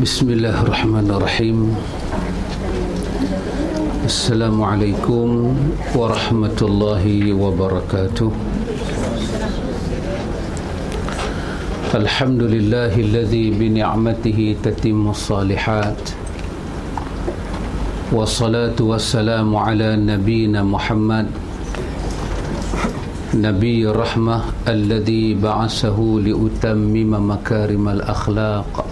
Bismillahirrahmanirrahim. Assalamualaikum warahmatullahi wabarakatuh. Alhamdulillahilladzi bini'matihi tatimmus salihat. Wassalatu wassalamu ala nabiyyina Muhammad Nabi rahmah alladzi ba'asahu liutammima makarimal akhlaq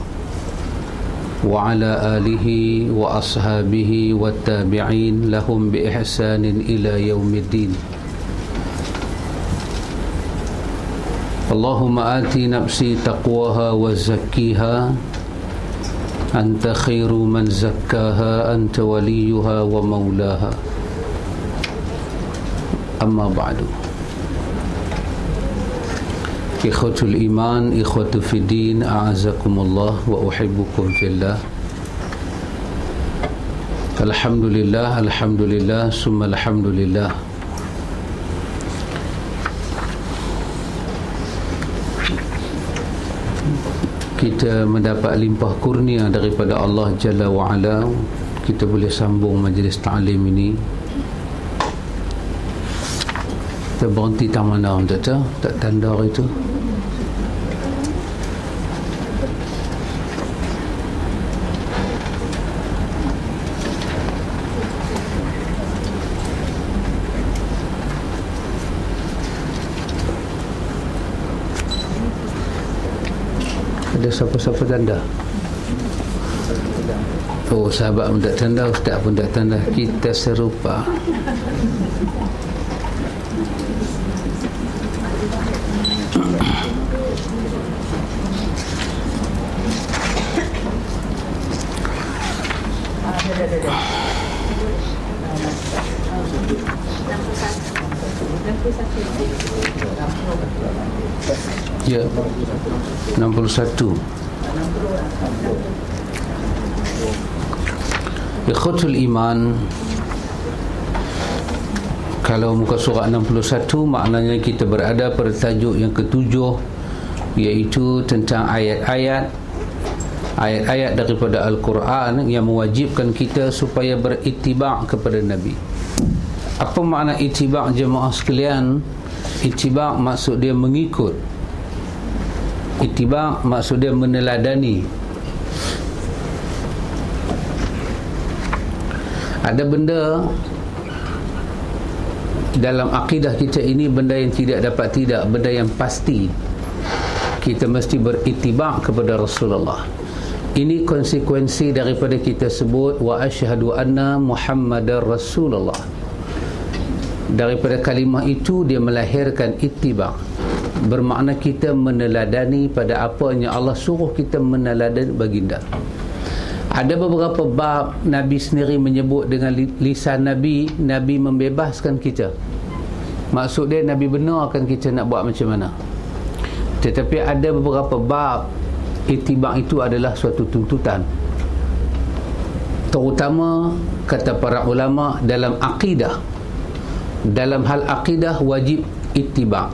wa ala alihi wa ashabihi wa tabi'in lahum bi ihsanin ila yaumiddin. Allahumma ati nafsi taqwaha wa zakkiha anta khairu man zakkaha anta waliyuha wa maulaha. Amma ba'du. Ikhwatul iman, ikhwatu fiddin, a'azakumullah wa uhibbukum fillah. Alhamdulillah, alhamdulillah, summa alhamdulillah. Kita mendapat limpah kurnia daripada Allah Jalla wa'ala. Kita boleh sambung majlis ta'lim ini. Kita berhenti tak mana, tak tanda itu. Ada siapa-siapa tanda? Oh, sahabat pun tak tanda, ustaz pun tak tanda. Kita serupa. Ya, 61. Ikhwatul iman, kalau muka surat 61 maknanya kita berada pada tajuk yang ketujuh, iaitu tentang ayat-ayat daripada Al-Quran yang mewajibkan kita supaya berittiba' kepada Nabi. Apa makna ittiba' jemaah sekalian? Ittiba' maksud dia mengikut. Ittiba' maksud dia meneladani. Ada benda dalam akidah kita ini, benda yang tidak dapat tidak, benda yang pasti. Kita mesti berittiba' kepada Rasulullah. Ini konsekuensi daripada kita sebut wa asyhadu anna Muhammadar Rasulullah. Daripada kalimah itu dia melahirkan ittiba', bermakna kita meneladani pada apa yang Allah suruh kita meneladani baginda. Ada beberapa bab Nabi sendiri menyebut dengan lisan Nabi, Nabi membebaskan kita. Maksud dia Nabi benarkan kita nak buat macam mana. Tetapi ada beberapa bab ittiba' itu adalah suatu tuntutan. Terutama kata para ulama dalam akidah. Dalam hal akidah wajib ittiba'.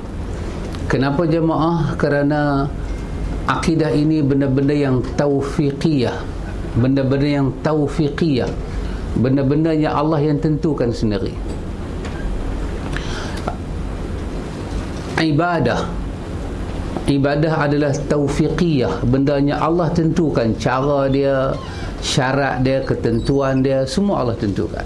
Kenapa jemaah? Kerana akidah ini benda-benda yang taufiqiyah, benda-benda yang taufiqiyah, benda-benda yang Allah yang tentukan sendiri. Ibadah adalah taufiqiyah, benda yang Allah tentukan, cara dia, syarat dia, ketentuan dia, semua Allah tentukan.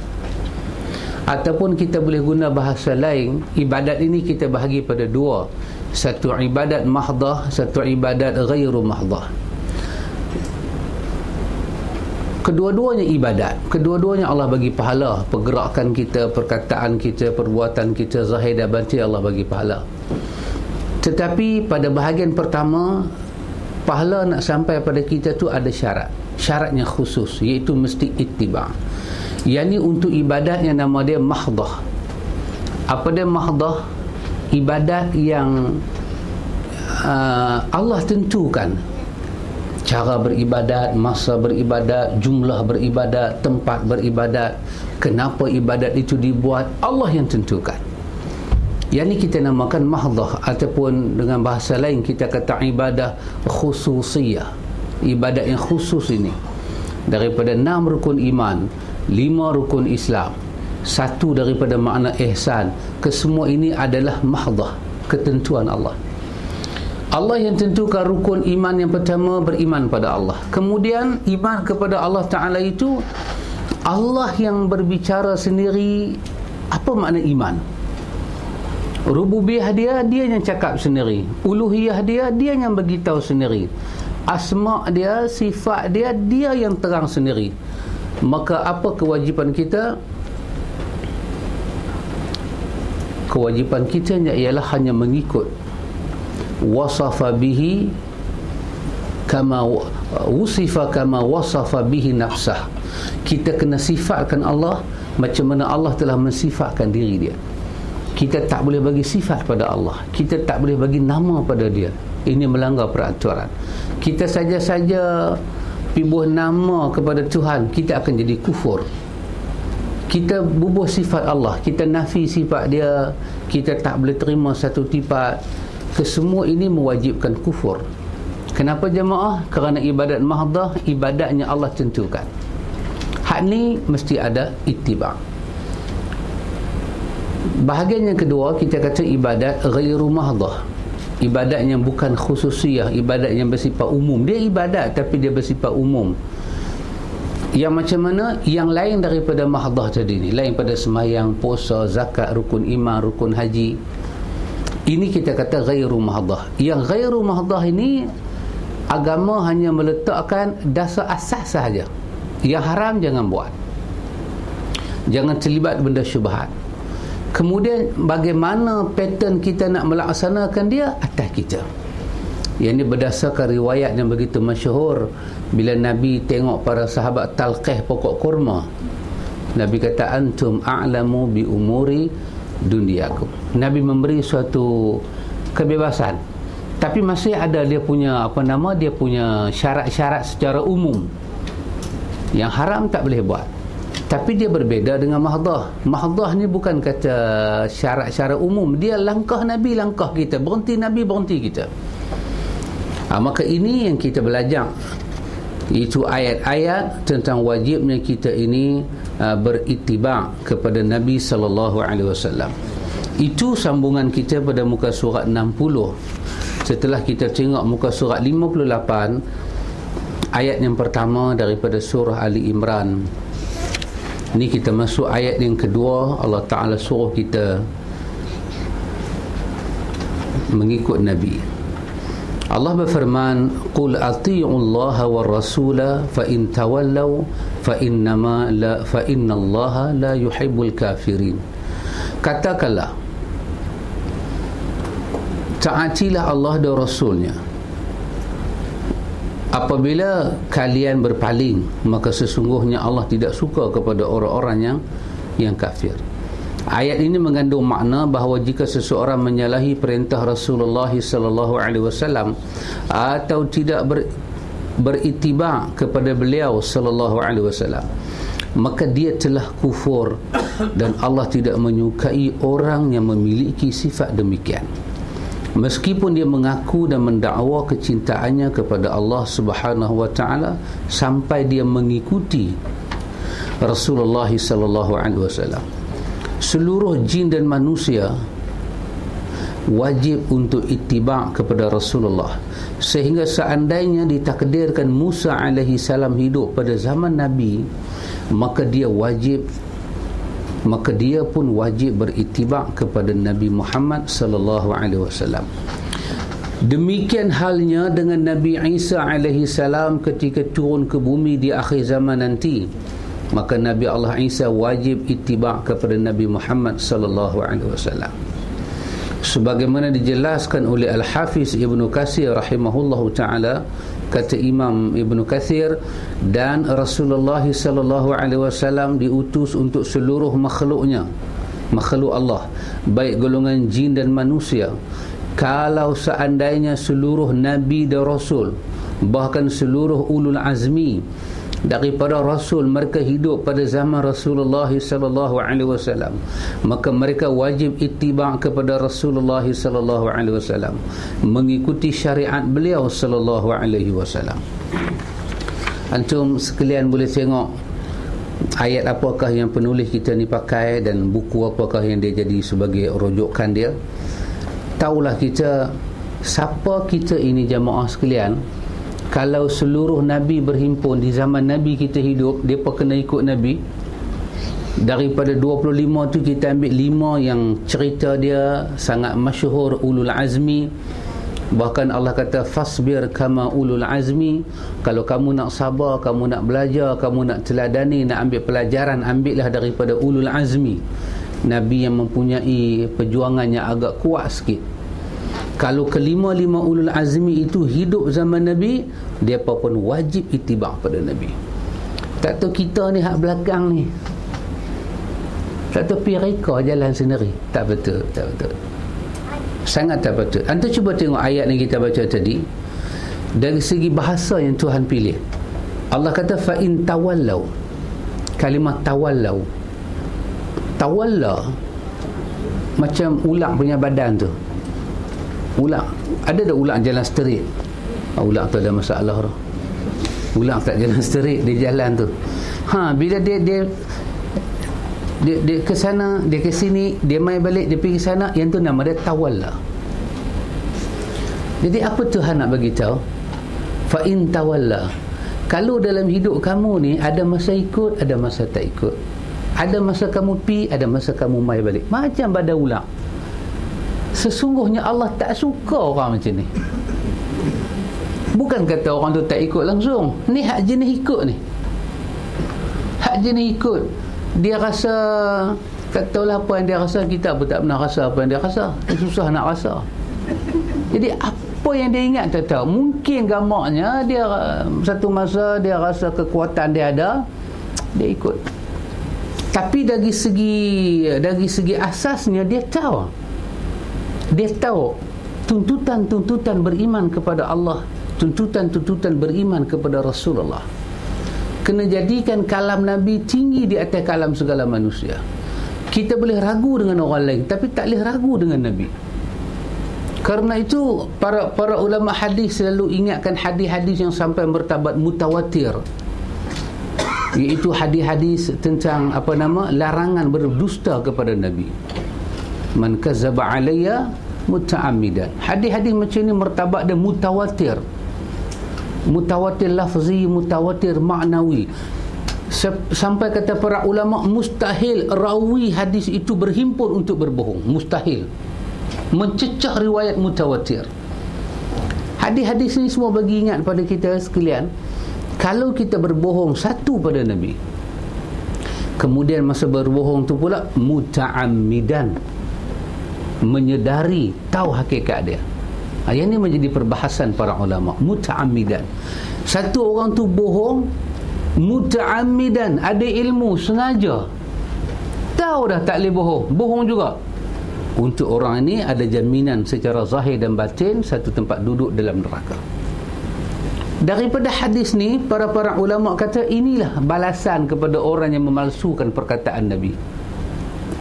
Ataupun kita boleh guna bahasa lain, ibadat ini kita bahagi pada dua. Satu ibadat mahdah, satu ibadat ghairu mahdah. Kedua-duanya ibadat, kedua-duanya Allah bagi pahala. Pergerakan kita, perkataan kita, perbuatan kita, zahir dan batin, Allah bagi pahala. Tetapi pada bahagian pertama, pahala nak sampai pada kita tu ada syarat. Syaratnya khusus, iaitu mesti ittiba'. Yang ni untuk ibadat yang nama dia mahdah. Apa dia mahdah? Ibadat yang Allah tentukan. Cara beribadat, masa beribadat, jumlah beribadat, tempat beribadat. Kenapa ibadat itu dibuat? Allah yang tentukan. Yang ni kita namakan mahdah, ataupun dengan bahasa lain kita kata ibadah khususiyah. ibadat yang khusus ini, daripada 6 rukun iman, 5 rukun Islam, 1 daripada makna ihsan, kesemua ini adalah mahdah, ketentuan Allah. Allah yang tentukan rukun iman yang pertama, beriman pada Allah. Kemudian iman kepada Allah Ta'ala itu, Allah yang berbicara sendiri. Apa makna iman? Rububiyah dia yang cakap sendiri. Uluhiyah dia yang beritahu sendiri. Asma' dia, sifat dia yang terang sendiri. Maka apa kewajipan kita? Kewajipan kita ialah hanya mengikut wasafa bihi kama wusifa kama wasafa bihi nafsah. Kita kena sifatkan Allah macam mana Allah telah mensifatkan diri dia. Kita tak boleh bagi sifat pada Allah, kita tak boleh bagi nama pada dia. Ini melanggar peraturan. Kita saja-saja pibuh nama kepada Tuhan, kita akan jadi kufur. Kita bubuh sifat Allah, kita nafi sifat dia, kita tak boleh terima satu sifat. Kesemua ini mewajibkan kufur. Kenapa jemaah? Kerana ibadat mahdah, ibadatnya Allah tentukan. Hak ni mesti ada ittiba'. Bahagian yang kedua, kita kata ibadat ghairu mahdah, ibadat yang bukan khususiyah, ibadat yang bersifat umum. Dia ibadat tapi dia bersifat umum. Yang macam mana? Yang lain daripada mahdah tadi ni, lain pada sembahyang, puasa, zakat, rukun iman, rukun haji. Ini kita kata ghairu mahdah. Yang ghairu mahdah ini, agama hanya meletakkan dasar asas sahaja. Yang haram jangan buat, jangan terlibat benda syubhat. Kemudian bagaimana pattern kita nak melaksanakan dia, atas kita. Yang ini berdasarkan riwayat yang begitu masyhur. Bila Nabi tengok para sahabat talqih pokok kurma, Nabi kata, antum a'lamu bi umuri dunyakum. Nabi memberi suatu kebebasan, tapi masih ada dia punya dia punya syarat-syarat secara umum. Yang haram tak boleh buat. Tapi dia berbeza dengan mahdah. Mahdah ni bukan kata syarat-syarat umum, dia langkah Nabi, langkah kita, berhenti Nabi, berhenti kita. Maka ini yang kita belajar, itu ayat-ayat tentang wajibnya kita ini berittiba' kepada Nabi SAW. Itu sambungan kita pada muka surat 60. Setelah kita tengok muka surat 58, ayat yang pertama daripada surah Ali Imran, ini kita masuk ayat yang kedua. Allah Ta'ala suruh kita mengikut Nabi. Allah berfirman, qul ati'u Allah wa rasula fa in tawallaw fa inna Allah la yuhibbul kafirin. Katakanlah, taatilah Allah dan Rasulnya. Apabila kalian berpaling, maka sesungguhnya Allah tidak suka kepada orang-orang yang kafir. Ayat ini mengandung makna bahawa jika seseorang menyalahi perintah Rasulullah SAW atau tidak berittiba' kepada beliau SAW, maka dia telah kufur, dan Allah tidak menyukai orang yang memiliki sifat demikian, meskipun dia mengaku dan mendakwa kecintaannya kepada Allah Subhanahu wa taala sampai dia mengikuti Rasulullah SAW. Seluruh jin dan manusia wajib untuk ittiba' kepada Rasulullah, sehingga seandainya ditakdirkan Musa alaihi salam hidup pada zaman Nabi, maka dia pun wajib berittiba' kepada Nabi Muhammad sallallahu alaihi wasallam. Demikian halnya dengan Nabi Isa alaihi salam ketika turun ke bumi di akhir zaman nanti, maka Nabi Allah Isa wajib ittiba' kepada Nabi Muhammad sallallahu alaihi wasallam. Sebagaimana dijelaskan oleh Al-Hafiz Ibnu Katsir rahimahullahu taala, kata Imam Ibnu Katsir, dan Rasulullah sallallahu alaihi wasallam diutus untuk seluruh makhluknya, makhluk Allah, baik golongan jin dan manusia. Kalau seandainya seluruh nabi dan rasul, bahkan seluruh ulul azmi daripada Rasul, mereka hidup pada zaman Rasulullah sallallahu alaihi wasallam, maka mereka wajib ittiba' kepada Rasulullah sallallahu alaihi wasallam, mengikuti syariat beliau sallallahu alaihi wasallam. Antum sekalian boleh tengok ayat apakah yang penulis kita ni pakai dan buku apakah yang dia jadi sebagai rujukan dia. Taulah kita siapa kita ini jamaah sekalian. Kalau seluruh Nabi berhimpun di zaman Nabi kita hidup, mereka kena ikut Nabi. Daripada 25 tu kita ambil 5 yang cerita dia sangat masyhur, ulul azmi. Bahkan Allah kata fasbir kama ulul azmi. Kalau kamu nak sabar, kamu nak belajar, kamu nak teladani, nak ambil pelajaran, ambillah daripada ulul azmi, Nabi yang mempunyai perjuangan yang agak kuat sikit. Kalau kelima-lima ulul azmi itu hidup zaman Nabi, mereka pun wajib ittiba' pada Nabi. Tak tahu kita ni hak belakang ni, tak tahu pireka jalan sendiri. Tak betul, tak betul, sangat tak betul. Anda cuba tengok ayat yang kita baca tadi, dari segi bahasa yang Tuhan pilih. Allah kata fa in tawallau. Kalimah tawallau, tawalla macam ulang punya badan tu. Ulang, ada tak ulang jalan straight? Ulang tu ada masalah tu. Ulang tak jalan straight di jalan tu. Bila dia ke sana, dia ke sini, dia mai balik, dia pergi ke sana, yang tu nama dia tawalla. Jadi apa Tuhan nak bagi tahu? Fa in tawalla. Kalau dalam hidup kamu ni ada masa ikut, ada masa tak ikut. Ada masa kamu pi, ada masa kamu mai balik. Macam pada ulang. Sesungguhnya Allah tak suka orang macam ni. Bukan kata orang tu tak ikut langsung. Ni hak jenis ikut ni. Hak jenis ikut. Dia rasa, katalah apa yang dia rasa, kita pun tak pernah rasa apa yang dia rasa. Susah nak rasa. Jadi apa yang dia ingat tak tahu. Mungkin gamaknya dia satu masa dia rasa kekuatan dia ada, dia ikut. Tapi dari segi asasnya dia tahu tuntutan beriman kepada Allah, tuntutan beriman kepada Rasulullah. Kena jadikan kalam Nabi tinggi di atas kalam segala manusia. Kita boleh ragu dengan orang lain, tapi tak boleh ragu dengan Nabi. Karena itu para ulama hadis selalu ingatkan hadis-hadis yang sampai martabat mutawatir, iaitu hadis-hadis tentang larangan berdusta kepada Nabi. Man kazzaba alayya muta'ammidan. Hadis-hadis macam ni martabat dia mutawatir. Mutawatir lafzi, mutawatir maknawi. Sampai kata para ulama, mustahil rawi hadis itu berhimpun untuk berbohong. Mustahil. Mencecah riwayat mutawatir. Hadis-hadis ni semua bagi ingat pada kita sekalian, kalau kita berbohong satu pada Nabi, kemudian masa berbohong tu pula muta'ammidan, menyedari, tahu hakikat dia. Yang ini menjadi perbahasan para ulama. Muta'ammidan, satu orang tu bohong muta'ammidan, ada ilmu, sengaja, tahu dah tak boleh bohong juga. Untuk orang ini ada jaminan secara zahir dan batin satu tempat duduk dalam neraka. Daripada hadis ni, para ulama kata inilah balasan kepada orang yang memalsukan perkataan Nabi,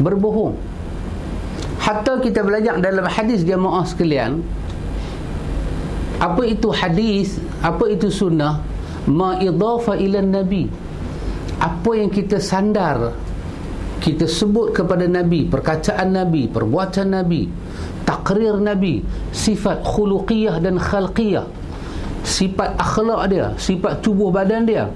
berbohong. Hatta kita belajar dalam hadis jamaah sekalian, apa itu hadis, apa itu sunnah, ma idafa ila Nabi, apa yang kita sandar, kita sebut kepada Nabi, perkataan Nabi, perbuatan Nabi, takrir Nabi, sifat khuluqiyah dan khalqiyah, sifat akhlak dia, sifat tubuh badan dia,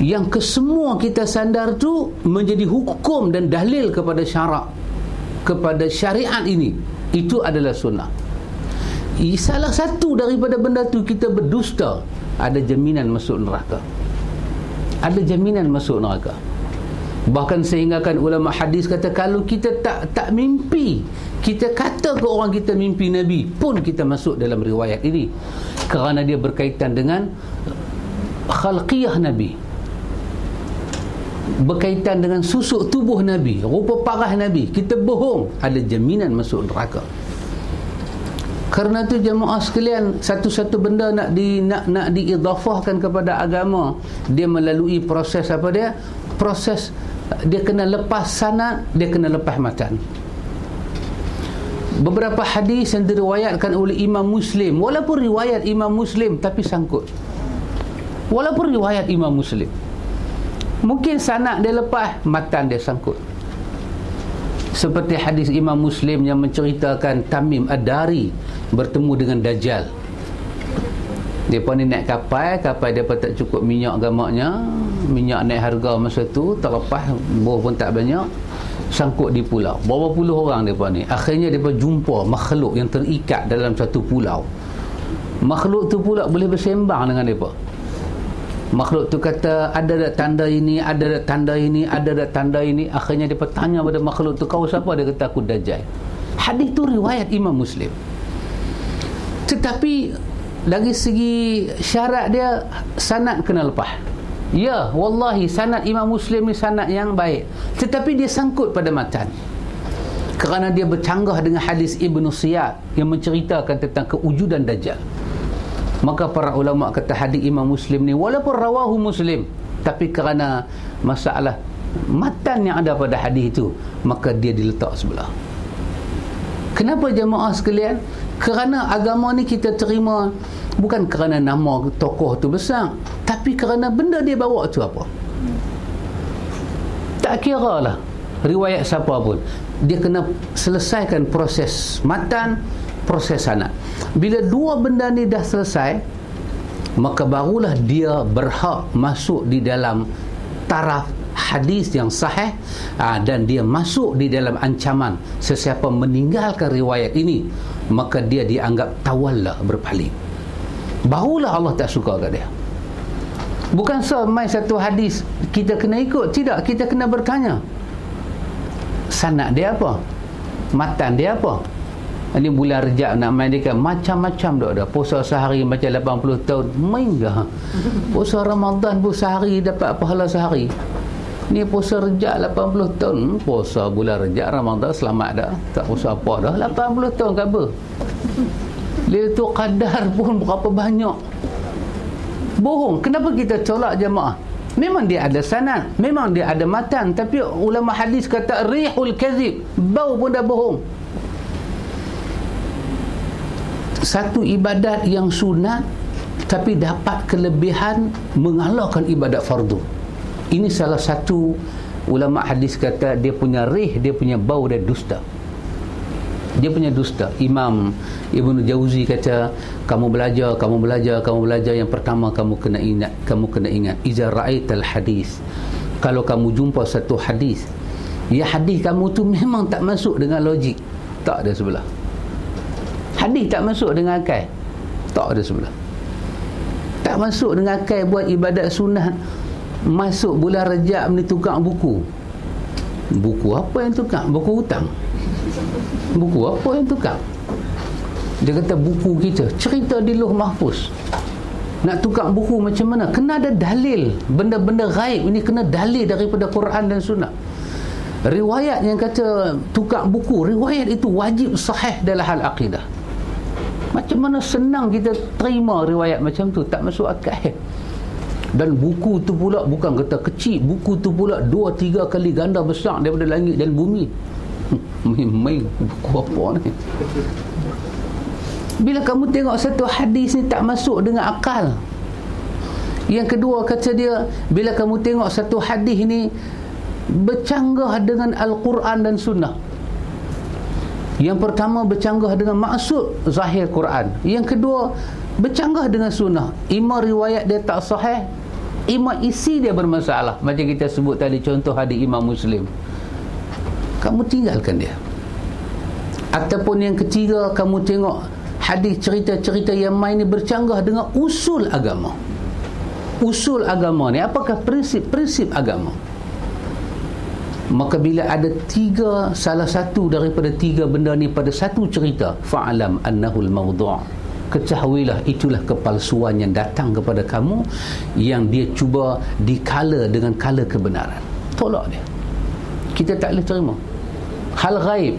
yang kesemua kita sandar tu menjadi hukum dan dalil kepada syarak, kepada syariat ini, itu adalah sunnah. Salah satu daripada benda tu kita berdusta, ada jaminan masuk neraka. Ada jaminan masuk neraka. Bahkan sehinggakan ulama hadis kata, kalau kita tak mimpi, kita kata ke orang kita mimpi Nabi, pun kita masuk dalam riwayat ini, kerana dia berkaitan dengan khalqiyah Nabi, berkaitan dengan susuk tubuh Nabi, rupa parah Nabi. Kita bohong, ada jaminan masuk neraka. Kerana tu jemaah sekalian, satu-satu benda nak diidhafahkan kepada agama, dia melalui proses apa dia? Proses dia kena lepas sanad, dia kena lepas matan. Beberapa hadis yang diriwayatkan oleh Imam Muslim, walaupun riwayat Imam Muslim tapi sangkut. Walaupun riwayat Imam Muslim, mungkin sanad dia lepas, matan dia sangkut. Seperti hadis Imam Muslim yang menceritakan Tamim Ad-Dari bertemu dengan Dajjal. Mereka ni naik kapal mereka tak cukup minyak gamaknya, minyak naik harga masa tu, terlepas, buah pun tak banyak, sangkut di pulau. Berapa puluh orang mereka ni. Akhirnya mereka jumpa makhluk yang terikat dalam satu pulau. Makhluk tu pula boleh bersembang dengan mereka. Makhluk tu kata, ada tak tanda ini, ada tak tanda ini, ada tak tanda ini. Akhirnya dia bertanya pada makhluk tu, kau siapa? Dia kata, aku Dajjal. Hadis tu riwayat Imam Muslim. Tetapi dari segi syarat dia, sanad kena lepas. Ya, wallahi sanad Imam Muslim ni sanad yang baik, tetapi dia sangkut pada matan. Kerana dia bercanggah dengan hadis Ibn Siyad yang menceritakan tentang kewujudan Dajjal. Maka para ulama kata hadis Imam Muslim ni walaupun rawahu Muslim, tapi kerana masalah matan yang ada pada hadis itu, maka dia diletak sebelah. Kenapa jemaah sekalian? Kerana agama ni kita terima bukan kerana nama tokoh tu besar, tapi kerana benda dia bawa tu apa. Tak kira lah riwayat siapa pun, dia kena selesaikan proses matan, proses sanad. Bila dua benda ni dah selesai, maka barulah dia berhak masuk di dalam taraf hadis yang sahih, dan dia masuk di dalam ancaman sesiapa meninggalkan riwayat ini, maka dia dianggap tawalla, berpaling. Barulah Allah tak suka kat dia. Bukan main satu hadis kita kena ikut, tidak, kita kena bertanya sanad dia apa, matan dia apa. Ini bulan Rejab nak main dia, macam-macam dah. Puasa sehari macam 80 tahun, main dah. Puasa Ramadan pun sehari dapat pahala sehari. Ni puasa Rejab 80 tahun, puasa bulan Rejab, Ramadan selamat dah, tak puasa apa dah, 80 tahun ke apa. Lailatul Qadar pun berapa banyak. Bohong. Kenapa kita tolak jemaah? Memang dia ada sanad, memang dia ada matan, tapi ulama hadis kata rihul kadzib, bau pun dah bohong. Satu ibadat yang sunat tapi dapat kelebihan mengalahkan ibadat fardu. Ini salah satu ulama hadis kata dia punya rih, dia punya bau, dia dusta. Dia punya dusta. Imam Ibn Jauzi kata, kamu belajar, yang pertama kamu kena ingat iza ra'aital hadis, kalau kamu jumpa satu hadis, ya hadis kamu tu memang tak masuk dengan logik, tak ada sebelah. Hadis tak masuk dengan akal, tak ada sebelah. Tak masuk dengan akal buat ibadat sunat. Masuk bulan Rejab ni tukar buku. Buku apa yang tukar? Buku hutang. Buku apa yang tukar? Dia kata buku kita, cerita di Lauh Mahfuz. Nak tukar buku macam mana? Kena ada dalil. Benda-benda gaib ini kena dalil daripada Quran dan Sunnah. Riwayat yang kata tukar buku, riwayat itu wajib sahih dalam hal akidah. Macam mana senang kita terima riwayat macam tu, tak masuk akal. Dan buku tu pula bukan kata kecil, buku tu pula 2-3 kali ganda besar daripada langit dan bumi. Main buku apa ni? Bila kamu tengok satu hadis ni tak masuk dengan akal. Yang kedua kata dia, bila kamu tengok satu hadis ni bercanggah dengan Al-Quran dan Sunnah. Yang pertama bercanggah dengan maksud zahir Quran, yang kedua bercanggah dengan Sunnah. Ima riwayat dia tak sahih, ima isi dia bermasalah. Macam kita sebut tadi contoh hadis Imam Muslim, kamu tinggalkan dia. Ataupun yang ketiga, kamu tengok hadis cerita-cerita yang main ni bercanggah dengan usul agama. Usul agama ni apakah prinsip-prinsip agama? Maka bila ada salah satu daripada 3 benda ni pada satu cerita, fa'alam annahul mawdu', ketahuilah itulah kepalsuan yang datang kepada kamu, yang dia cuba dikala dengan kala kebenaran. Tolak dia. Kita tak boleh terima hal gaib.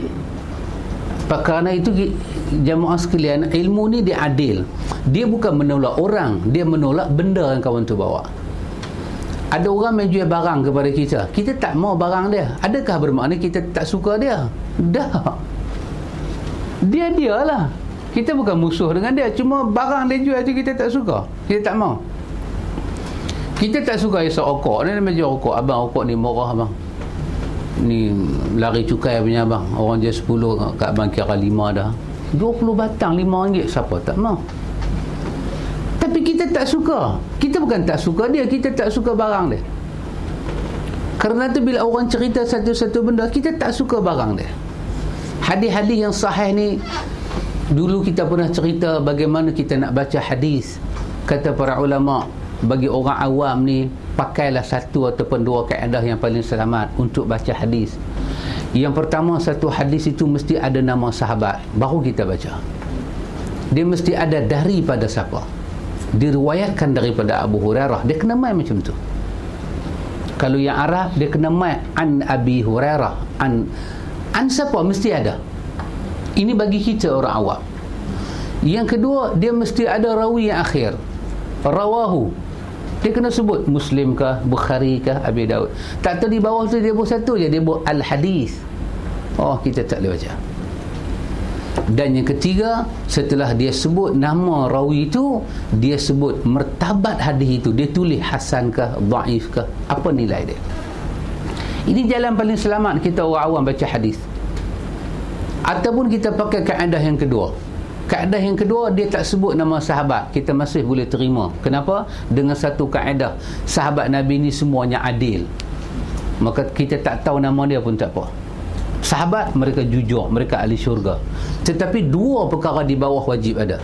Kerana itu jamaah sekalian, ilmu ni dia adil. Dia bukan menolak orang, dia menolak benda yang kawan tu bawa. Ada orang yang jual barang kepada kita, kita tak mau barang dia. Adakah bermakna kita tak suka dia? Dah. Dia lah. Kita bukan musuh dengan dia, cuma barang dia jual tu kita tak suka. Kita tak mau. Kita tak suka isap rokok. Ni macam rokok. Abang, rokok ni murah abang. Ni lari cukai punya abang. Orang je 10, kat abang kira 5 dah. 20 batang RM5. Siapa tak mau? Tapi kita tak suka. Kita bukan tak suka dia, kita tak suka barang dia. Kerana tu bila orang cerita satu-satu benda, kita tak suka barang dia. Hadis-hadis yang sahih ni, dulu kita pernah cerita bagaimana kita nak baca hadis. Kata para ulama, bagi orang awam ni, pakailah satu ataupun dua kaedah yang paling selamat untuk baca hadis. Yang pertama, satu hadis itu mesti ada nama sahabat, baru kita baca. Dia mesti ada daripada siapa. Diriwayatkan daripada Abu Hurairah, dia kena main macam tu. Kalau yang Arab, dia kena main an Abi Hurairah, an siapa mesti ada. Ini bagi kita orang awam. Yang kedua, dia mesti ada rawi yang akhir, rawahu. Dia kena sebut Muslim kah, Bukhari kah, Abi Daud. Tak tahu di bawah tu dia buat satu je, dia buat al-hadis. Oh, kita tak boleh baca. Dan yang ketiga, setelah dia sebut nama rawi itu, dia sebut martabat hadis itu. Dia tulis hasan kah, dhaif kah, apa nilai dia. Ini jalan paling selamat kita orang awam baca hadis. Ataupun kita pakai kaedah yang kedua. Kaedah yang kedua, dia tak sebut nama sahabat, kita masih boleh terima. Kenapa? Dengan satu kaedah, sahabat Nabi ni semuanya adil, maka kita tak tahu nama dia pun tak apa. Sahabat, mereka jujur, mereka ahli syurga. Tetapi dua perkara di bawah wajib ada.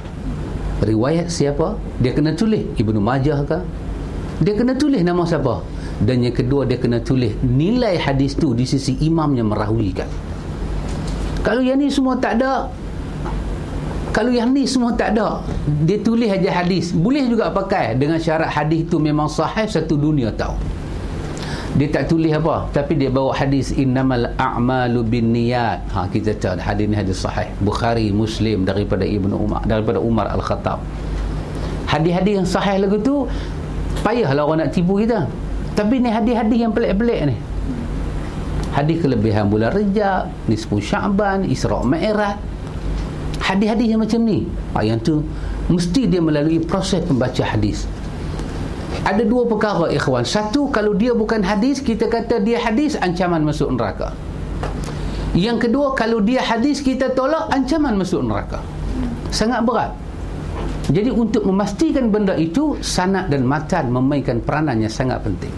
Riwayat siapa? Dia kena tulis Ibnu Majah kah? Dia kena tulis nama siapa? Dan yang kedua, dia kena tulis nilai hadis tu di sisi imam yang merawikan. Kalau yang ni semua tak ada, dia tulis aja hadis, boleh juga pakai dengan syarat hadis tu memang sahih, satu dunia tahu. Dia tak tulis apa, tapi dia bawa hadis innamal a'malu binniyat. Kita tahu hadis ni hadis sahih, Bukhari, Muslim, daripada Ibnu Umar, daripada Umar Al-Khattab. Hadis-hadis yang sahih lagu tu payahlah orang nak tipu kita. Tapi ni hadis-hadis yang pelik-pelik ni. Hadis kelebihan bulan Rejab, nisfu Sya'ban, Isra' Mi'raj. Hadis-hadis yang macam ni, yang tu mesti dia melalui proses pembaca hadis. Ada dua perkara ikhwan. Satu, kalau dia bukan hadis, kita kata dia hadis, ancaman masuk neraka. Yang kedua, kalau dia hadis, kita tolak, ancaman masuk neraka. Sangat berat. Jadi untuk memastikan benda itu, sanad dan matan memainkan peranannya sangat penting.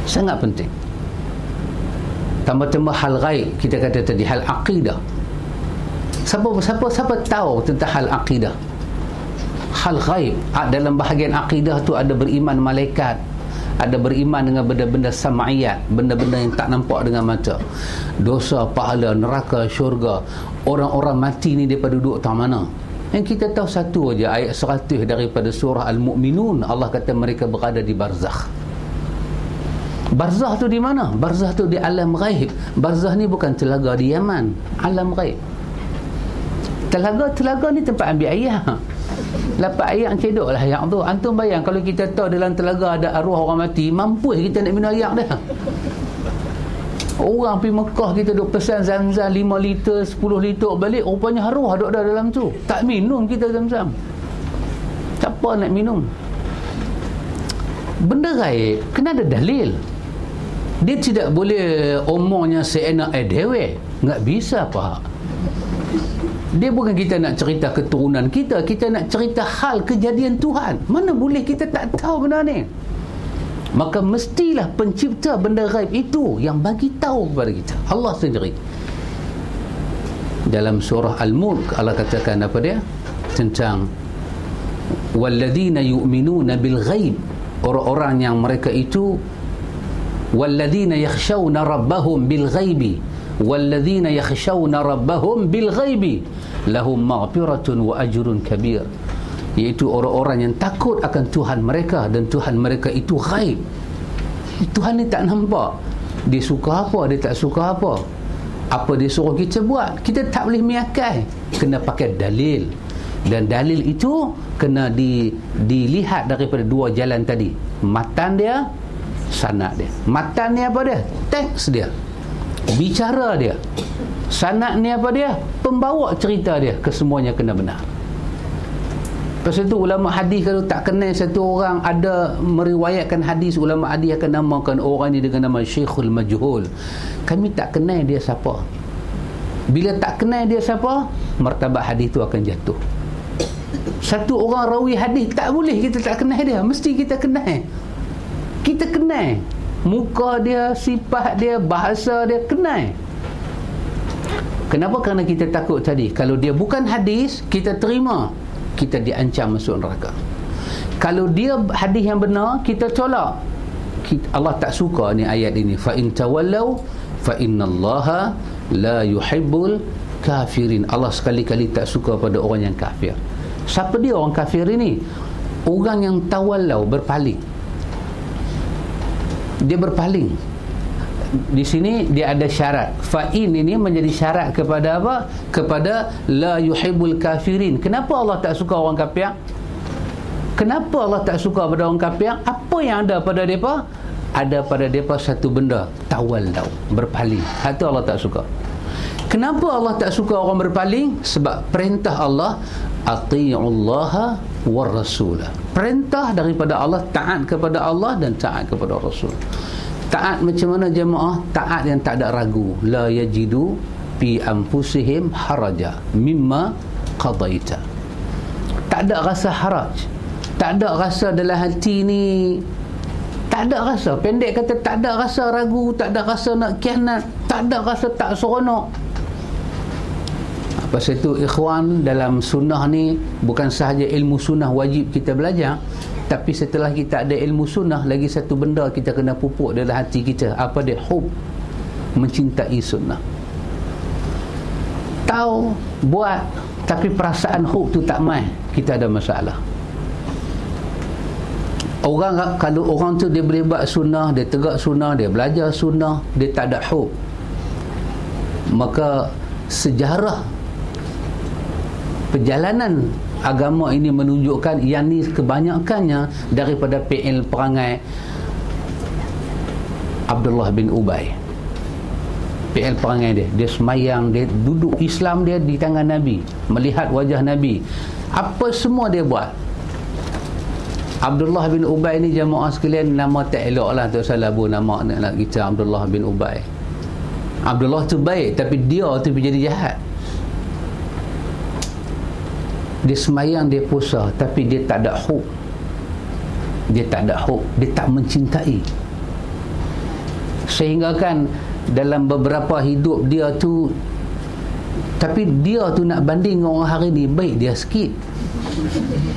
Sangat penting. Tambah-tambah hal ghaib, kita kata tadi, hal aqidah. Siapa tahu tentang hal akidah, hal ghaib. Dalam bahagian akidah tu ada beriman malaikat, ada beriman dengan benda-benda sam'iyat, benda-benda yang tak nampak dengan mata, dosa, pahala, neraka, syurga, orang-orang mati ni daripada duduk tak mana. Yang kita tahu satu aja, ayat 100 daripada surah Al-Mu'minun, Allah kata mereka berada di barzakh. Barzakh tu di mana? Barzakh tu di alam ghaib. Barzakh ni bukan telaga di Yaman, alam ghaib. Telaga ni tempat ambil air. Lapat air cedok lah air tu. Antum bayang kalau kita tahu dalam telaga ada arwah orang mati, mampu kita nak minum air dah. Orang pergi Mekah, kita duk pesan Zam-Zam 5 liter, 10 liter balik, rupanya arwah duk dah dalam tu. Tak minum kita Zam-Zam. Siapa nak minum? Benda gaib kena ada dalil. Dia tidak boleh omongnya seenak dewe. Enggak bisa Pak. Dia bukan kita nak cerita keturunan kita, kita nak cerita hal kejadian Tuhan. Mana boleh kita tak tahu benda ni? Maka mestilah pencipta benda gaib itu yang bagi tahu kepada kita, Allah sendiri. Dalam surah Al-Mulk Allah katakan apa dia? Tentang walladzina yu'minuna bil ghaib, orang-orang yang mereka itu walladzina yakhshawna rabbahum bil ghaibi, walladzina yakhshawna rabbahum bil ghaibi lahum maghfiratun wa ajrun kabir, iaitu orang-orang yang takut akan Tuhan mereka, dan Tuhan mereka itu ghaib. Tuhan ni tak nampak, dia suka apa, dia tak suka apa, Apa dia suruh kita buat, kita tak boleh miakai, kena pakai dalil. Dan dalil itu kena dilihat daripada dua jalan tadi, matan dia, sanad dia. Matan ni apa dia? Teks dia, bicara dia. Sanad ni apa dia? Pembawa cerita dia. Kesemuanya kena benar. Pasal itu ulama hadis kalau tak kenal satu orang ada meriwayatkan hadis, ulama hadis akan namakan orang ini dengan nama Syekhul Majhul. Kami tak kenal dia siapa. Bila tak kenal dia siapa, martabat hadis itu akan jatuh. Satu orang rawi hadis tak boleh kita tak kenal dia, mesti kita kenal. Kita kenal muka dia, sifat dia, bahasa dia, kenal. Kenapa? Kerana kita takut tadi, kalau dia bukan hadis kita terima, kita diancam masuk neraka. Kalau dia hadis yang benar, kita tolak. Allah tak suka ni ayat ini, fa in tawallau fa innallaha la yuhibbul kafirin. Allah sekali-kali tak suka pada orang yang kafir. Siapa dia orang kafir ini? Orang yang tawallau, berpaling. Dia berpaling. Di sini dia ada syarat. Fa'in ini menjadi syarat kepada apa? Kepada la yuhibbul kafirin. Kenapa Allah tak suka orang kafir? Kenapa Allah tak suka pada orang kafir? Apa yang ada pada mereka? Ada pada mereka satu benda, tawallau, berpaling. Itu Allah tak suka. Kenapa Allah tak suka orang berpaling? Sebab perintah Allah, ati'ullaha war rasulah. Perintah daripada Allah, taat kepada Allah dan taat kepada Rasul. Taat macam mana jemaah? Taat yang tak ada ragu. La yajidu fi anfusihim haraja mimma qadaita. Tak ada rasa haraj, tak ada rasa dalam hati ni, tak ada rasa, pendek kata tak ada rasa ragu, tak ada rasa nak khianat, tak ada rasa tak seronok. Pasal itu ikhwan, dalam sunnah ni bukan sahaja ilmu sunnah wajib kita belajar, tapi setelah kita ada ilmu sunnah, lagi satu benda kita kena pupuk dalam hati kita. Apa dia? Hub, mencintai sunnah. Tahu, buat, tapi perasaan hub tu tak main, kita ada masalah. Orang, kalau orang tu dia boleh buat sunnah, dia tegak sunnah, dia belajar sunnah, dia tak ada hub, maka sejarah perjalanan agama ini menunjukkan yang ni kebanyakannya daripada PL perangai Abdullah bin Ubay. PL perangai dia semayang, dia duduk Islam dia di tangan Nabi, melihat wajah Nabi, apa semua dia buat. Abdullah bin Ubay ni jemaah sekalian, nama tak elok lah, tak salah bu nama anak kita Abdullah bin Ubay. Abdullah tu baik, tapi dia tu jadi jahat. Dia semayang, dia puasa, tapi dia tak ada hub. Dia tak ada hub, dia tak mencintai. Sehingga kan dalam beberapa hidup dia tu, tapi dia tu nak banding dengan orang hari ni, baik dia sikit.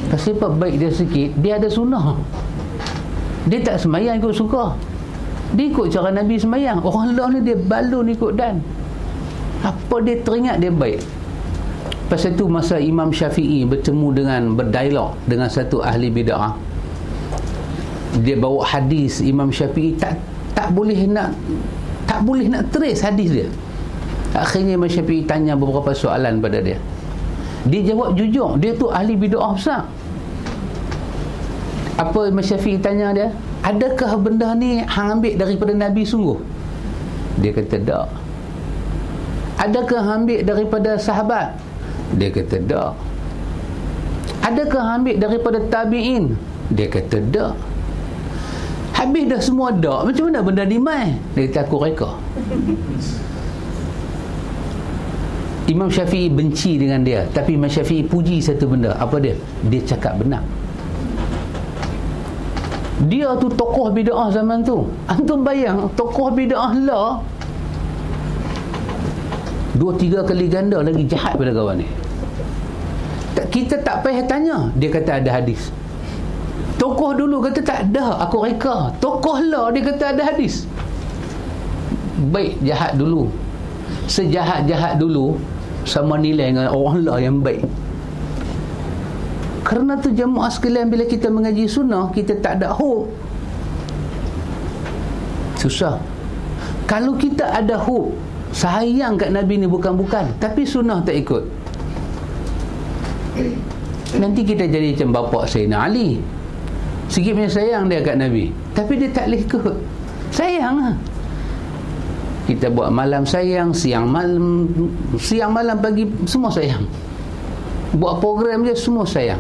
Pasal apa baik dia sikit? Dia ada sunnah. Dia tak semayang ikut suka, dia ikut cara Nabi semayang. Orang lain ni dia balun ikut dan apa dia teringat dia baik. Pasal itu masa Imam Syafi'i berdialog dengan satu ahli bid'ah, dia bawa hadis Imam Syafi'i, tak boleh nak trace hadis dia. Akhirnya Imam Syafi'i tanya beberapa soalan pada dia. Dia jawab jujur, dia tu ahli bid'ah besar. Apa Imam Syafi'i tanya dia? Adakah benda ni hang ambil daripada Nabi sungguh? Dia kata tak. Adakah hang ambil daripada sahabat? Dia kata tak. Adakah hang ambil daripada tabi'in? Dia kata tak. Habis dah semua tak, macam mana benda ni mai? Dia kata aku reka. Imam Syafi'i benci dengan dia, tapi Imam Syafi'i puji satu benda. Apa dia? Dia cakap benar. Dia tu tokoh bid'ah zaman tu. Antum bayang, tokoh bid'ah lah 2-3 kali ganda lagi jahat pada kawan ni. Kita tak payah tanya, dia kata ada hadis. Tokoh dulu kata tak ada, aku reka. Tokoh lah dia kata ada hadis. Baik jahat dulu, sejahat-jahat dulu sama nilai dengan orang lah yang baik. Kerana tu jemaah sekalian, bila kita mengaji sunnah, kita tak ada hope, susah. Kalau kita ada hope, sayang kat Nabi ni bukan-bukan, tapi sunnah tak ikut. Nanti kita jadi macam bapa Sayyidina Ali, sikit punya sayang dia kat Nabi, tapi dia tak boleh ikut. Sayang lah. Kita buat malam sayang, siang malam, pagi, semua sayang. Buat program je semua sayang,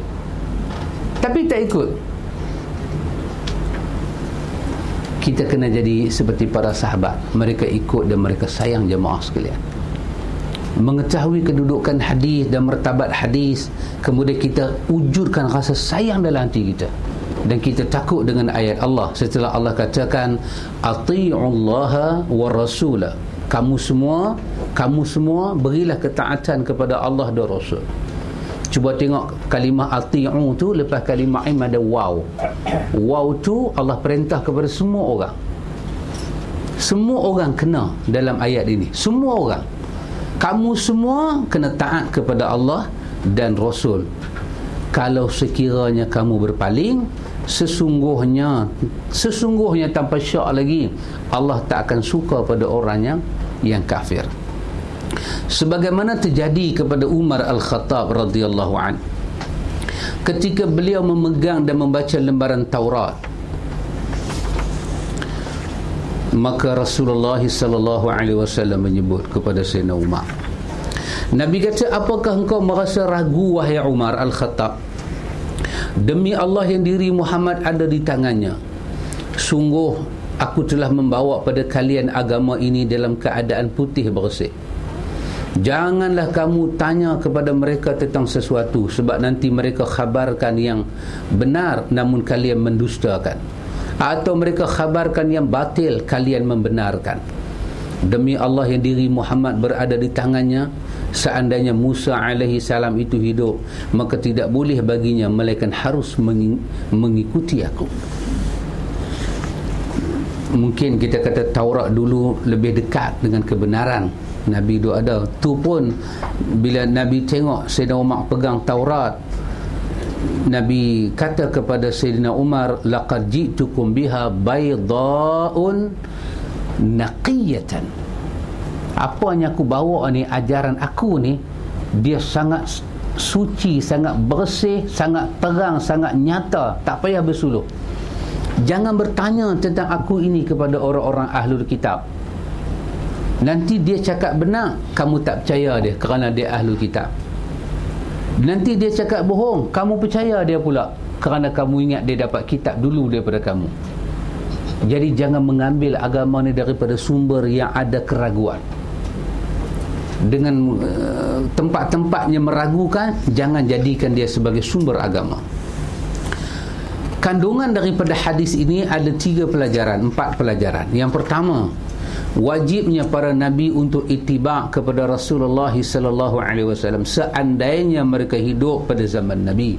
tapi tak ikut. Kita kena jadi seperti para sahabat. Mereka ikut dan mereka sayang jemaah sekalian. Mengetahui kedudukan hadis dan martabat hadis, kemudian kita wujudkan rasa sayang dalam hati kita, dan kita takut dengan ayat Allah setelah Allah katakan ati'ullaha wa rasulah. Kamu semua berilah ketaatan kepada Allah dan Rasul. Cuba tengok kalimah ati'u tu, lepas kalimah im ada waw. Waw tu Allah perintah kepada semua orang. Semua orang kena dalam ayat ini. Semua orang. Kamu semua kena taat kepada Allah dan Rasul. Kalau sekiranya kamu berpaling, sesungguhnya tanpa syak lagi, Allah tak akan suka pada orang yang kafir. Sebagaimana terjadi kepada Umar Al-Khattab radhiyallahu an, ketika beliau memegang dan membaca lembaran Taurat, maka Rasulullah sallallahu alaihi wasallam menyebut kepada Sayyidina Umar, Nabi kata, apakah engkau merasa ragu wahai Umar Al-Khattab? Demi Allah yang diri Muhammad ada di tangannya, sungguh aku telah membawa pada kalian agama ini dalam keadaan putih bersih. Janganlah kamu tanya kepada mereka tentang sesuatu, sebab nanti mereka khabarkan yang benar namun kalian mendustakan, atau mereka khabarkan yang batil, kalian membenarkan. Demi Allah yang diri Muhammad berada di tangannya, seandainya Musa alaihi salam itu hidup, maka tidak boleh baginya melainkan harus mengikuti aku. Mungkin kita kata Taurat dulu lebih dekat dengan kebenaran. Nabi duk ada. Tu pun bila Nabi tengok Sayyidina Umar pegang Taurat, Nabi kata kepada Sayyidina Umar, laqad ji'tukum biha bayda'un naqiyatan. Apa yang aku bawa ni, ajaran aku ni, dia sangat suci, sangat bersih, sangat terang, sangat nyata, tak payah bersuluh. Jangan bertanya tentang aku ini kepada orang-orang ahlul kitab. Nanti dia cakap benar, kamu tak percaya dia kerana dia ahlul kitab. Nanti dia cakap bohong, kamu percaya dia pula kerana kamu ingat dia dapat kitab dulu daripada kamu. Jadi jangan mengambil agama ni daripada sumber yang ada keraguan. Dengan tempat-tempatnya meragukan, jangan jadikan dia sebagai sumber agama. Kandungan daripada hadis ini ada 4 pelajaran. Yang pertama, wajibnya para nabi untuk ittiba' kepada Rasulullah sallallahu alaihi wasallam seandainya mereka hidup pada zaman Nabi.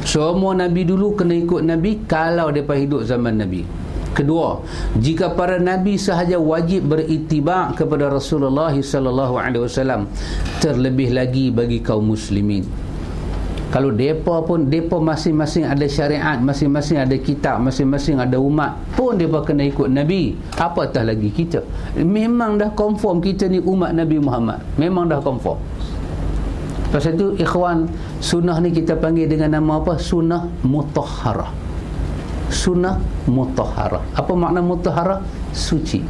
Semua nabi dulu kena ikut Nabi kalau mereka hidup zaman Nabi. Kedua, jika para nabi sahaja wajib berittiba' kepada Rasulullah sallallahu alaihi wasallam, terlebih lagi bagi kaum muslimin. Kalau depa masing-masing ada syariat, masing-masing ada kitab, masing-masing ada umat, pun depa kena ikut Nabi, apatah lagi kita. Memang dah confirm kita ni umat Nabi Muhammad, memang dah confirm. Pasal itu ikhwan, sunnah ni kita panggil dengan nama apa? Sunnah mutahharah. Sunnah mutahharah. Apa makna mutahharah? Suci.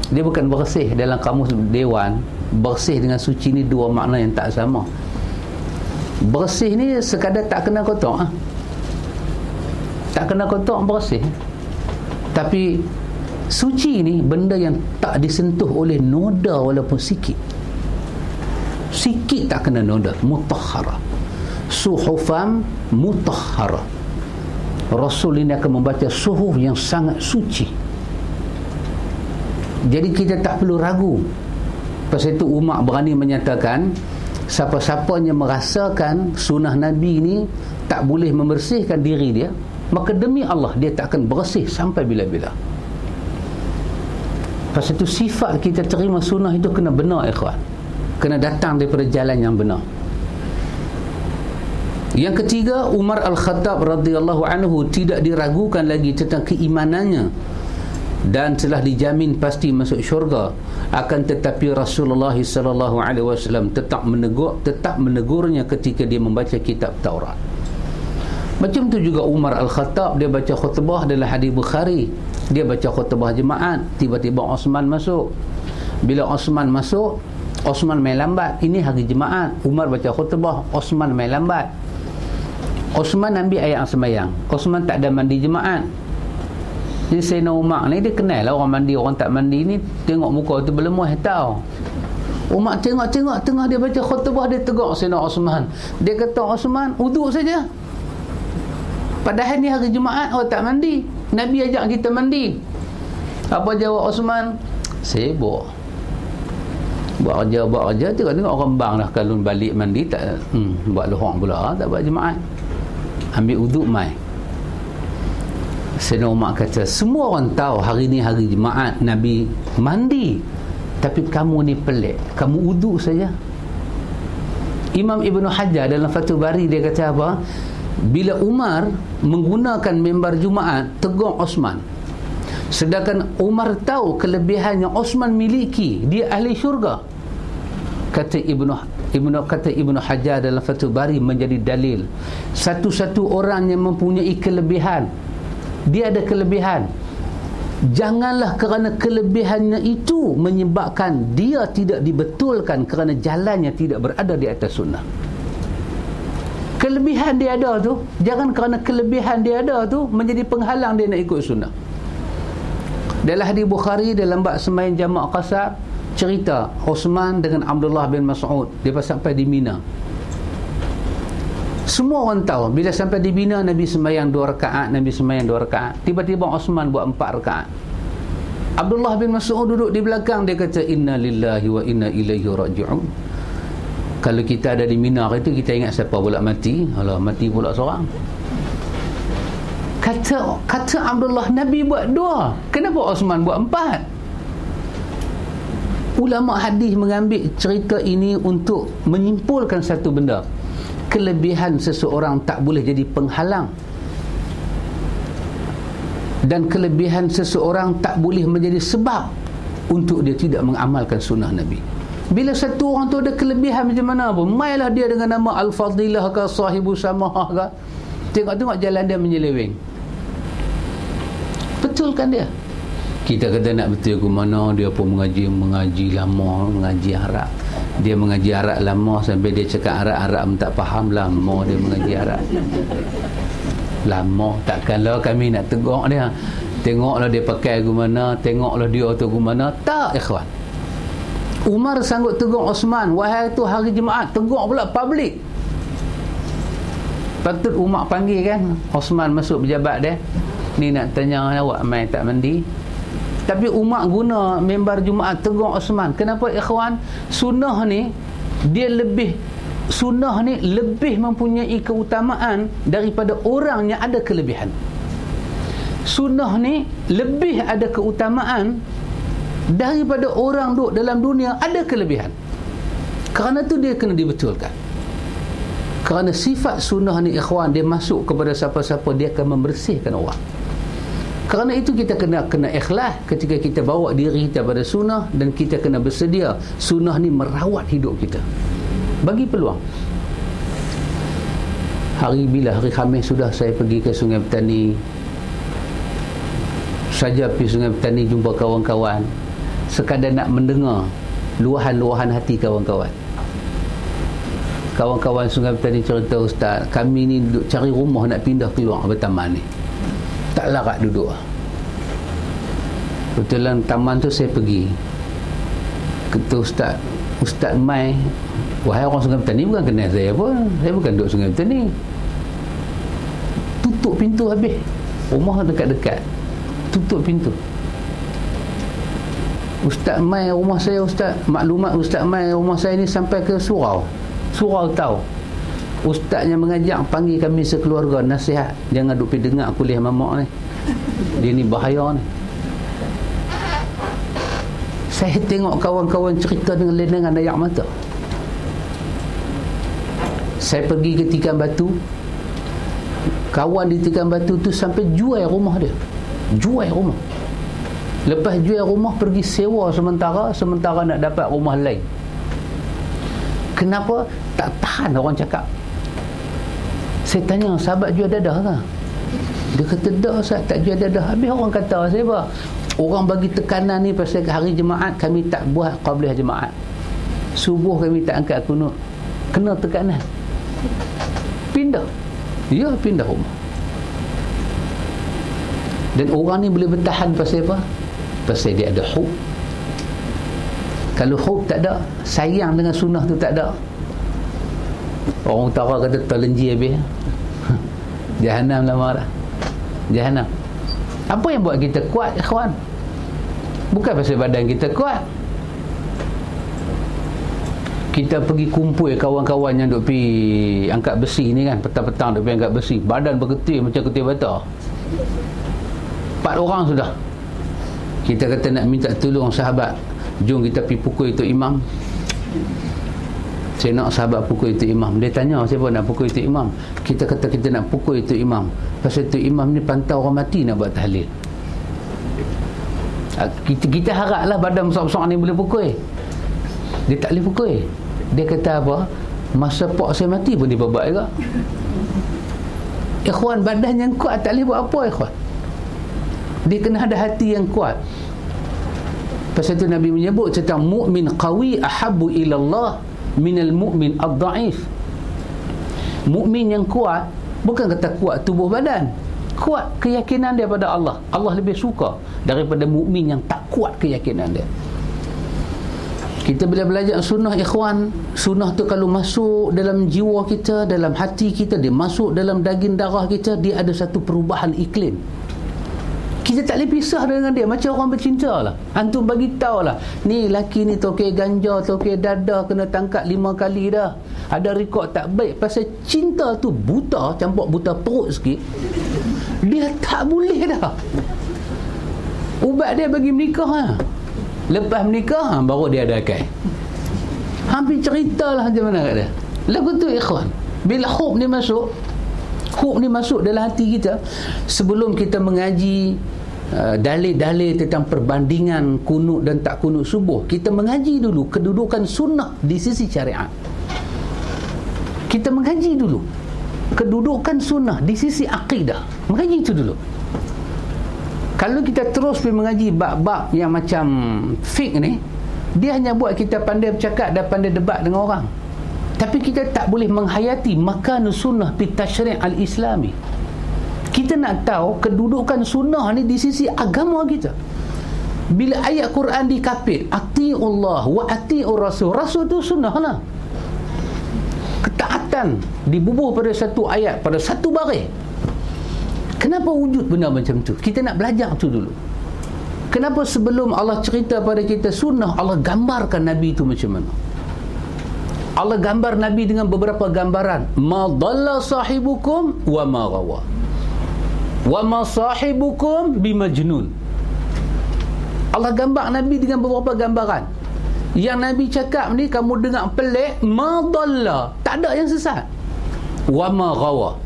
Dia bukan bersih. Dalam kamus Dewan, bersih dengan suci ni dua makna yang tak sama. Bersih ni sekadar tak kena kotor, tak kena kotor, bersih. Tapi suci ni benda yang tak disentuh oleh noda walaupun sikit tak kena noda. Mutahharah, suhufan mutahharah. Rasul ini akan membaca suhuf yang sangat suci. Jadi kita tak perlu ragu. Pasal itu Umar berani menyatakan, siapa-siapa yang merasakan sunnah Nabi ni tak boleh membersihkan diri dia, maka demi Allah dia tak akan bersih sampai bila-bila. Pasal itu sifat kita terima sunnah itu kena benar, ikhwan. Kena datang daripada jalan yang benar. Yang ketiga, Umar Al-Khattab radhiyallahu anhu tidak diragukan lagi tentang keimanannya dan telah dijamin pasti masuk syurga. Akan tetapi Rasulullah sallallahu alaihi wasallam tetap menegurnya ketika dia membaca kitab Taurat. Macam tu juga Umar Al-Khattab, dia baca khutbah dalam hadis Bukhari, dia baca khutbah jemaat, tiba-tiba Osman masuk. Bila Osman masuk, Osman main lambat. Ini hari jemaat, Umar baca khutbah, Osman main lambat. Osman ambil ayat sembahyang, Osman tak ada mandi jemaat. Jadi Sayyidina Umar ni dia kenal lah orang mandi, orang tak mandi ni, tengok muka tu berlemah tau. Umar tengok tengah dia baca khutbah, dia tegur Sayyidina Osman. Dia kata, Osman, wuduk saja. Padahal ni hari Jumaat, orang tak mandi. Nabi ajak kita mandi. Apa jawab Osman? Sibuk. Buat kerja, tengok orang bang dah kalau balik mandi tak buat lohong pula, tak buat Jumaat. Ambil wuduk mai. Sayyidina Umar kata, semua orang tahu hari ni hari Jumaat, Nabi mandi, tapi kamu ni pelik, kamu wuduk saja. Imam Ibn Hajar dalam Fathul Bari dia kata apa? Bila Umar menggunakan mimbar Jumaat, tegur Osman, sedangkan Umar tahu kelebihan yang Osman miliki, dia ahli syurga. Kata Ibnu Hajar dalam Fathul Bari menjadi dalil, satu-satu orang yang mempunyai kelebihan, dia ada kelebihan, janganlah kerana kelebihannya itu menyebabkan dia tidak dibetulkan kerana jalannya tidak berada di atas sunnah. Kelebihan dia ada tu, jangan kerana kelebihan dia ada tu menjadi penghalang dia nak ikut sunnah. Dalam hadis Bukhari dalam bab sembahyang jamak qasar, cerita Osman dengan Abdullah bin Mas'ud, dia sampai di Mina. Semua orang tahu bila sampai di Mina, Nabi sembahyang 2 rakaat, Nabi sembahyang 2 rakaat. Tiba-tiba Osman buat 4 rakaat. Abdullah bin Mas'ud duduk di belakang, dia kata, inna lillahi wa inna ilaihi raji'un. Kalau kita ada di Mina itu, kita ingat siapa pula mati. Alah, mati pula seorang. Kata Abdullah, Nabi buat 2, kenapa Osman buat 4? Ulama hadis mengambil cerita ini untuk menyimpulkan satu benda. Kelebihan seseorang tak boleh jadi penghalang, dan kelebihan seseorang tak boleh menjadi sebab untuk dia tidak mengamalkan sunnah Nabi. Bila satu orang tu ada kelebihan macam mana pun, mailah dia dengan nama Al-Fadilah ke Sahibu Samahah ke, tengok-tengok jalan dia menyeleweng. Betulkan dia. Kita kata nak betul ke mana, dia pun mengaji lama, mengaji Arab. Dia mengaji Arab lama sampai dia cakap Arab tak faham, lama dia mengaji Arab. Lama, takkanlah kami nak tegur dia. Tengoklah dia pakai ke mana, tengoklah dia tu ke mana. Tak, ikhwan. Umar sanggup tegur Osman, wahai tu hari Jumaat, tegur pula public. Patut Umar panggil kan Osman masuk pejabat dia, ni nak tanya awak mai tak mandi. Tapi Umar guna mimbar Jumaat tegur Osman. Kenapa ikhwan? Sunnah ni lebih mempunyai keutamaan daripada orang yang ada kelebihan. Sunnah ni lebih ada keutamaan daripada orang duk dalam dunia ada kelebihan. Kerana tu dia kena dibetulkan. Kerana sifat sunnah ni ikhwan, dia masuk kepada siapa-siapa, dia akan membersihkan orang. Kerana itu kita kena ikhlas ketika kita bawa diri kita pada sunnah, dan kita kena bersedia sunnah ni merawat hidup kita. Bagi peluang. Hari Khamis sudah saya pergi ke Sungai Petani. Saja pergi Sungai Petani jumpa kawan-kawan, sekadar nak mendengar luahan-luahan hati kawan-kawan. Kawan-kawan Sungai Petani cerita, Ustaz, kami ni duduk cari rumah nak pindah keluar ke taman ni, tak larat duduk. Kebetulan taman tu saya pergi, kata Ustaz Mai, wahai orang Sungai Petani, bukan kenal saya pun, saya bukan duduk Sungai Petani. Tutup pintu habis, rumah dekat-dekat, tutup pintu. Ustaz Mai rumah saya, Ustaz, maklumat Ustaz Mai rumah saya ni sampai ke surau tahu. Ustaznya mengajak panggil kami sekeluarga, nasihat, jangan duk pergi dengar kuliah mamak ni, dia ni bahaya ni. Saya tengok kawan-kawan cerita dengan lengan air mata. Saya pergi ke Tikam Batu, kawan di Tikam Batu tu sampai jual rumah dia, jual rumah. Lepas jual rumah, pergi sewa sementara nak dapat rumah lain. Kenapa? Tak tahan orang cakap. Saya tanya, sahabat jual dadah ke? Dia kata, dah Ustaz, tak jual dadah. Habis orang kata, saya apa? Orang bagi tekanan ni pasal hari Jumaat kami tak buat qabliyah Jumaat. Subuh kami tak angkat kunut. Kena tekanan. Pindah. Ya, pindah rumah. Dan orang ni boleh bertahan pasal apa? Pasal dia ada hub. Kalau hub tak ada, sayang dengan sunnah tu tak ada, orang utara kata terlenji habis. Jahannam lah marah. Jahannam. Apa yang buat kita kuat, ikhwan? Bukan pasal badan kita kuat. Kita pergi kumpul kawan-kawan yang duk pergi angkat besi ni kan, petang-petang duk pergi angkat besi, badan berketir macam ketir bata. 4 orang sudah. Kita kata nak minta tolong sahabat, jom kita pergi pukul itu imam. Saya nak sahabat pukul itu imam. Dia tanya siapa nak pukul itu imam. Kita kata kita nak pukul itu imam. Pasal itu imam ni pantau orang mati nak buat tahlil. Kita haraplah badan besar-besar ni boleh pukul. Dia tak boleh pukul. Dia kata apa? Masa pak saya mati pun dia buat juga. Ikhwan, badan yang kuat tak boleh buat apa, ikhwan. Dia kena ada hati yang kuat. Pasal itu Nabi menyebut tentang mukmin qawi ahabbu ila Allah minal mukmin ad-dhaif. Mukmin yang kuat bukan kata kuat tubuh badan, kuat keyakinan dia pada Allah. Allah lebih suka daripada mukmin yang tak kuat keyakinan dia. Kita bila belajar sunnah, ikhwan, sunnah tu kalau masuk dalam jiwa kita, dalam hati kita, dia masuk dalam daging darah kita, dia ada satu perubahan iklim. Kita tak boleh pisah dengan dia. Macam orang bercinta lah. Antum bagi tahu lah, ni laki ni tokek ganja, tokek dadah, kena tangkap 5 kali dah. Ada rekod tak baik. Pasal cinta tu buta, campur buta perut sikit, dia tak boleh dah. Ubat dia bagi menikah lah. Lepas menikah baru dia ada akal. Hampir cerita lah macam mana kat dia. Lagu tu, ikhwan, bila hub ni masuk dalam hati kita, sebelum kita mengaji dalil-dalil tentang perbandingan kunut dan tak kunut subuh, kita mengaji dulu kedudukan sunnah di sisi syariat. Kita mengaji dulu kedudukan sunnah di sisi akidah. Mengaji itu dulu. Kalau kita terus pergi mengaji bab-bab yang macam fiqh ni, dia hanya buat kita pandai bercakap dan pandai debat dengan orang. Tapi kita tak boleh menghayati makanu sunnah fi tasyri' al-islami. Kita nak tahu kedudukan sunnah ni di sisi agama kita. Bila ayat Quran dikapit, ati'ullah wa ati'ur rasul, rasul tu sunnah lah. Ketaatan dibubuh pada satu ayat, pada satu baris. Kenapa wujud benda macam tu? Kita nak belajar tu dulu. Kenapa sebelum Allah cerita pada kita sunnah, Allah gambarkan Nabi tu macam mana? Allah gambar Nabi dengan beberapa gambaran. Ma dhalla sahibukum wa ma ghawa. Wa ma sahibukum bimajnun. Allah gambar Nabi dengan beberapa gambaran. Yang Nabi cakap ni kamu dengar pelik, ma dhalla, tak ada yang sesat. Wa ma ghawa.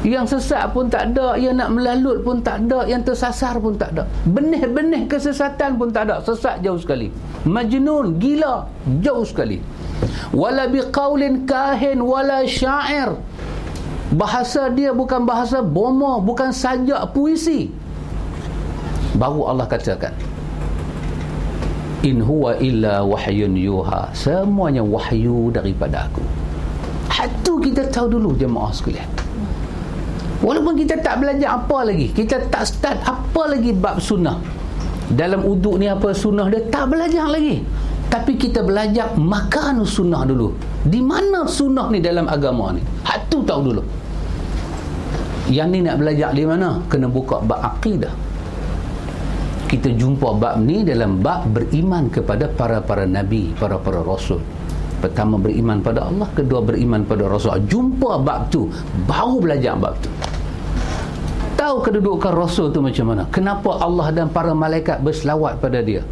Yang sesat pun tak ada, yang nak melalut pun tak ada, yang tersasar pun tak ada. Benih-benih kesesatan pun tak ada. Sesat jauh sekali. Majnun, gila, jauh sekali. Wala biqaulin kahin wala syair. Bahasa dia bukan bahasa bomo, bukan sajak puisi. Baru Allah katakan, in huwa illa wahyun yuha, semuanya wahyu daripada aku. Hatu kita tahu dulu, jemaah sekalian. Walaupun kita tak belajar apa lagi, kita tak start apa lagi bab sunnah. Dalam uduk ni apa sunnah dia, tak belajar lagi. Tapi kita belajar makan sunnah dulu. Di mana sunnah ni dalam agama ni? Hak tu tahu dulu. Yang ni nak belajar di mana? Kena buka bab akidah. Kita jumpa bab ni dalam bab beriman kepada para nabi, para rasul. Pertama beriman pada Allah, kedua beriman pada Rasul. Jumpa bab tu, baru belajar bab tu. Tahu kedudukan Rasul tu macam mana? Kenapa Allah dan para malaikat berselawat pada dia?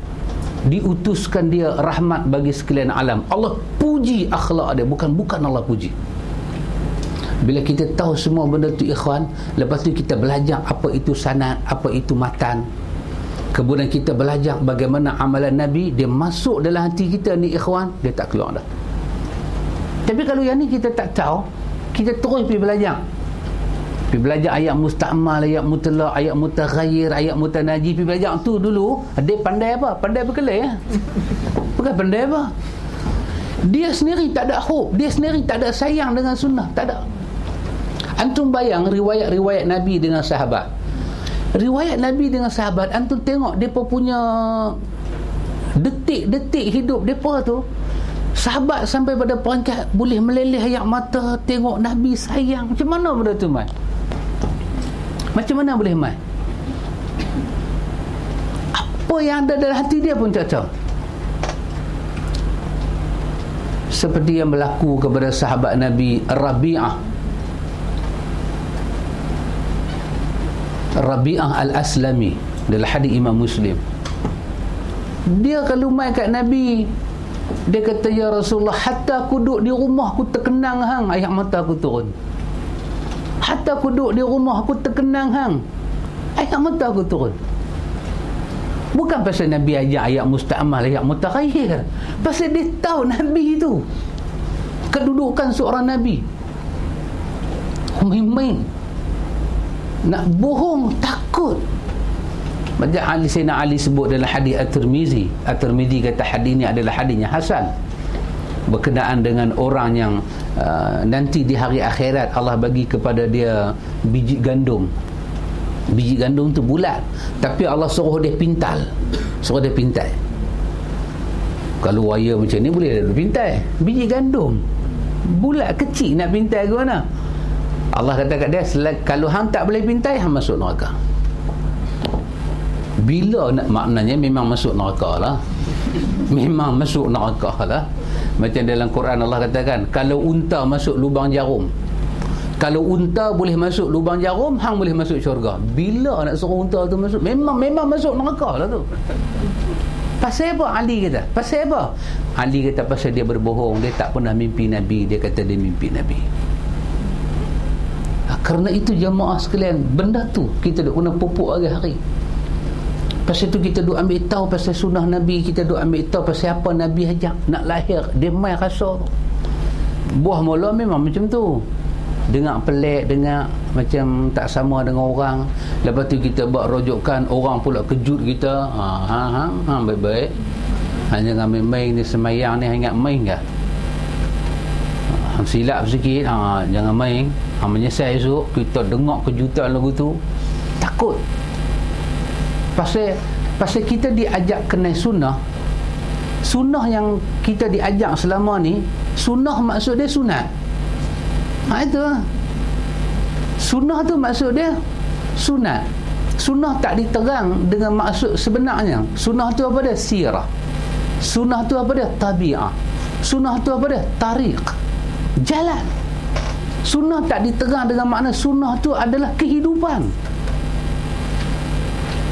Diutuskan dia rahmat bagi sekalian alam. Allah puji akhlak dia, bukan Allah puji. Bila kita tahu semua benda tu, ikhwan, lepas tu kita belajar apa itu sanad, apa itu matan. Kemudian kita belajar bagaimana amalan Nabi, dia masuk dalam hati kita ni ikhwan, dia tak keluar dah. Tapi kalau yang ni kita tak tahu, kita terus pergi belajar. Pergi belajar ayat musta'mal, ayat mutlaq, ayat mutaghayyir, ayat mutanaji. Pergi belajar tu dulu. Dia pandai apa? Pandai berkelai ya? Bukan pandai apa? Dia sendiri tak ada hope, dia sendiri tak ada sayang dengan sunnah, tak ada. Antum bayang riwayat-riwayat Nabi dengan sahabat. Riwayat Nabi dengan sahabat, antum tengok depa punya detik-detik hidup depa tu, sahabat sampai pada peringkat boleh meleleh air mata tengok Nabi sayang. Macam mana benda tu mai? Macam mana boleh mai? Apa yang ada dalam hati dia pun tak tahu. Seperti yang berlaku kepada sahabat Nabi Rabi'ah Al-Aslami dalam hadis Imam Muslim. Dia kalau mai kat Nabi, dia kata, ya Rasulullah, hatta aku duduk di rumah aku terkenang hang, air mata aku turun. Hatta aku duduk di rumah aku terkenang hang, air mata aku turun. Bukan pasal Nabi ajak ayat musta'mal, ayat mutaghayyir. Pasal dia tahu Nabi itu, kedudukan seorang Nabi. Main-main nak bohong, takut. Macam Sayyidina Ali sebut dalam hadis At-Tirmizi. At-Tirmizi kata hadis ini adalah hadisnya hasan, berkenaan dengan orang yang nanti di hari akhirat Allah bagi kepada dia biji gandum. Biji gandum tu bulat, tapi Allah suruh dia pintal. Suruh dia pintal. Kalau wayar macam ni boleh dia pintal. Biji gandum bulat kecil nak pintal ke mana? Allah kata kat dia, kalau hang tak boleh pintai, hang masuk neraka. Bila nak, maknanya memang masuk neraka lah. Memang masuk neraka lah. Macam dalam Quran Allah katakan, kalau unta masuk lubang jarum, kalau unta boleh masuk lubang jarum, hang boleh masuk syurga. Bila nak suruh unta tu masuk, memang masuk neraka lah tu. Pasal apa? Ali kata, pasal apa? Ali kata pasal dia berbohong, dia tak pernah mimpi Nabi. Dia kata dia mimpi Nabi. Kerana itu jemaah sekalian, benda tu kita duk guna pupuk hari-hari. Pasal tu kita duk ambil tahu pasal sunnah Nabi, kita duk ambil tahu pasal apa Nabi ajak nak lahir. Dia mai rasa buah mula memang macam tu. Dengar pelik, dengar macam tak sama dengan orang. Lepas tu kita buat rujukan, orang pula kejut kita. Baik-baik. Hanya dengan main-main ni semayang ni, ingat main ke? Silap sikit, jangan main. Menyesal esok kita dengar kejutan lagu tu, takut. Pasal kita diajak kenal sunnah. Sunnah yang kita diajak selama ni, sunnah maksud dia sunat. Itu sunnah tu maksud dia sunat. Sunnah tak diterang dengan maksud sebenarnya. Sunnah tu apa dia? Sirah. Sunnah tu apa dia? Tabi'ah. Sunnah tu apa dia? Tariq, jalan. Sunnah tak diterang dengan makna sunnah tu adalah kehidupan.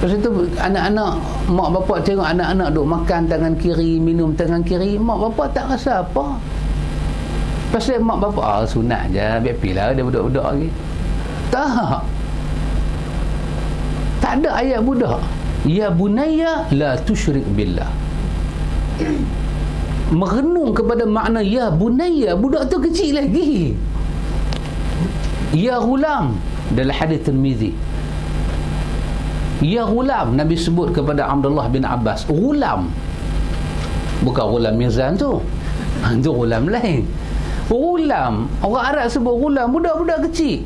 Lepas itu anak-anak, mak bapak tengok anak-anak duk makan tangan kiri, minum tangan kiri, mak bapak tak rasa apa. Pasal mak bapak sunat je, biar pilah dia budak-budak lagi. Tak ada ayat budak. Ya bunayya la tusyrik billah. Merenung kepada makna ya bunayya, budak tu kecil lagi. Ya ghulam dalam hadis Tirmizi. Ya ghulam, Nabi sebut kepada Abdullah bin Abbas, ghulam. Bukan ghulam Mizan tu. Itu ghulam lain. Ghulam, orang Arab sebut ghulam, budak-budak kecil.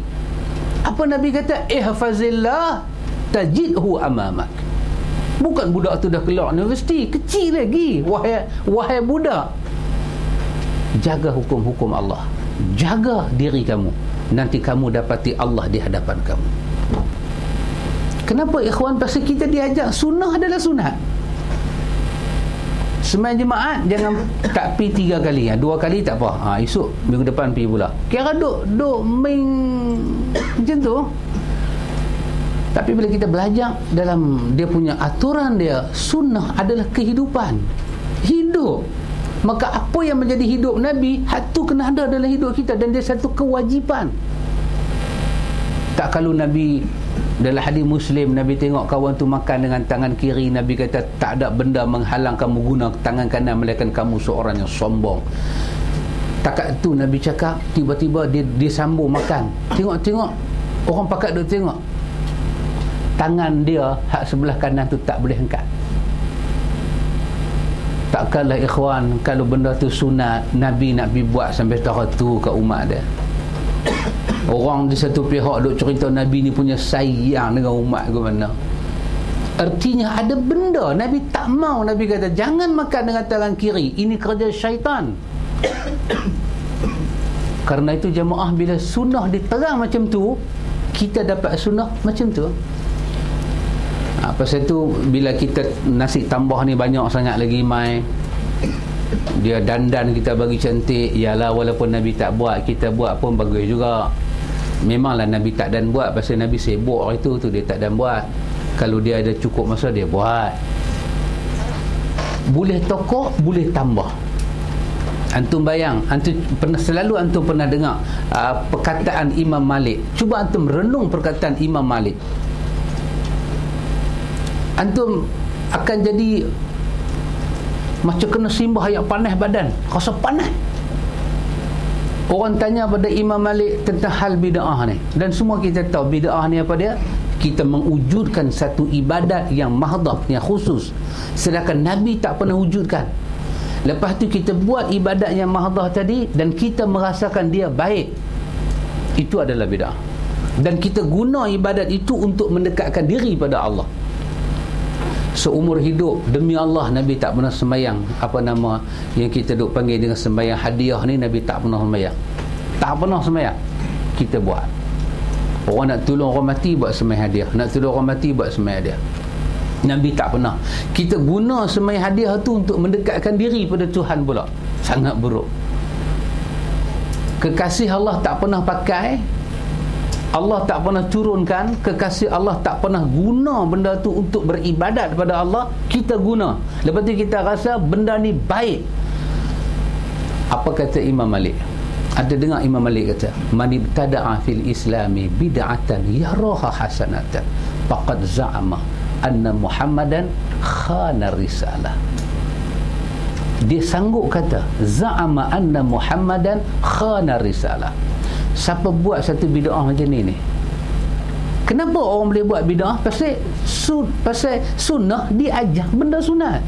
Apa Nabi kata? Ihfazillah tajidhu amamak. Bukan budak tu dah keluar universiti, kecil lagi. Wahai budak, jaga hukum-hukum Allah, jaga diri kamu, nanti kamu dapati Allah di hadapan kamu. Kenapa ikhwan? Pasal kita diajak sunnah adalah sunat. Sembahyang jemaat jangan tak pi 3 kali, 2 kali tak apa. Esok minggu depan pi pula. Kira duk main macam tu. Tapi bila kita belajar dalam dia punya aturan dia, sunnah adalah kehidupan, hidup. Maka apa yang menjadi hidup Nabi, itu kena ada dalam hidup kita, dan dia satu kewajipan. Tak kalau Nabi Dalam hadis Muslim, Nabi tengok kawan tu makan dengan tangan kiri, Nabi kata tak ada benda menghalang kamu guna tangan kanan melainkan kamu seorang yang sombong. Takat tu Nabi cakap, tiba-tiba dia sambung makan. Tengok orang pakat duk tengok, tangan dia hak sebelah kanan tu tak boleh angkat. Takkanlah ikhwan, kalau benda tu sunat, Nabi nak pergi buat sampai tahap tu kat umat dia. Orang di satu pihak duk cerita Nabi ni punya sayang dengan umat ke mana. Artinya ada benda Nabi tak mau. Nabi kata jangan makan dengan tangan kiri, ini kerja syaitan. Karena itu jemaah, bila sunnah diterang macam tu, kita dapat sunnah macam tu. Pasal tu bila kita nasi tambah ni banyak sangat lagi mai, dia dandan kita bagi cantik, yalah walaupun Nabi tak buat, kita buat pun bagus juga. Memanglah Nabi tak dan buat, pasal Nabi sibuk hari tu dia tak dan buat. Kalau dia ada cukup masa, dia buat. Boleh tokok, boleh tambah. Antum bayang, selalu antum pernah dengar perkataan Imam Malik. Cuba antum renung perkataan Imam Malik, antum akan jadi macam kena simbah yang panas badan, rasa panas. Orang tanya pada Imam Malik tentang hal bid'ah ni, dan semua kita tahu bid'ah ni apa dia? Kita mewujudkan satu ibadat yang mahdah, yang khusus, sedangkan Nabi tak pernah wujudkan. Lepas tu kita buat ibadat yang mahdah tadi dan kita merasakan dia baik, itu adalah bid'ah. Dan kita guna ibadat itu untuk mendekatkan diri pada Allah. Seumur hidup, demi Allah, Nabi tak pernah sembahyang apa nama yang kita duk panggil dengan sembahyang hadiah ni. Nabi tak pernah sembahyang. Tak pernah sembahyang. Kita buat. Orang nak tolong orang mati, buat sembahyang hadiah. Nak tolong orang mati, buat sembahyang hadiah. Nabi tak pernah. Kita guna sembahyang hadiah tu untuk mendekatkan diri pada Tuhan pula. Sangat buruk. Kekasih Allah tak pernah pakai, Allah tak pernah turunkan, kekasih Allah tak pernah guna benda tu untuk beribadat kepada Allah. Kita guna. Lepas tu kita rasa benda ni baik. Apa kata Imam Malik? Ada dengar Imam Malik kata, man ibtada'a fil islami bid'atan yaraha hasanatan faqad za'ama anna Muhammadan khana risalah. Dia sanggup kata za'ama anna Muhammadan khana risalah. Siapa buat satu bid'ah macam ni? Kenapa orang boleh buat bid'ah? Pasal sunnah diajar benda sunat.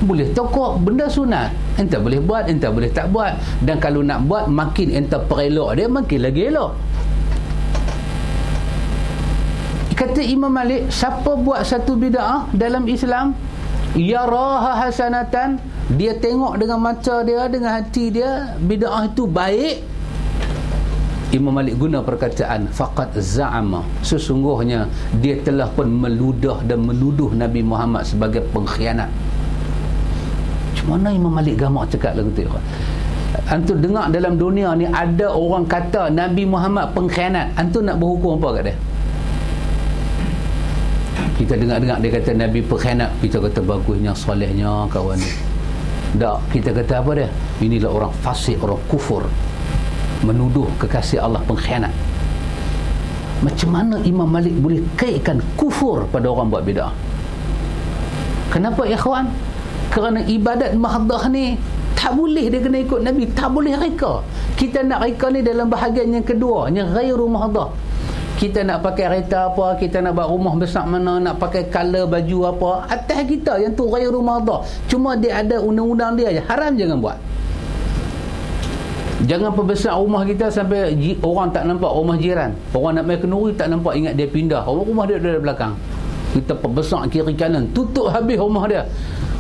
Boleh tokok benda sunat, ente boleh buat, ente boleh tak buat. Dan kalau nak buat, makin ente perelok dia, makin lagi elok. Kata Imam Malik, siapa buat satu bid'ah dalam Islam, yaraha hasanatan, dia tengok dengan mata dia, dengan hati dia, bid'ah itu baik, Imam Malik guna perkataan faqad za'ama, sesungguhnya dia telah pun meludah dan menuduh Nabi Muhammad sebagai pengkhianat. Macam mana Imam Malik gamak cakap lagu tu? Antum dengar dalam dunia ni ada orang kata Nabi Muhammad pengkhianat, antum nak berhukum apa kat dia? Kita dengar-dengar dia kata Nabi pengkhianat, kita kata bagusnya, solehnya kawan ni. Tak, kita kata apa dia? Inilah orang fasik, orang kufur, menuduh kekasih Allah pengkhianat. Macam mana Imam Malik boleh kaitkan kufur pada orang buat bid'ah? Kenapa ikhwan? Kerana ibadat mahdah ni tak boleh dia kena ikut Nabi, tak boleh reka. Kita nak reka ni dalam bahagian yang kedua, yang ghairu mahdah. Kita nak pakai kereta apa, kita nak buat rumah besar mana, nak pakai color baju apa, atas kita yang tu ghairu mahdah. Cuma dia ada undang-undang dia je, haram jangan buat. Jangan perbesar rumah kita sampai orang tak nampak rumah jiran. Orang nak main kenduri tak nampak, ingat dia pindah. Rumah dia ada belakang. Kita perbesar kiri kanan, tutup habis rumah dia.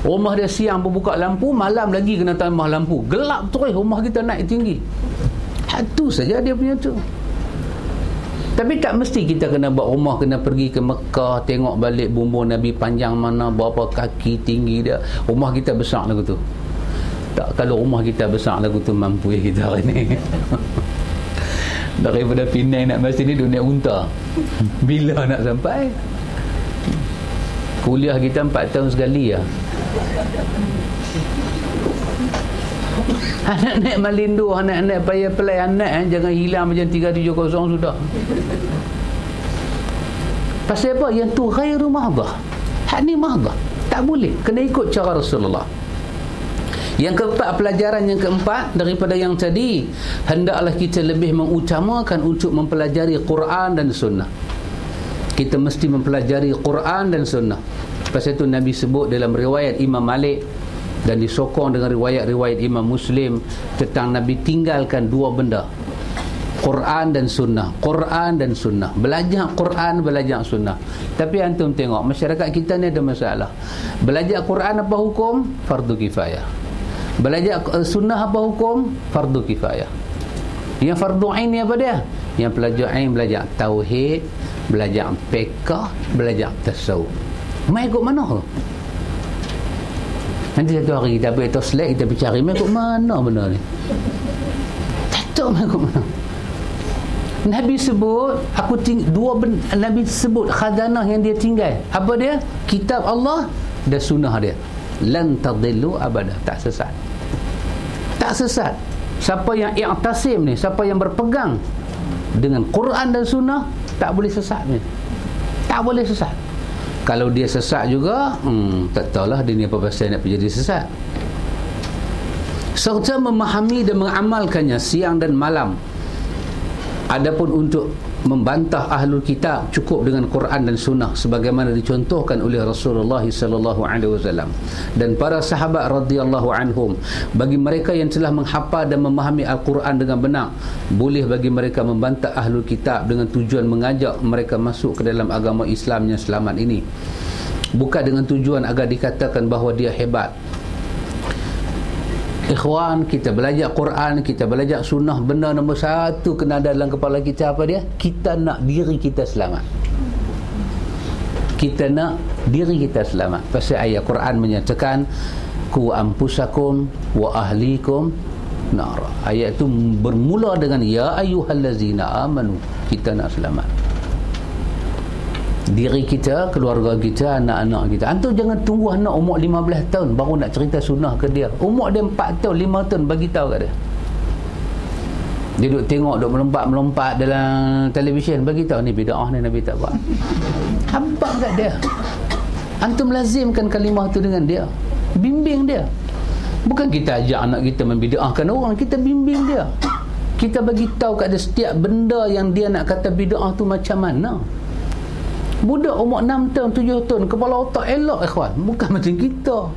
Rumah dia siang berbuka lampu, malam lagi kena tambah lampu. Gelap terus, rumah kita naik tinggi. Itu saja dia punya tu. Tapi tak mesti kita kena buat rumah, kena pergi ke Mekah, tengok balik bumbung Nabi panjang mana, berapa kaki tinggi dia. Rumah kita besar lagu tu. Tak, kalau rumah kita besar lagu tu, mampu ya kita hari ni. Daripada Penang nak masuk ni dunia unta. Bila nak sampai? Kuliah kita 4 tahun sekali ya. Anak naik Malindu, anak-anak payah pelai anak, jangan hilang macam 370 sudah. Pasal apa? Yang tu ghairu mahdah. Hak ni mahdah. Tak boleh. Kena ikut cara Rasulullah. Yang keempat, pelajaran yang keempat daripada yang tadi, hendaklah kita lebih mengutamakan untuk mempelajari Quran dan Sunnah. Kita mesti mempelajari Quran dan Sunnah. Pasal itu Nabi sebut dalam riwayat Imam Malik dan disokong dengan riwayat-riwayat Imam Muslim tentang Nabi tinggalkan dua benda, Quran dan Sunnah. Quran dan Sunnah. Belajar Quran, belajar Sunnah. Tapi antum tengok, masyarakat kita ni ada masalah. Belajar Quran apa hukum? Fardu kifayah. Belajar Sunnah apa hukum? Fardu kifayah. Yang fardu ain ni apa dia? Yang pelajar ain belajar tauhid, belajar fiqh, belajar tasawuf. Mai ikut mana tu? Nanti satu hari kita ambil toslet, kita pergi cari mai ikut mana benda ni? Tak tahu mai ikut mana. Nabi sebut Nabi sebut khazanah yang dia tinggal. Apa dia? Kitab Allah dan sunnah dia. Lan tadillu abada. Tak sesat. Tak sesat. Siapa yang i'tasim ni, siapa yang berpegang dengan Quran dan sunnah, tak boleh sesat ni. Tak boleh sesat. Kalau dia sesat juga, tak tahulah dia ni apa pasal nak jadi sesat. Serta memahami dan mengamalkannya siang dan malam. Adapun untuk membantah ahlul kitab, cukup dengan Quran dan sunnah sebagaimana dicontohkan oleh Rasulullah sallallahu alaihi wasallam dan para sahabat radhiyallahu anhum. Bagi mereka yang telah menghafal dan memahami Al-Quran dengan benar, boleh bagi mereka membantah ahlul kitab dengan tujuan mengajak mereka masuk ke dalam agama Islam yang selamat ini, bukan dengan tujuan agar dikatakan bahawa dia hebat. Ikhwan, kita belajar Quran, kita belajar sunnah, benda nombor satu kena ada dalam kepala kita apa dia? Kita nak diri kita selamat. Kita nak diri kita selamat. Pasal ayat Quran menyatakan ku anfusakum wa ahlikum nar. Ayat itu bermula dengan ya ayyuhallazina amanu. Kita nak selamat diri kita, keluarga kita, anak-anak kita. Antum jangan tunggu anak umur 15 tahun baru nak cerita sunnah ke dia. Umur dia 4 tahun, 5 tahun bagi tahu kat dia. Dia duduk tengok, duduk melompat dalam televisyen, bagi tahu ni bid'ah ni Nabi tak buat. Habaq kat dia. Antum lazimkan kalimah tu dengan dia. Bimbing dia. Bukan kita ajak anak kita membid'ahkan orang, kita bimbing dia. Kita bagi tahu kat dia setiap benda yang dia nak kata bid'ah tu macam mana. Budak umur 6 tahun, 7 tahun, kepala otak elok ikhwan. Bukan macam kita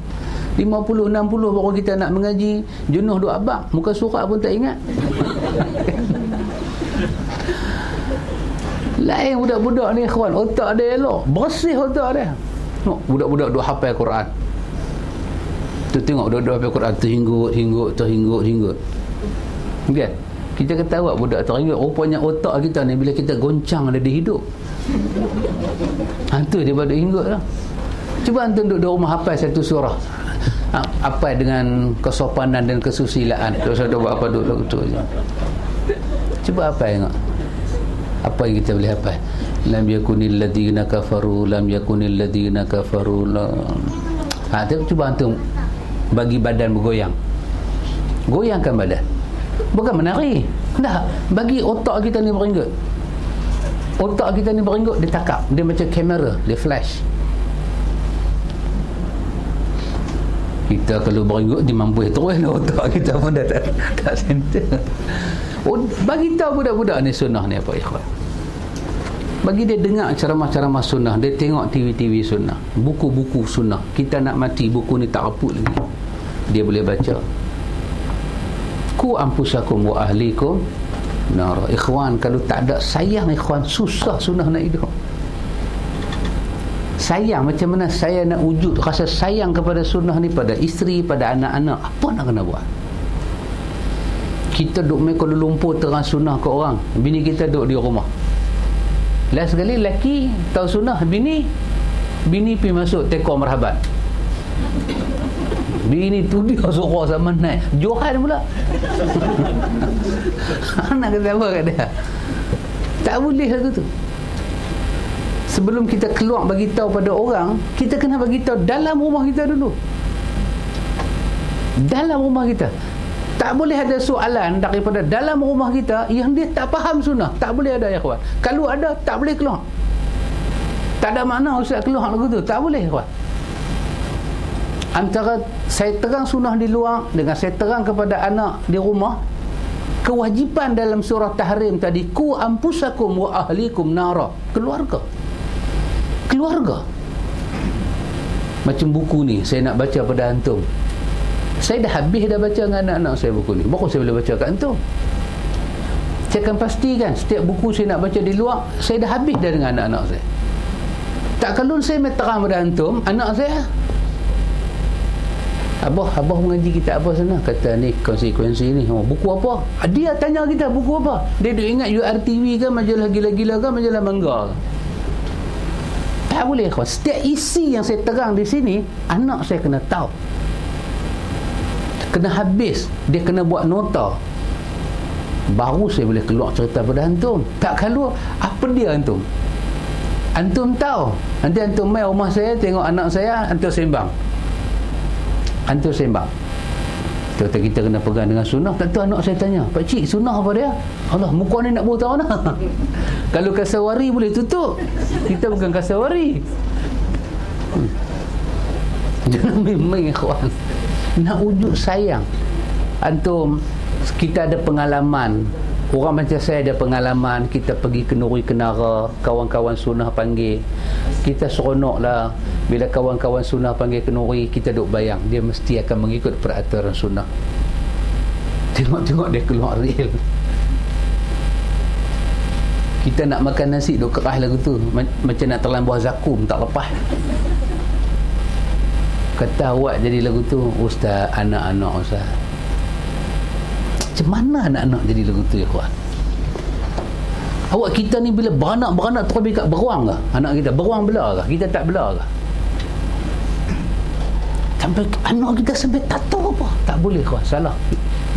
50, 60 baru kita nak mengaji, jenuh duk abang, muka surat pun tak ingat. Lain budak-budak ni ikhwan, otak dia elok, bersih otak dia. Budak-budak duk hafal Quran. Tu tengok budak-budak hafal Quran terhinggut. Kan? Kita kata awak budak terhinggut, rupanya otak kita ni bila kita goncang dia hidup. Hantu dia pada hinggut lah. Cuba antum duduk di rumah hafal satu surah, apa dengan kesopanan dan kesusilaan. Dosa buat apa duduk tu je. Cuba apa tengok. Apa yang kita boleh hafal? Lam yakunil ladzina kafaru, lam yakunil ladzina kafaru. Cuba antum bagi badan bergoyang. Goyangkan badan. Bukan menari. Dah, bagi otak kita ni berhinggut. Otak kita ni berenggut, dia takap, dia macam kamera, dia flash. Kita kalau berenggut dia mampu terus lah, otak kita pun dah tak center. Bagi tahu budak-budak ni sunnah ni apa ikhwan. Bagi dia dengar ceramah-ceramah sunnah, dia tengok TV-TV sunnah, buku-buku sunnah. Kita nak mati buku ni tak aput lagi, dia boleh baca. Ku anfusakum wa ahlikum nar. Ikhwan, kalau tak ada sayang ikhwan, susah sunnah nak hidup. Sayang macam mana saya nak wujud rasa sayang kepada sunnah ni pada isteri, pada anak-anak, apa nak kena buat? Kita duduk main Kuala Lumpur terang sunnah ke orang, bini kita duduk di rumah. Last sekali lelaki tahu sunnah, bini pergi masuk tekor marhaban. Bini tu dia suruh sama naik Johan pula. Nak kata apa kat dia? Tak boleh satu tu. Sebelum kita keluar bagi tahu pada orang, kita kena bagi tahu dalam rumah kita dulu. Dalam rumah kita. Tak boleh ada soalan daripada dalam rumah kita yang dia tak faham sunnah. Tak boleh ada ya kawan. Kalau ada, tak boleh keluar. Tak ada makna ustaz keluar lagu tu. Tak boleh kawan. Antara saya terang sunnah di luar dengan saya terang kepada anak di rumah, kewajipan dalam surah Tahrim tadi, ku ampusakum wa ahlikum nara, keluarga. Macam buku ni saya nak baca pada antum, saya dah habis dah baca dengan anak-anak saya buku ni, baru saya boleh baca kat antum. Saya akan pastikan setiap buku saya nak baca di luar, saya dah habis dah dengan anak-anak saya. Tak kalau saya terang pada antum, anak saya, Abah mengaji kitab apa sana? Kata ni konsekuensi ni. Buku apa? Dia tanya kita buku apa? Dia duk ingat URTV ke, majalah gila-gila ke, majalah mangga ke? Tak boleh kawan. Setiap isi yang saya terang di sini, anak saya kena tahu. Kena habis. Dia kena buat nota. Baru saya boleh keluar cerita pada antum. Tak kalau apa dia antum? Antum tahu. Nanti antum mai rumah saya, tengok anak saya, antum sembang. Kata kita kena pegang dengan sunnah. Tak tahu anak saya tanya, Pak Cik, sunnah apa dia? Allah, muka ni nak buat tahu nak. Kalau kasawari boleh tutup, kita bukan kasawari. Jangan main-main kawan. Nak wujud sayang. Antum, kita ada pengalaman. Orang macam saya ada pengalaman. Kita pergi ke Nuri Kenara, kawan-kawan sunnah panggil, kita seronok lah. Bila kawan-kawan sunnah panggil ke Nuri, kita duk bayang dia mesti akan mengikut peraturan sunnah. Tengok-tengok dia keluar real. Kita nak makan nasi duk keras lagu tu, macam nak telan buah zakum, tak lepas. Kata awak jadi lagu tu, ustaz, anak-anak ustaz. Macam mana anak-anak jadi lagu tu ya kawan? Awak kita ni bila beranak terlebih kat beruang ke? Anak kita beruang belah ke? Kita tak belah ke? Sampai anak kita sampai tak tahu apa. Tak boleh kawan, salah.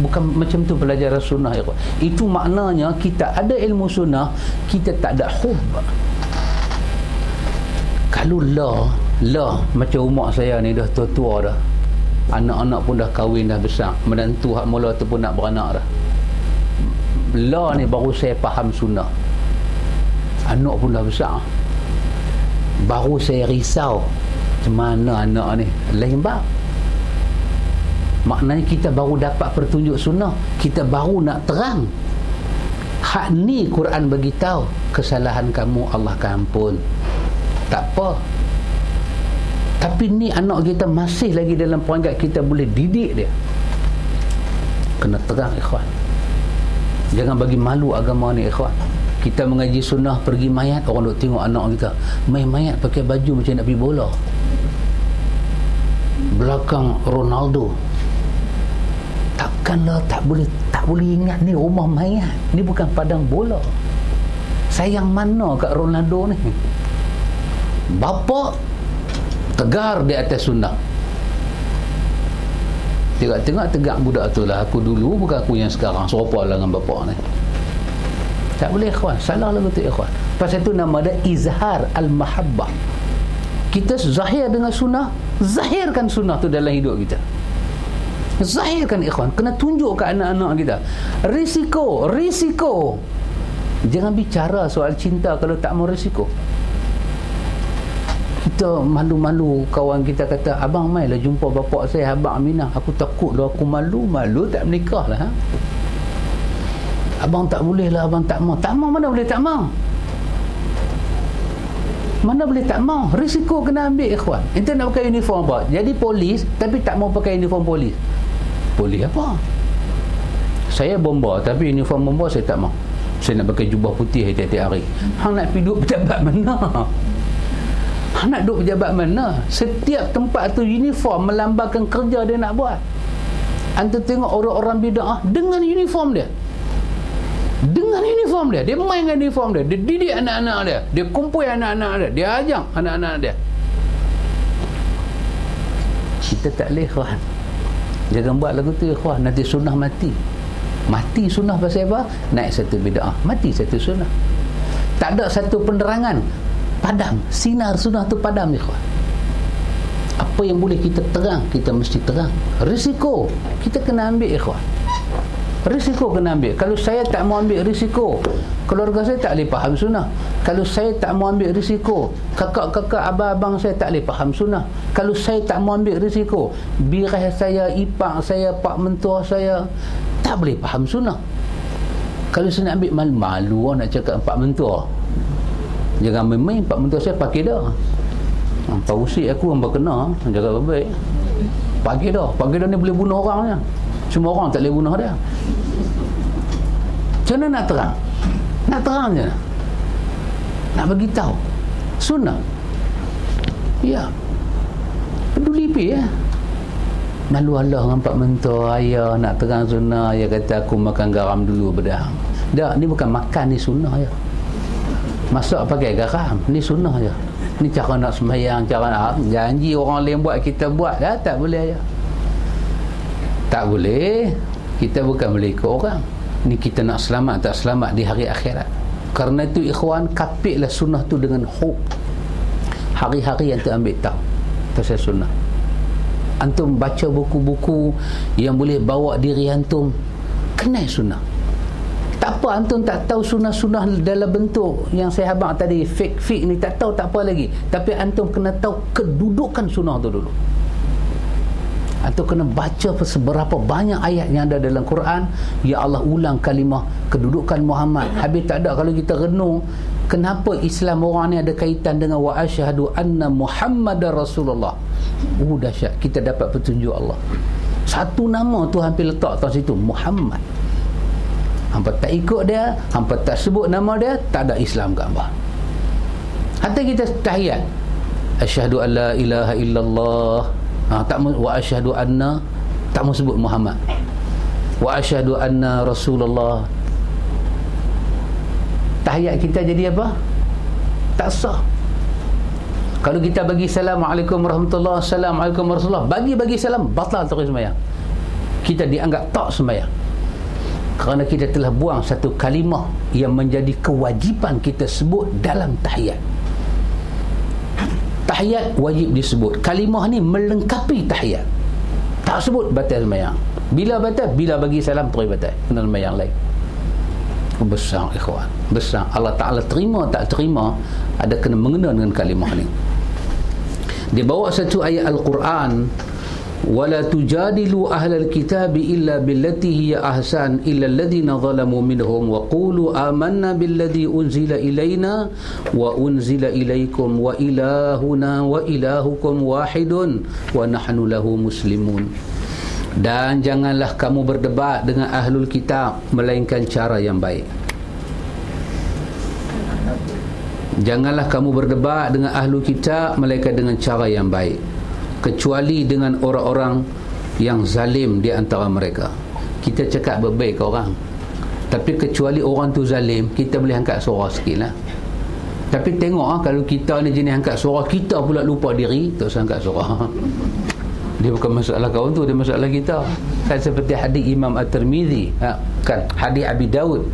Bukan macam tu pelajaran sunnah ya kawan. Itu maknanya kita ada ilmu sunnah, kita tak ada hub. Kalau lah macam umur saya ni dah tua-tua dah, anak-anak pun dah kahwin, dah besar, menantu hak mula tu pun nak beranak dah. Lah ni baru saya faham sunnah. Anak pun dah besar, baru saya risau macam mana anak ni. Lain bab. Maknanya kita baru dapat petunjuk sunnah, kita baru nak terang. Hak ni Quran bagi tahu, kesalahan kamu Allah akan ampun. Tak apa. Tapi ni anak kita masih lagi dalam peringkat kita boleh didik dia. Kena terang ikhwan. Jangan bagi malu agama ni ikhwan. Kita mengaji sunnah, pergi mayat, orang duk tengok anak kita main mayat pakai baju macam nak pergi bola, belakang Ronaldo. Takkanlah tak boleh ingat ni rumah mayat, ni bukan padang bola. Sayang mana kat Ronaldo ni? Bapa tegar di atas sunnah. Tengok tegak budak tu lah. Aku dulu bukan aku yang sekarang. Serupa lah dengan bapa ni. Tak boleh ikhwan. Salah lagu tu ikhwan. Pasal tu nama dia izhar al-mahabbah. Kita zahir dengan sunnah, zahirkan sunnah tu dalam hidup kita. Zahirkan ikhwan. Kena tunjuk ke anak-anak kita. Risiko. Jangan bicara soal cinta kalau tak mau risiko. Kita malu-malu, kawan kita kata, abang mai lah jumpa bapak saya, abang Aminah. Aku takut lah, aku malu tak menikah lah. Ha? Abang tak boleh lah, abang tak mau. Tak mau mana boleh tak mau? Mana boleh tak mau? Risiko kena ambil ikhwan. Kita nak pakai uniform apa? Jadi polis tapi tak mau pakai uniform polis. Polis apa? Saya bomba tapi uniform bomba saya tak mau. Saya nak pakai jubah putih tiap-tiap hari. Hang nak pergi duduk pejabat mana? Hang nak duduk pejabat mana? Setiap tempat tu uniform melambangkan kerja dia nak buat. Anda tengok orang-orang bid'ah dengan uniform dia. Dia main dengan uniform dia. Dia didik anak-anak dia. Dia kumpul anak-anak dia. Dia ajak anak-anak dia. Kita tak boleh ikhwan. Jangan buat lagu tu ikhwan. Nanti sunnah mati. Mati sunnah pasal apa? Naik satu bid'ah, mati satu sunnah. Tak ada satu penerangan. Padam. Sinar sunnah tu padam ikhwan. Apa yang boleh kita terang, kita mesti terang. Risiko kita kena ambil ikhwan. Risiko kena ambil. Kalau saya tak mau ambil risiko, keluarga saya tak boleh faham sunnah. Kalau saya tak mau ambil risiko, kakak-kakak, abang-abang saya tak boleh faham sunnah. Kalau saya tak mau ambil risiko, birah saya, ipak saya, pak mentua saya tak boleh faham sunnah. Kalau saya nak ambil, malu nak cakap pak mentua. Jangan main-main, pak mentua saya pakai dah. Pak Usik aku hamba kena, jaga baik. Pakai dah ni boleh bunuh orang je. Semua orang tak boleh bunuh dia. Macam mana nak terang? Nak terang je. Nak bagi tahu sunnah. Ya. Peduli pi ya. Malu Allah dengan pak mentua, ayah nak terang sunnah, ayah kata aku makan garam dulu bedang. Tak, ni bukan makan, ni sunnah je. Masak pakai garam, ni sunnah je. Ni cara nak sembahyang, cara nak janji orang lain buat, kita buat dah, tak boleh ya. Tak boleh. Kita bukan boleh ikut orang. Ni kita nak selamat tak selamat di hari akhirat. Karena itu ikhwan, kapitlah sunnah tu dengan hub. Hari-hari yang ambil tahu pasal sunnah. Antum baca buku-buku yang boleh bawa diri antum kenal sunnah. Tak apa antum tak tahu sunnah-sunnah dalam bentuk yang saya abang tadi, fake ni tak tahu, tak apa lagi. Tapi antum kena tahu kedudukan sunnah tu dulu. Antum kena baca seberapa banyak ayat yang ada dalam Quran. Ya Allah ulang kalimah kedudukan Muhammad. Habis tak ada kalau kita renung kenapa Islam orang ni ada kaitan dengan wa asyhadu anna Muhammadar Rasulullah. Dahsyat, kita dapat petunjuk Allah. Satu nama tu hampir letak atas situ, Muhammad. Hampa tak ikut dia, hampa tak sebut nama dia, tak ada Islam gambar. Hatta kita tahiyat, asyhadu an la ilaha illallah, tak mau wa asyhadu anna, tak mau sebut Muhammad. Wa asyhadu anna Rasulullah. Tahiyat kita jadi apa? Tak sah. Kalau kita bagi Assalamualaikum warahmatullahi, Assalamualaikum warahmatullahi, bagi salam, batal terus sembahyang. Kita dianggap tak sembahyang. Kerana kita telah buang satu kalimah yang menjadi kewajipan kita sebut dalam tahiyat. Tahiyat wajib disebut. Kalimah ni melengkapi tahiyat. Tak sebut, batal sembahyang. Bila batal? Bila bagi salam terus batal. Kena sembahyang lain. Besar ikhwan, besar. Allah Ta'ala terima tak terima ada kena mengena dengan kalimah ni. Dia bawa satu ayat Al-Quran, wala tujadilu ahlal kitabi illa billati hiya ahsan illa alladhina zalamu minhum wa qulu amanna billadhi unzila ilaina wa unzila ilaikum wa ilahuna wa ilahukum wahidun wa nahnu lahu muslimun. Dan janganlah kamu berdebat dengan ahlul kitab melainkan cara yang baik. Janganlah kamu berdebat dengan ahlul kitab melainkan dengan cara yang baik, kecuali dengan orang-orang yang zalim di antara mereka. Kita cakap berbaik ke orang, tapi kecuali orang tu zalim, kita boleh angkat suara sikit lah. Tapi tengok kalau kita ni jenis angkat suara, kita pula lupa diri, tak usah angkat suara. Dia bukan masalah kawan tu, dia masalah kita. Kan seperti hadis Imam At-Tirmizi, kan hadis Abi Daud.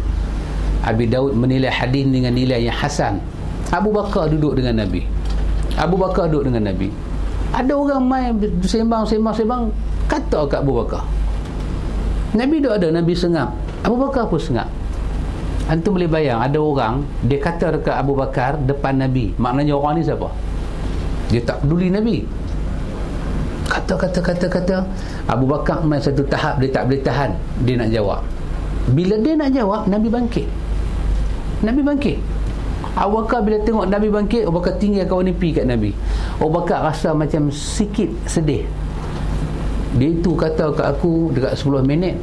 Abi Daud menilai hadis dengan nilai yang hasan. Abu Bakar duduk dengan Nabi. Ada orang main sembang, kata kat Abu Bakar. Nabi duduk ada, Nabi sengap. Abu Bakar pun sengap. Antum boleh bayang, ada orang dia kata dekat Abu Bakar depan Nabi. Maknanya orang ni siapa? Dia tak peduli Nabi. Kata. Abu Bakar main satu tahap, dia tak boleh tahan, dia nak jawab. Bila dia nak jawab, Nabi bangkit. Abu Bakar bila tengok Nabi bangkit, Abu Bakar tinggal kawan ni pergi kat Nabi. Abu Bakar rasa macam sikit sedih. Dia itu kata kat aku dekat 10 minit,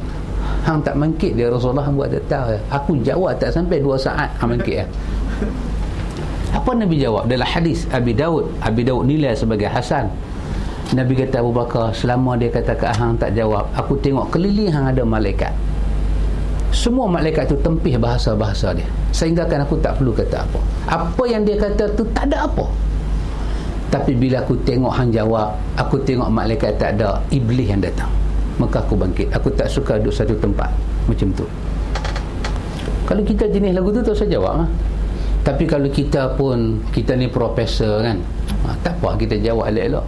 hang tak bangkit dia Rasulullah, hang buat tak tahu. Aku jawab tak sampai 2 saat hang bangkit. Apa Nabi jawab? Dalam hadis Abi Daud nilai sebagai hasan. Nabi kata Abu Bakar, selama dia kata kat hang tak jawab, aku tengok keliling hang ada malaikat. Semua malaikat tu tempih bahasa-bahasa dia, sehingga kan aku tak perlu kata apa. Apa yang dia kata tu tak ada apa. Tapi bila aku tengok hang jawab, aku tengok malaikat tak ada, iblis yang datang. Maka aku bangkit. Aku tak suka duduk satu tempat macam tu. Kalau kita jenis lagu tu tak usah jawab. Tapi kalau kita ni profesor kan, tak apa kita jawab elok-elok.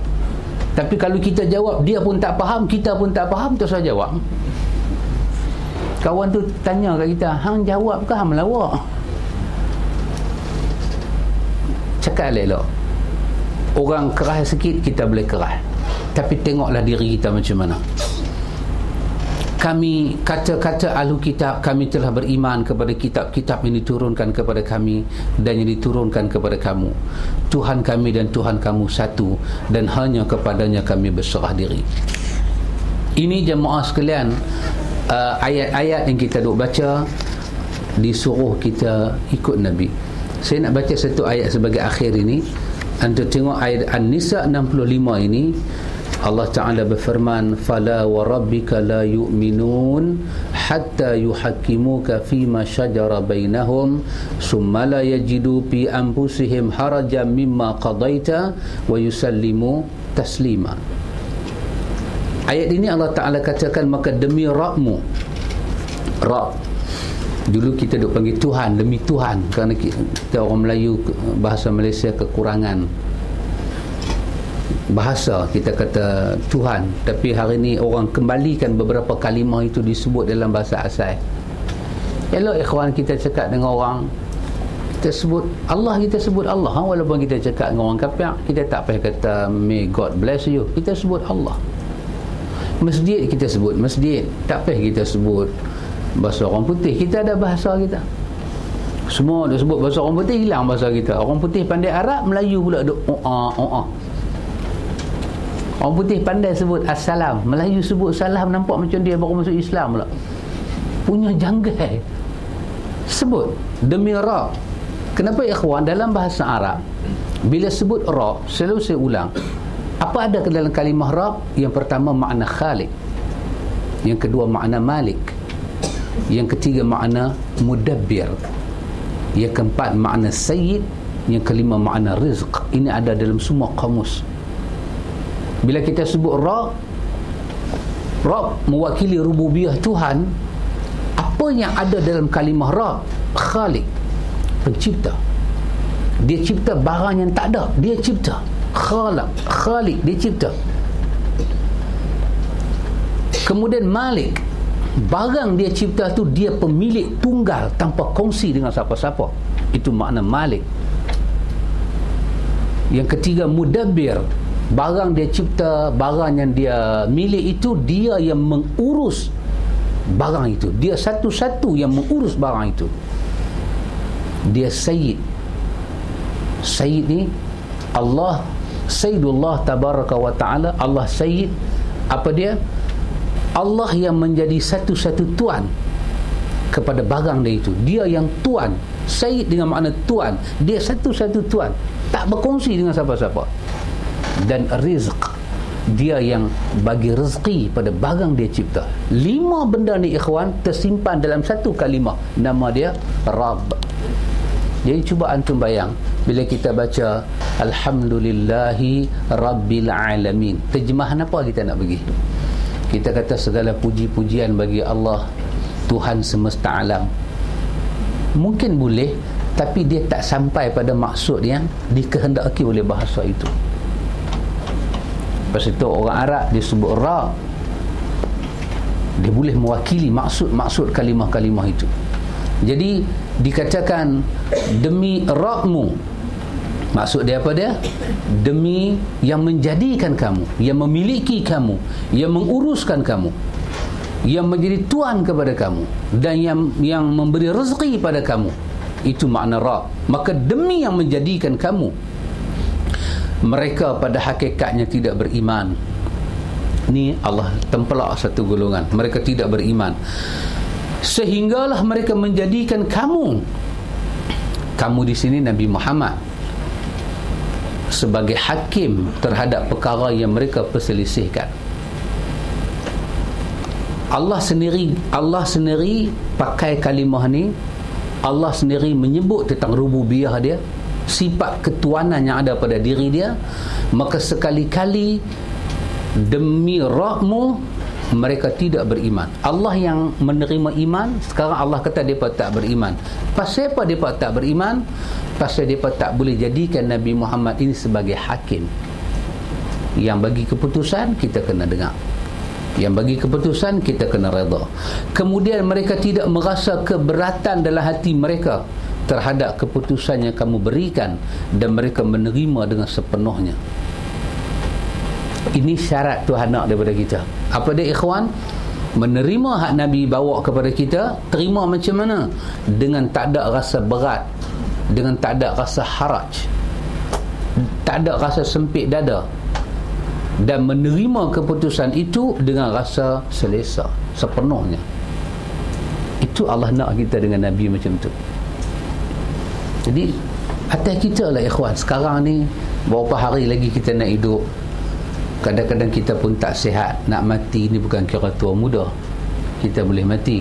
Tapi kalau kita jawab dia pun tak faham, kita pun tak faham, tak usah jawab. Kawan tu tanya kat kita, hang jawab ke hang melawak? Cakap elok. Orang keras sikit, kita boleh keras, tapi tengoklah diri kita macam mana. Kami, kata-kata ahli kitab, kami telah beriman kepada kitab-kitab yang diturunkan kepada kami dan yang diturunkan kepada kamu. Tuhan kami dan Tuhan kamu satu, dan hanya kepadanya kami berserah diri. Ini jemaah sekalian, ayat-ayat yang kita duk baca, disuruh kita ikut Nabi. Saya nak baca satu ayat sebagai akhir ini. Anda tengok ayat An-Nisa 65 ini. Allah Ta'ala berfirman, fala wa rabbika la yu'minun hatta yuhakkimuka fima syajara bainahum summa la yajidu fi anfusihim harajan mimma qadaita wa yusallimu taslima. Ayat ini Allah Ta'ala katakan, maka demi Rabbmu. Rabb, dulu kita duk panggil Tuhan, demi Tuhan, kerana kita orang Melayu, bahasa Malaysia kekurangan bahasa, kita kata Tuhan, tapi hari ni orang kembalikan beberapa kalimah itu disebut dalam bahasa asal. Elok ikhwan kita cakap dengan orang, kita sebut Allah, kita sebut Allah, walaupun kita cakap dengan orang kafir, kita tak payah kata may God bless you, kita sebut Allah. Masjid kita sebut masjid, tak payah kita sebut bahasa orang putih, kita ada bahasa kita. Semua dia sebut bahasa orang putih, hilang bahasa kita. Orang putih pandai Arab, Melayu pula duk Orang putih pandai sebut assalam, Melayu sebut salam, nampak macam dia baru masuk Islam pula. Punya janggal. Sebut demi Ra. Kenapa ikhwan, dalam bahasa Arab bila sebut Ra, selalu saya ulang, apa ada ke dalam kalimah Ra? Yang pertama makna Khaliq, yang kedua makna Malik, yang ketiga makna Mudabbir, yang keempat makna Sayyid, yang kelima makna Rizq. Ini ada dalam semua kamus. Bila kita sebut Rabb, Rabb mewakili rububiyah Tuhan. Apa yang ada dalam kalimah Rabb? Khaliq, pencipta. Dia cipta barang yang tak ada, dia cipta. Khaliq, dia cipta. Kemudian Malik, barang dia cipta tu dia pemilik tunggal tanpa kongsi dengan siapa-siapa. Itu makna Malik. Yang ketiga Mudabbir, barang dia cipta, barang yang dia milik itu, dia yang mengurus barang itu, dia satu-satu yang mengurus barang itu. Dia Sayyid. Sayyid ni Allah, Sayyidullah Tabaraka wa Ta'ala. Allah Sayyid, apa dia? Allah yang menjadi satu-satu tuan kepada barang dia itu. Dia yang tuan. Sayyid dengan makna tuan, dia satu-satu tuan, tak berkongsi dengan siapa-siapa. Dan rizq, dia yang bagi rezeki pada barang dia cipta. 5 benda ni ikhwan tersimpan dalam satu kalimah, nama dia Rabb. Jadi cuba antum bayang, bila kita baca Alhamdulillahi Rabbil Alamin, terjemahan apa kita nak bagi? Kita kata segala puji-pujian bagi Allah, Tuhan semesta alam. Mungkin boleh, tapi dia tak sampai pada maksud yang dikehendaki oleh bahasa itu. Lepas itu orang Arab dia sebut Ra, dia boleh mewakili maksud kalimah-kalimah itu. Jadi dikatakan demi Rabbmu, maksud dia apa dia? Demi yang menjadikan kamu, yang memiliki kamu, yang menguruskan kamu, yang menjadi tuan kepada kamu, dan yang memberi rezeki pada kamu. Itu makna Rabb. Maka demi yang menjadikan kamu, mereka pada hakikatnya tidak beriman. Ni Allah tempelak satu golongan, mereka tidak beriman, sehinggalah mereka menjadikan kamu di sini Nabi Muhammad sebagai hakim terhadap perkara yang mereka perselisihkan. Allah sendiri pakai kalimah ni. Allah sendiri menyebut tentang rububiyah dia, sifat ketuanan yang ada pada diri dia. Maka sekali-kali demi Rabbmu mereka tidak beriman. Allah yang menerima iman, sekarang Allah kata mereka tak beriman. Pasal apa mereka tak beriman? Pasal mereka tak boleh jadikan Nabi Muhammad ini sebagai hakim yang bagi keputusan kita kena dengar. Yang bagi keputusan, kita kena redha. Kemudian mereka tidak merasa keberatan dalam hati mereka terhadap keputusan yang kamu berikan, dan mereka menerima dengan sepenuhnya. Ini syarat Tuhan nak daripada kita. Apa dia, ikhwan? Menerima hak Nabi bawa kepada kita, terima macam mana? Dengan tak ada rasa berat, dengan tak ada rasa haraj, tak ada rasa sempit dada, dan menerima keputusan itu dengan rasa selesa sepenuhnya. Itu Allah nak kita dengan Nabi macam tu. Jadi atas kita lah, ikhwan. Sekarang ni berapa hari lagi kita nak hidup? Kadang-kadang kita pun tak sihat. Nak mati ni bukan kira tua muda, kita boleh mati.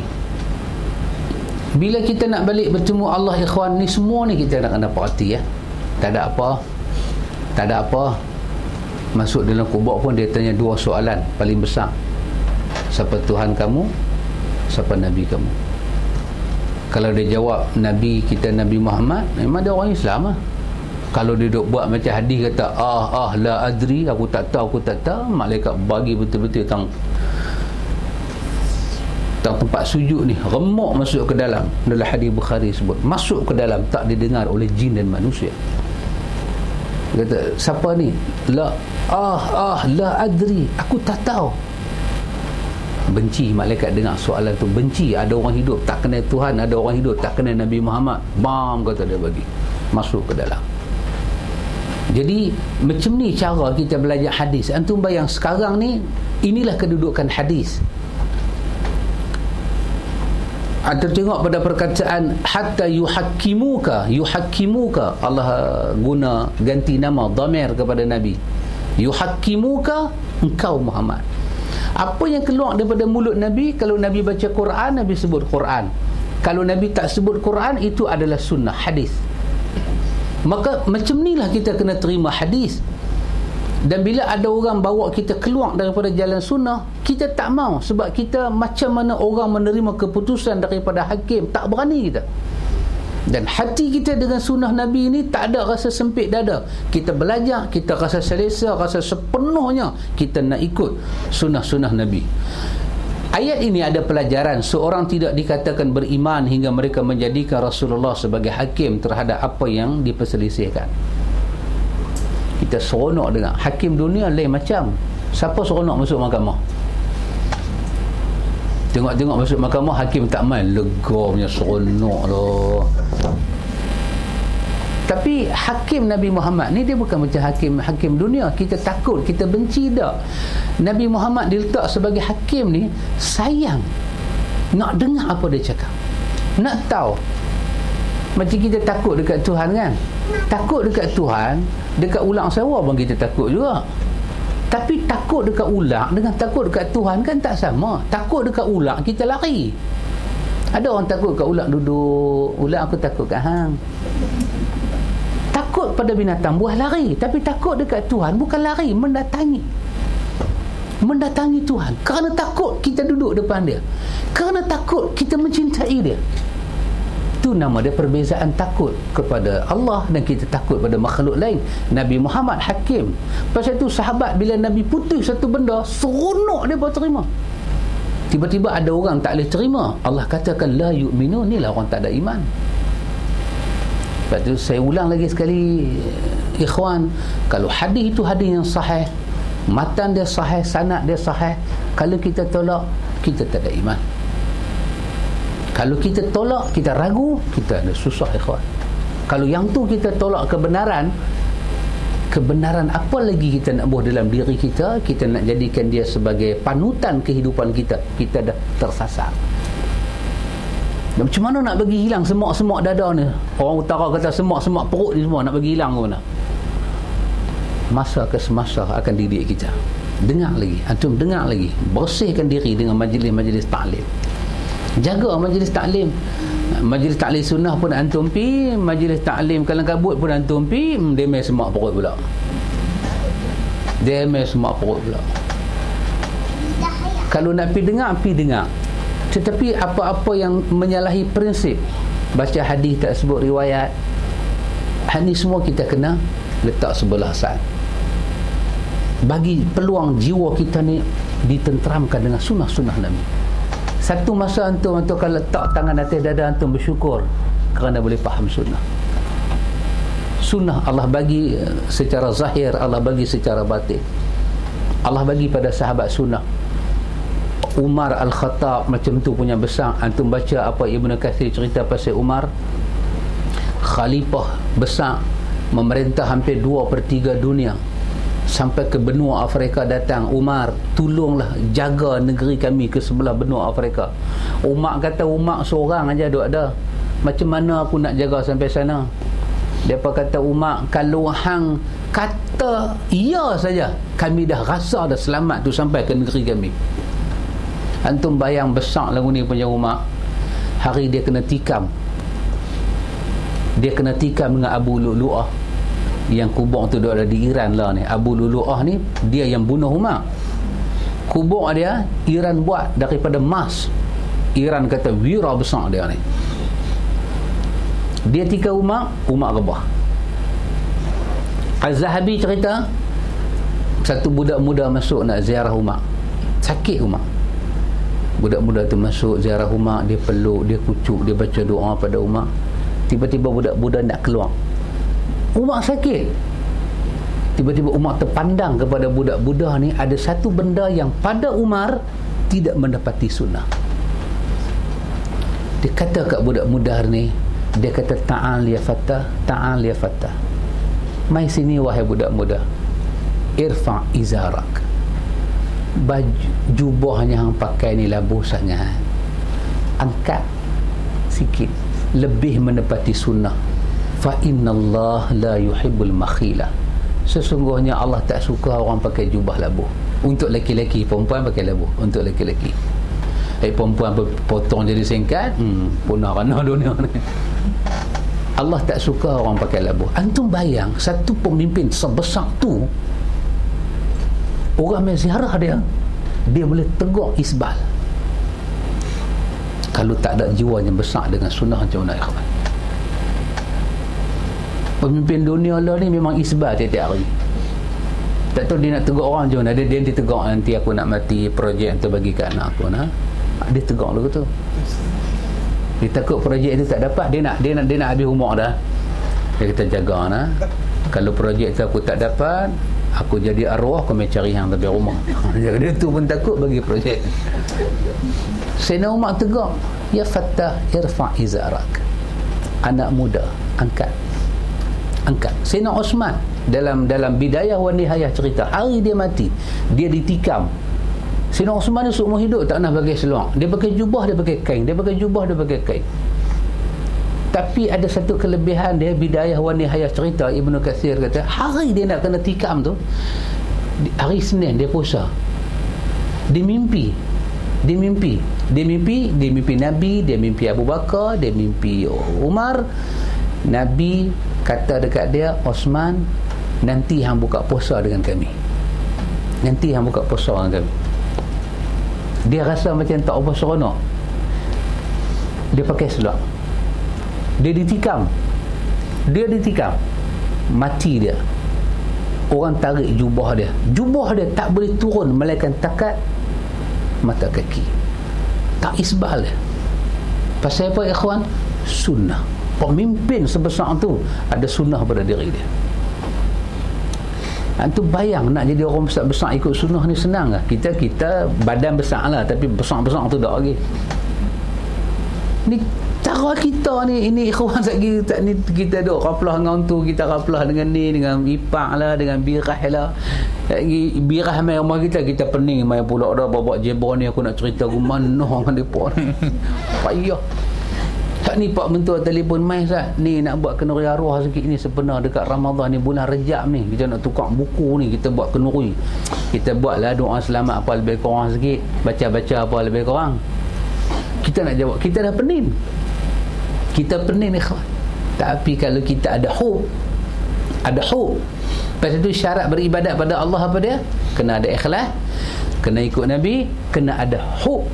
Bila kita nak balik bertemu Allah, ikhwan, ni semua ni kita nak kena perhati, ya. Tak ada apa. Masuk dalam kubur pun dia tanya dua soalan paling besar. Siapa Tuhan kamu? Siapa Nabi kamu? Kalau dia jawab Nabi kita Nabi Muhammad, memang dia orang Islam lah. Kalau dia duk buat macam hadis kata la adri, aku tak tahu, malaikat bagi betul-betul tang tempat sujud ni, remuk masuk ke dalam hadis Bukhari sebut, masuk ke dalam, tak didengar oleh jin dan manusia. Dia kata, siapa ni? La adri, aku tak tahu. Benci malaikat dengar soalan tu, benci. Ada orang hidup tak kenal Tuhan, ada orang hidup tak kenal Nabi Muhammad. Bam, kata dia bagi, masuk ke dalam. Jadi macam ni cara kita belajar hadis. Antum bayang sekarang ni, inilah kedudukan hadis. Atau tengok pada perkataan hatta yuhakkimuka, Allah guna ganti nama dhamir kepada Nabi. Yuhakkimuka, engkau Muhammad. Apa yang keluar daripada mulut Nabi, kalau Nabi baca Quran, Nabi sebut Quran. Kalau Nabi tak sebut Quran, itu adalah sunnah, hadis. Maka macam inilah kita kena terima hadis. Dan bila ada orang bawa kita keluar daripada jalan sunnah, kita tak mau, sebab kita macam mana orang menerima keputusan daripada hakim, tak berani kita. Dan hati kita dengan sunnah Nabi ini tak ada rasa sempit dada. Kita belajar, kita rasa selesa, rasa sepenuhnya kita nak ikut sunnah-sunnah Nabi. Ayat ini ada pelajaran. Seorang tidak dikatakan beriman hingga mereka menjadikan Rasulullah sebagai hakim terhadap apa yang diperselisihkan. Kita seronok dengar. Hakim dunia lain macam. Siapa seronok masuk mahkamah? Tengok-tengok masuk mahkamah, hakim tak main, lega punya, seronok lah. Tapi hakim Nabi Muhammad ni dia bukan macam hakim dunia. Kita takut, kita benci tak. Nabi Muhammad diletak sebagai hakim ni, sayang nak dengar apa dia cakap, nak tahu. Macam kita takut dekat Tuhan kan, takut dekat Tuhan, dekat ulang sewa pun kita takut juga. Tapi takut dekat ulang dengan takut dekat Tuhan kan tak sama. Takut dekat ulang kita lari. Ada orang takut kat ulang, duduk, ulang aku takut kat hang. Takut pada binatang buah lari, tapi takut dekat Tuhan bukan lari, mendatangi Tuhan. Kerana takut kita duduk depan dia, kerana takut kita mencintai dia. Itu nama dia perbezaan takut kepada Allah dan kita takut pada makhluk lain. Nabi Muhammad hakim. Pasal itu sahabat bila Nabi putus satu benda, seronok dia baru terima. Tiba-tiba ada orang tak boleh terima. Allah katakan la yu'minu, inilah orang tak ada iman. Sebab itu saya ulang lagi sekali, ikhwan, kalau hadis itu hadis yang sahih, matan dia sahih, sanad dia sahih, kalau kita tolak, kita tak ada iman. Kalau kita tolak, kita ragu, kita ada susah, ikhwan. Kalau yang tu kita tolak kebenaran apa lagi kita nak buat dalam diri kita? Kita nak jadikan dia sebagai panutan kehidupan kita, kita dah tersasar. Dan macam mana nak bagi hilang semak-semak dada ni? Orang utara kata semak-semak perut ni semua nak bagi hilang ke mana? Masa ke semasa akan didik kita. Dengar lagi, antum dengar lagi, bersihkan diri dengan majlis-majlis taklim. Jaga majlis taklim. Majlis taklim sunnah pun antum pi, majlis taklim kalang kabut pun antum pi, dia main semak perut pula. Kalau nak pi dengar. Tetapi apa-apa yang menyalahi prinsip, baca hadis tak sebut riwayat, hadis semua kita kena letak sebelah sat. Bagi peluang jiwa kita ni ditenteramkan dengan sunnah-sunnah Nabi. Satu masa antum kalau letak tangan atas dada antum bersyukur kerana boleh faham sunnah. Sunnah Allah bagi secara zahir, Allah bagi secara batin. Allah bagi pada sahabat sunnah. Umar Al-Khattab macam tu punya besar. Antum baca apa Ibnu Katsir cerita pasal Umar, khalifah besar, memerintah hampir 2/3 dunia, sampai ke benua Afrika datang. Umar, tolonglah jaga negeri kami ke sebelah benua Afrika. Umar kata, Umar seorang aja duk ada, macam mana aku nak jaga sampai sana? Depa kata, Umar, kalau hang kata iya saja, kami dah rasa dah selamat tu sampai ke negeri kami. Antum bayang besar lagu ni punya Umar. Hari dia kena tikam. Dia kena tikam dengan Abu Lu'lu'ah, yang kubur tu ada di Iran lah ni. Abu Lu'lu'ah ni dia yang bunuh Umar. Kubur dia Iran buat daripada emas. Iran kata wira besar dia ni. Dia tikam Umar, Umar rebah. Az-Zahabi cerita, satu budak muda masuk nak ziarah Umar. Sakit Umar. Budak muda tu masuk ziarah Umar, dia peluk, dia kucuk, dia baca doa pada Umar. Tiba-tiba budak-budak nak keluar. Umar sakit. Tiba-tiba Umar terpandang kepada budak-budak ni, ada satu benda yang pada Umar tidak mendapati sunnah. Dia kata kat budak muda ni, dia kata, ta'al ya fatah, ta'al ya fatah, mai sini wahai budak muda, irfa' izarak, baju jubahnya hang pakai ni labuh sangat, angkat sikit, lebih menepati sunnah. Fa innallah la yuhibbul makhila, sesungguhnya Allah tak suka orang pakai jubah labuh. Untuk lelaki-lelaki, perempuan pakai labuh untuk lelaki-lelaki. Perempuan potong jadi singkat, punah rana dunia ni. Allah tak suka orang pakai labuh. Antum bayang satu pemimpin sebesar tu, orang main ziarah dia boleh tegur isbal. Kalau tak ada jiwa yang besar dengan sunnah, macam mana ikhwan? Pemimpin dunia lah ni memang isbal tiap-tiap hari. Tak tahu dia nak tegur orang macam mana. Dia tegur, nanti aku nak mati, projek tu bagi kat anak aku, nah. Dia tegur lagu tu. Dia takut projek tu tak dapat, dia nak habis umur dah. Dia kata, jaga nah. Kalau projek tu aku tak dapat, aku jadi arwah, aku main cari hang tepi rumah. Dia tu pun takut bagi projek. Sayyidina Umar tegur, ya Fattah irfa' izarak, anak muda, angkat. Sayyidina Osman dalam Bidayah wa Nihayah cerita, hari dia mati, dia ditikam. Sayyidina Osman ni seumur hidup tak pernah pakai seluar. Dia pakai jubah, dia pakai kain. Dia pakai jubah, dia pakai kain. Tapi ada satu kelebihan dia, Bidayah wa Nihayah cerita, Ibnu Katsir kata, hari dia nak kena tikam tu, hari Senin dia puasa. Dia mimpi Nabi, dia mimpi Abu Bakar, dia mimpi Umar. Nabi kata dekat dia, Osman, nanti hang buka puasa dengan kami. Dia rasa macam tak apa seronok. Dia pakai seluar. Dia ditikam. Mati dia. Orang tarik jubah dia. Jubah dia tak boleh turun melainkan takat mata kaki. Tak isbal dia. Pasal apa ikhwan? Sunnah. Pemimpin sebesar tu ada sunnah pada diri dia. Antum bayang nak jadi orang besar-besar ikut sunnah ni senang lah. Kita badan besar lah, tapi besar-besar tu tak lagi. Ni cara kita ni, ini ikhwan lagi tak ni, kita duk raplah dengan tu, kita raplah dengan ni, dengan ipak lah, dengan birah lah. Lagi birah main rumah kita pening main pula dah bawa jebon ni, aku nak cerita rumah noh dengan depa ni. Payah. Tak ni Pak Mentua telefon mai Ustaz, ni nak buat kenuri arwah sikit ni, sebenar dekat Ramadan ni, bulan Rejab ni kita nak tukar buku ni, kita buat kenuri, kita buatlah doa selamat apa lebih kurang sikit, baca-baca apa lebih kurang. Kita nak jawab, kita dah pening ikhwan. Tapi kalau kita ada hub, pasal tu syarat beribadat pada Allah apa dia? Kena ada ikhlas, kena ikut Nabi, kena ada hub.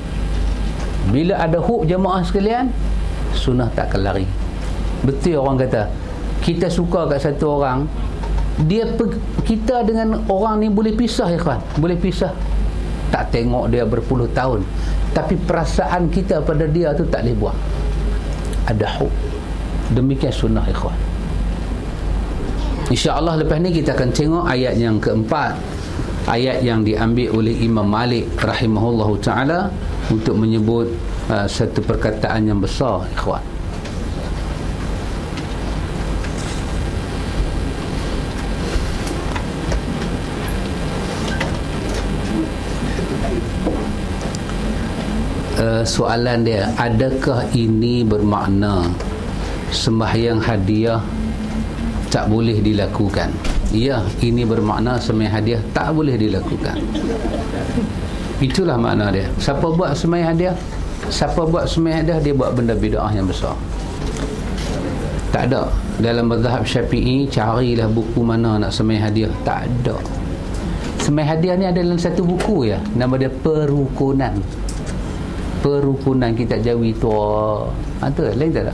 Bila ada hub jemaah sekalian, sunnah tak akan lari. Betul orang kata, kita suka kat satu orang, kita dengan orang ni boleh pisah ikhwan, boleh pisah. tak tengok dia berpuluh tahun, tapi perasaan kita pada dia tu tak boleh buang. Ada hub. Demikian sunnah, ikhwan. InsyaAllah lepas ni kita akan tengok ayat yang keempat, ayat yang diambil oleh Imam Malik rahimahullahu ta'ala untuk menyebut satu perkataan yang besar, ikhwan. Soalan dia, adakah ini bermakna sembahyang hadiah tak boleh dilakukan? Ya, ini bermakna sembahyang hadiah tak boleh dilakukan. Itulah makna dia. Siapa buat sembahyang hadiah? Siapa buat sembahyang hadiah, dia buat benda bid'ah yang besar. Tak ada. Dalam mazhab Syafi'i, carilah buku mana nak sembahyang hadiah. Tak ada. Sembahyang hadiah ni ada dalam satu buku ya, nama dia Perukunan. Perukunan kitab Jawi tua. Tu lain tak ada.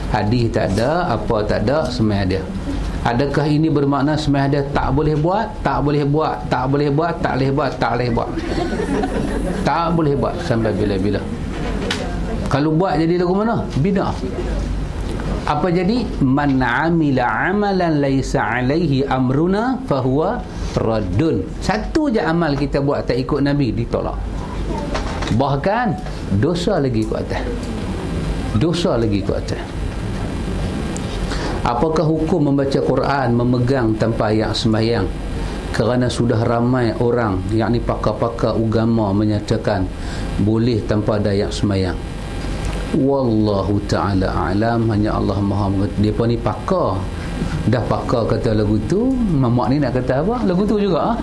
Hadis tak ada, apa tak ada, sembahyang hadiah. Adakah ini bermakna sembahyang hadiah tak boleh buat? Tak boleh buat, tak boleh buat, tak boleh buat, tak boleh buat. Tak boleh buat sampai bila-bila. Kalau buat jadi lagu mana? Bid'ah. Apa jadi? Man 'amila 'amalan laisa 'alaihi amruna fahuwa raddun. Satu je amal kita buat tak ikut Nabi, ditolak. Bahkan dosa lagi ke atas. Dosa lagi ke atas. Apakah hukum membaca Quran memegang tanpa ayat sembahyang? Kerana sudah ramai orang, yakni pakar-pakar agama menyatakan boleh tanpa ada ayat sembahyang. Wallahu ta'ala a'lam. Hanya Allah Maha mengerti. Depa ni pakar. Dah pakar kata lagu tu, mamak ni nak kata apa? Lagu tu juga.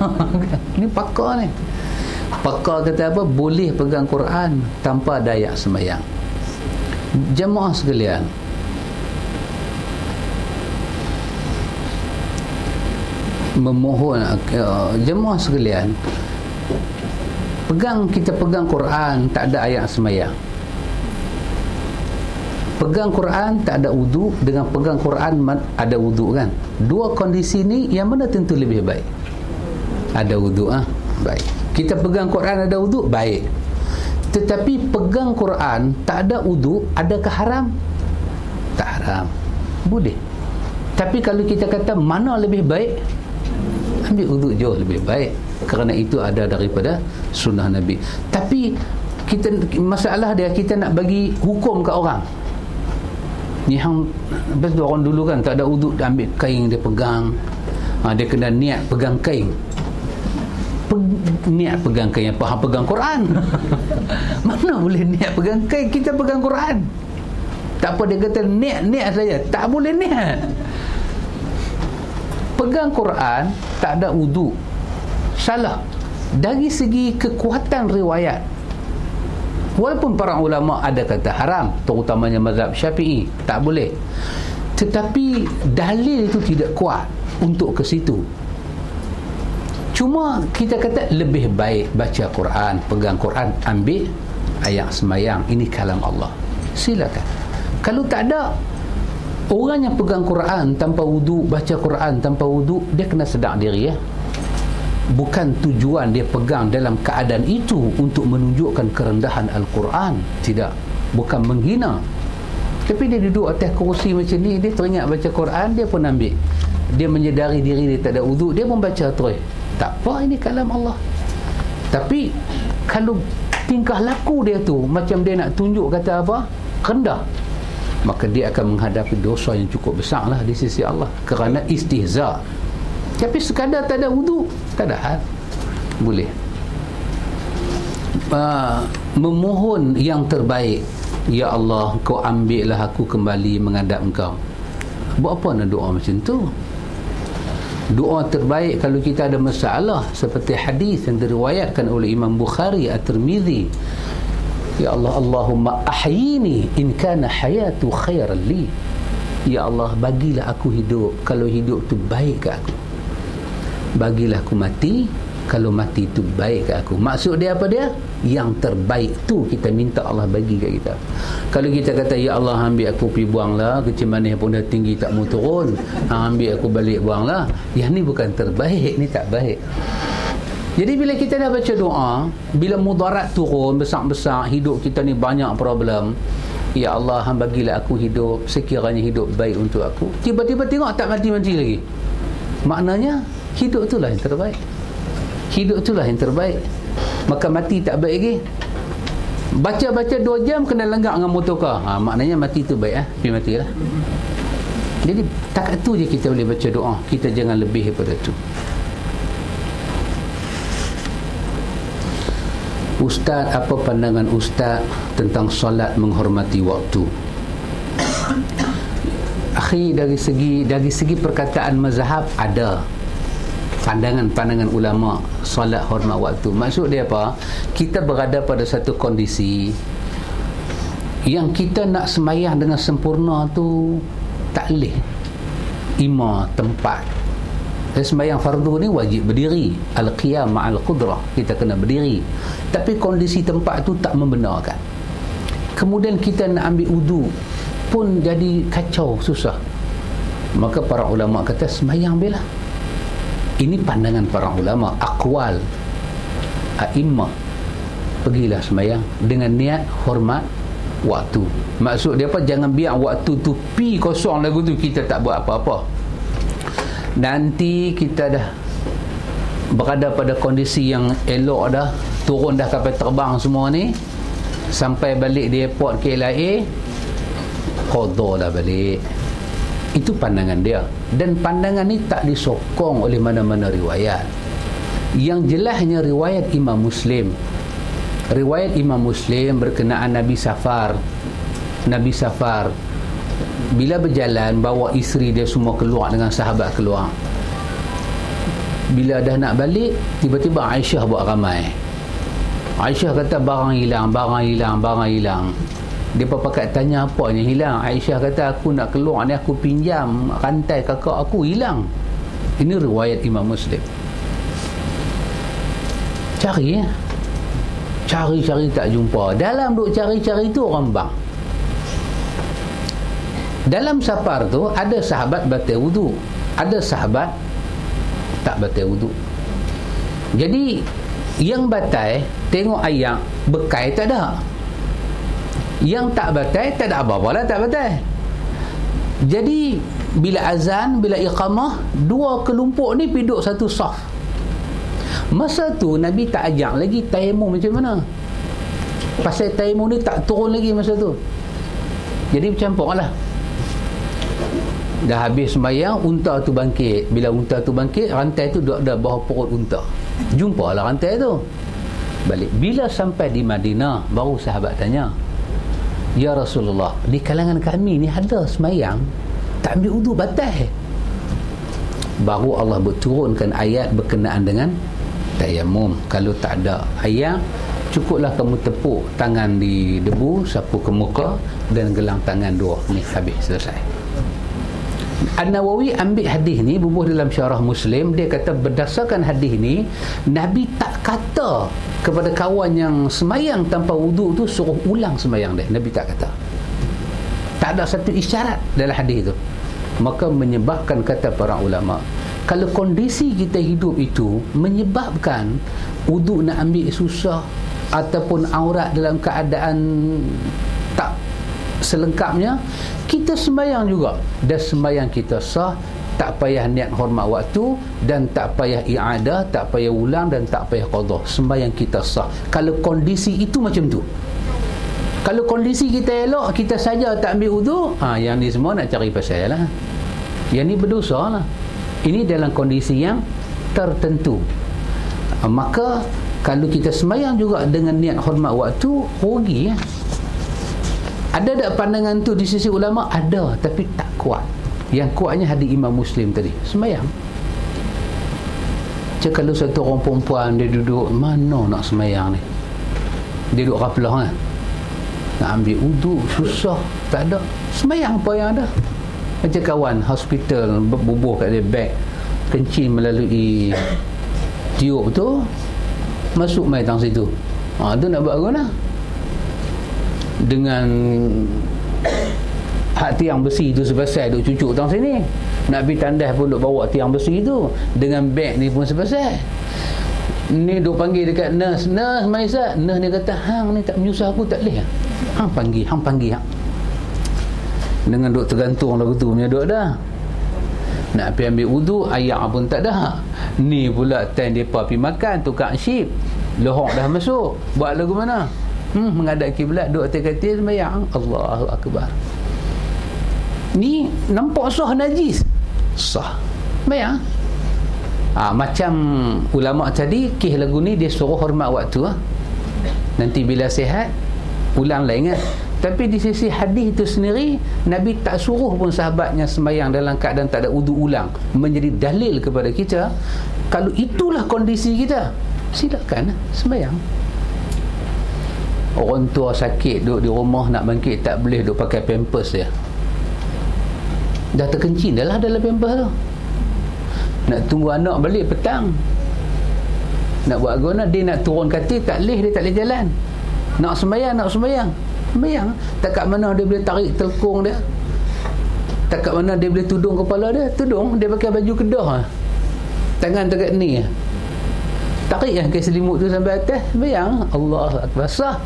Ni pakar ni. Pakar kata apa? Boleh pegang Quran tanpa ada ayat sembahyang. Jemaah sekalian, memohon jemaah sekalian, kita pegang Quran tak ada ayat sembahyang. Pegang Quran tak ada wudu dengan pegang Quran ada wudu, kan? Dua kondisi ni yang mana tentu lebih baik? Ada wudu, baik. Kita pegang Quran ada wudu, baik. Tetapi pegang Quran tak ada wudu, adakah haram? Tak haram, boleh. Tapi kalau kita kata mana lebih baik, ambil wudu jauh lebih baik, kerana itu ada daripada sunnah Nabi. Tapi masalah dia, kita nak bagi hukum ke orang. Ni hang betul orang dulu kan, tak ada wudu, dia ambil kain dia pegang. Dia kena niat pegang kain. Niat pegang kain apa? Hang pegang Quran. Mana boleh niat pegang kain? Kita pegang Quran. Tak apa, dia kata niat saja. Tak boleh niat. Pegang Quran tak ada wudu, salah. Dari segi kekuatan riwayat, walaupun para ulama ada kata haram, terutamanya mazhab Syafi'i, tak boleh, tetapi dalil itu tidak kuat untuk ke situ. Cuma kita kata lebih baik baca Quran, pegang Quran, ambil ayat sembahyang, ini kalam Allah, silakan. Kalau tak ada, orang yang pegang Quran tanpa wudu, baca Quran tanpa wudu, dia kena sedar diri, ya. Bukan tujuan dia pegang dalam keadaan itu untuk menunjukkan kerendahan Al-Quran, tidak, bukan menghina. Tapi dia duduk atas kerusi macam ni, dia teringat baca Quran, dia pun ambil, dia menyedari diri dia tak ada wudu, dia pun baca terus. Tak apa, ini kalam Allah. Tapi kalau tingkah laku dia tu macam dia nak tunjuk kata apa, rendah, maka dia akan menghadapi dosa yang cukup besar lah di sisi Allah, kerana istihza. Tapi sekadar tak ada wudu, tak ada hal, boleh. Memohon yang terbaik, ya Allah, kau ambillah aku kembali menghadap engkau. Buat apa nak doa macam tu? Doa terbaik kalau kita ada masalah, seperti hadis yang diriwayatkan oleh Imam Bukhari At-Tirmizi, ya Allah, Allahumma ahyini in kana hayatu khairan li. Ya Allah, bagilah aku hidup kalau hidup tu baik ke aku. Bagilah aku mati kalau mati tu baik ke aku. Maksud dia apa dia? Yang terbaik tu kita minta Allah bagi kat kita. Kalau kita kata, ya Allah, ambil aku pergi buanglah, kecil manis pun dah tinggi tak mau turun, ambil aku balik buanglah, yang ni bukan terbaik, ni tak baik. Jadi bila kita dah baca doa, bila mudarat turun besar-besar, hidup kita ni banyak problem, ya Allah, Hang bagilah aku hidup sekiranya hidup baik untuk aku. Tiba-tiba tengok tak mati-mati lagi. Maknanya hidup itulah yang terbaik. Hidup itulah yang terbaik. Maka mati tak baik lagi. Baca-baca 2 jam kena lenggak dengan motorkar. Maknanya mati tu baik, pergi matilah. Jadi takat tu je kita boleh baca doa. Kita jangan lebih daripada tu. Ustaz, apa pandangan Ustaz tentang solat menghormati waktu? Akhi, dari segi perkataan mazhab ada pandangan ulama solat hormat waktu. Maksud dia apa? Kita berada pada satu kondisi yang kita nak semayang dengan sempurna tu tak boleh. Ima tempat. Dan sembahyang fardu ni wajib berdiri, al-qiyam ma'al qudrah, kita kena berdiri, tapi kondisi tempat tu tak membenarkan. Kemudian kita nak ambil wudu pun jadi kacau, susah. Maka para ulama kata sembahyang bila. Ini pandangan para ulama, aqwal a'immah. Pergilah sembahyang dengan niat hormat waktu. Maksud dia apa? Jangan biar waktu tu pi kosong lagu tu kita tak buat apa-apa. Nanti kita dah berada pada kondisi yang elok dah, turun dah kapal terbang semua ni, sampai balik di airport KLIA, qadha dah balik. Itu pandangan dia, dan pandangan ni tak disokong oleh mana-mana riwayat. Yang jelasnya riwayat Imam Muslim. Riwayat Imam Muslim berkenaan Nabi Safar bila berjalan bawa isteri dia semua keluar dengan sahabat keluar. Bila dah nak balik, tiba-tiba Aisyah buat ramai. Aisyah kata barang hilang. Dia pakat tanya apa yang hilang. Aisyah kata aku nak keluar ni, aku pinjam rantai kakak aku hilang. Ini riwayat Imam Muslim. Cari tak jumpa. Dalam duk cari-cari tu orang bang. Dalam safar tu ada sahabat batal wudu, ada sahabat tak batal wudu. Jadi yang batal tengok ayat bekai tak ada, yang tak batal tak ada apa-apa lah, tak batal. Jadi bila azan, bila iqamah, dua kelompok ni duduk satu saf. Masa tu Nabi tak ajak lagi tayamum macam mana, pasal tayamum ni tak turun lagi masa tu. Jadi bercampur lah. Dah habis sembahyang, unta tu bangkit. Bila unta tu bangkit, rantai tu duduk ada bawah perut unta. Jumpalah rantai tu. Balik. Bila sampai di Madinah, baru sahabat tanya, ya Rasulullah, di kalangan kami ni ada sembahyang tak ambil wudu, batal. Baru Allah berturunkan ayat berkenaan dengan tayamum. Kalau tak ada ayat, cukuplah kamu tepuk tangan di debu, sapu ke muka dan gelang tangan dua. Ni habis, selesai. An-Nawawi ambil hadis ni, bubuh dalam syarah Muslim. Dia kata berdasarkan hadis ni, Nabi tak kata kepada kawan yang semayang tanpa wudu tu suruh ulang semayang dia. Nabi tak kata. Tak ada satu isyarat dalam hadis tu. Maka menyebabkan, kata para ulama, kalau kondisi kita hidup itu menyebabkan wudu nak ambil susah, ataupun aurat dalam keadaan tak selengkapnya, kita sembahyang juga, dan sembahyang kita sah, tak payah niat hormat waktu, dan tak payah i'adah, tak payah ulang, dan tak payah qadha. Sembahyang kita sah kalau kondisi itu macam tu. Kalau kondisi kita elok, kita saja tak ambil wudu, yang ni semua nak cari pasal lah, yang ni berdosa lah. Ini dalam kondisi yang tertentu. Maka kalau kita sembahyang juga dengan niat hormat waktu, rugi ya. Ada tak pandangan tu di sisi ulama? Ada, tapi tak kuat. Yang kuatnya hadis Imam Muslim tadi, sembahyang. Cak, kalau satu orang perempuan dia duduk, mana nak sembahyang ni, dia duduk raflah kan, nak ambil wudu susah, tak ada sembahyang apa yang ada. Macam kawan hospital bubuh kat dia beg, kencing melalui tiup tu, masuk mai tang situ. Tu nak buat apa nak? Dengan hak tiang besi tu sebesar duk cucuk tang sini, nak pergi tandas pun duk bawa tiang besi tu, dengan beg ni pun sebesar. Ni duk panggil dekat nurse Maisa. Nurse ni kata, hang ni tak menyusah aku, tak boleh. Hang panggil hang. Dengan duk tergantung lagu tu punya duk dah. Nak pergi ambil wudu, ayak pun tak ada. Ni pula time depa pergi makan, tukang ship, lohok dah masuk. Buat lagu mana? Menghadap kiblat, duk atas katil sembahyang. Allahu akbar. Ni nampak sah najis. Sah. Sembahyang. Macam ulama tadi, kes lagu ni dia suruh hormat waktu. Nanti bila sihat ulang lah, ingat. Tapi di sisi hadis itu sendiri, Nabi tak suruh pun sahabatnya sembahyang dalam keadaan tak ada wudu ulang. Menjadi dalil kepada kita, kalau itulah kondisi kita, silakan sembahyang. Orang tua sakit duduk di rumah, nak bangkit tak boleh, duduk pakai pampers dia. Dah terkencing dah lah dalam pampers tu. Nak tunggu anak balik petang, nak buat guna, dia nak turun katil tak boleh, dia tak boleh jalan. Nak sembahyang. Tak kat mana dia boleh tarik telkung dia, tak kat mana dia boleh tudung kepala dia. Tudung, dia pakai baju kedah, tangan dekat ni, tarik ke selimut tu sampai atas, sembahyang. Allahu akbar. Sah.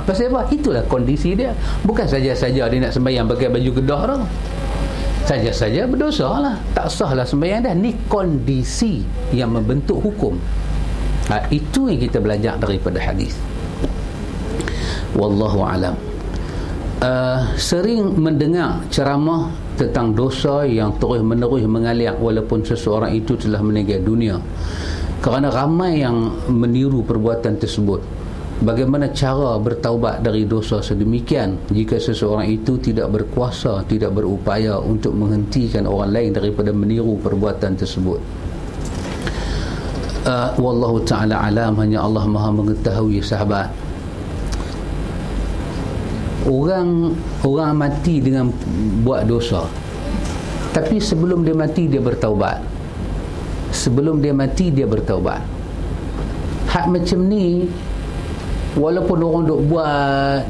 Pasal apa? Itulah kondisi dia. Bukan saja-saja dia nak sembahyang pakai baju kedah tu, saja-saja berdosa lah, tak sah lah sembahyang dah. Ni kondisi yang membentuk hukum. Itu yang kita belajar daripada hadis. Wallahu alam. Sering mendengar ceramah tentang dosa yang terus menerus mengalir walaupun seseorang itu telah meninggal dunia, kerana ramai yang meniru perbuatan tersebut. Bagaimana cara bertaubat dari dosa sedemikian jika seseorang itu tidak berkuasa, tidak berupaya untuk menghentikan orang lain daripada meniru perbuatan tersebut? Wallahu ta'ala alam, hanya Allah maha mengetahui sahabat. Orang mati dengan buat dosa, tapi sebelum dia mati dia bertaubat. Hak macam ni, walaupun orang duk buat,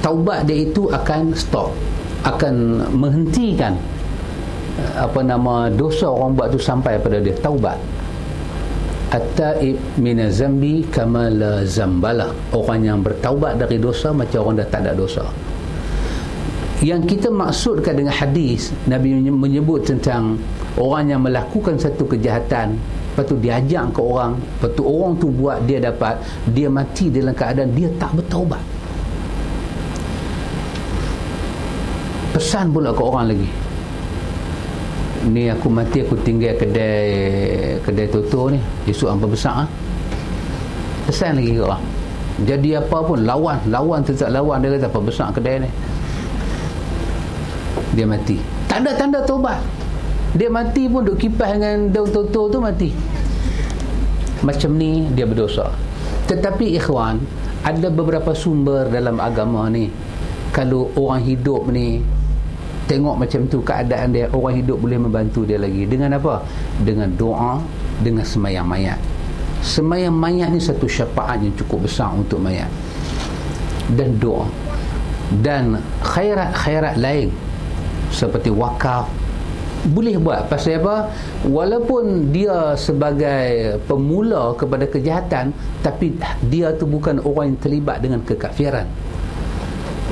taubat dia itu akan stop, akan menghentikan dosa orang buat tu sampai pada dia taubat. At-taib mina zambi kama la zambala. Orang yang bertaubat dari dosa macam orang dah tak ada dosa. Yang kita maksudkan dengan hadis, Nabi menyebut tentang orang yang melakukan satu kejahatan, lepas tu dia ajak ke orang, lepas tu orang tu buat, dia dapat, dia mati dalam keadaan dia tak bertaubat. Pesan pula ke orang lagi, ni aku mati, aku tinggal kedai Toto ni, esok hampa besar. Pesan lagi ke orang, jadi apa pun lawan tetap lawan. Dia kata apa besar kedai ni, dia mati tak ada tanda taubat. Dia mati pun duk kipas dengan daun Toto tu, mati macam ni, dia berdosa. Tetapi ikhwan, ada beberapa sumber dalam agama ni, kalau orang hidup ni tengok macam tu keadaan dia, orang hidup boleh membantu dia lagi. Dengan apa? Dengan doa, dengan sembahyang mayat. Sembahyang mayat ni satu syafaat yang cukup besar untuk mayat, dan doa, dan khairat-khairat lain seperti wakaf boleh buat. Pasal apa? Walaupun dia sebagai pemula kepada kejahatan, tapi dia tu bukan orang yang terlibat dengan kekafiran.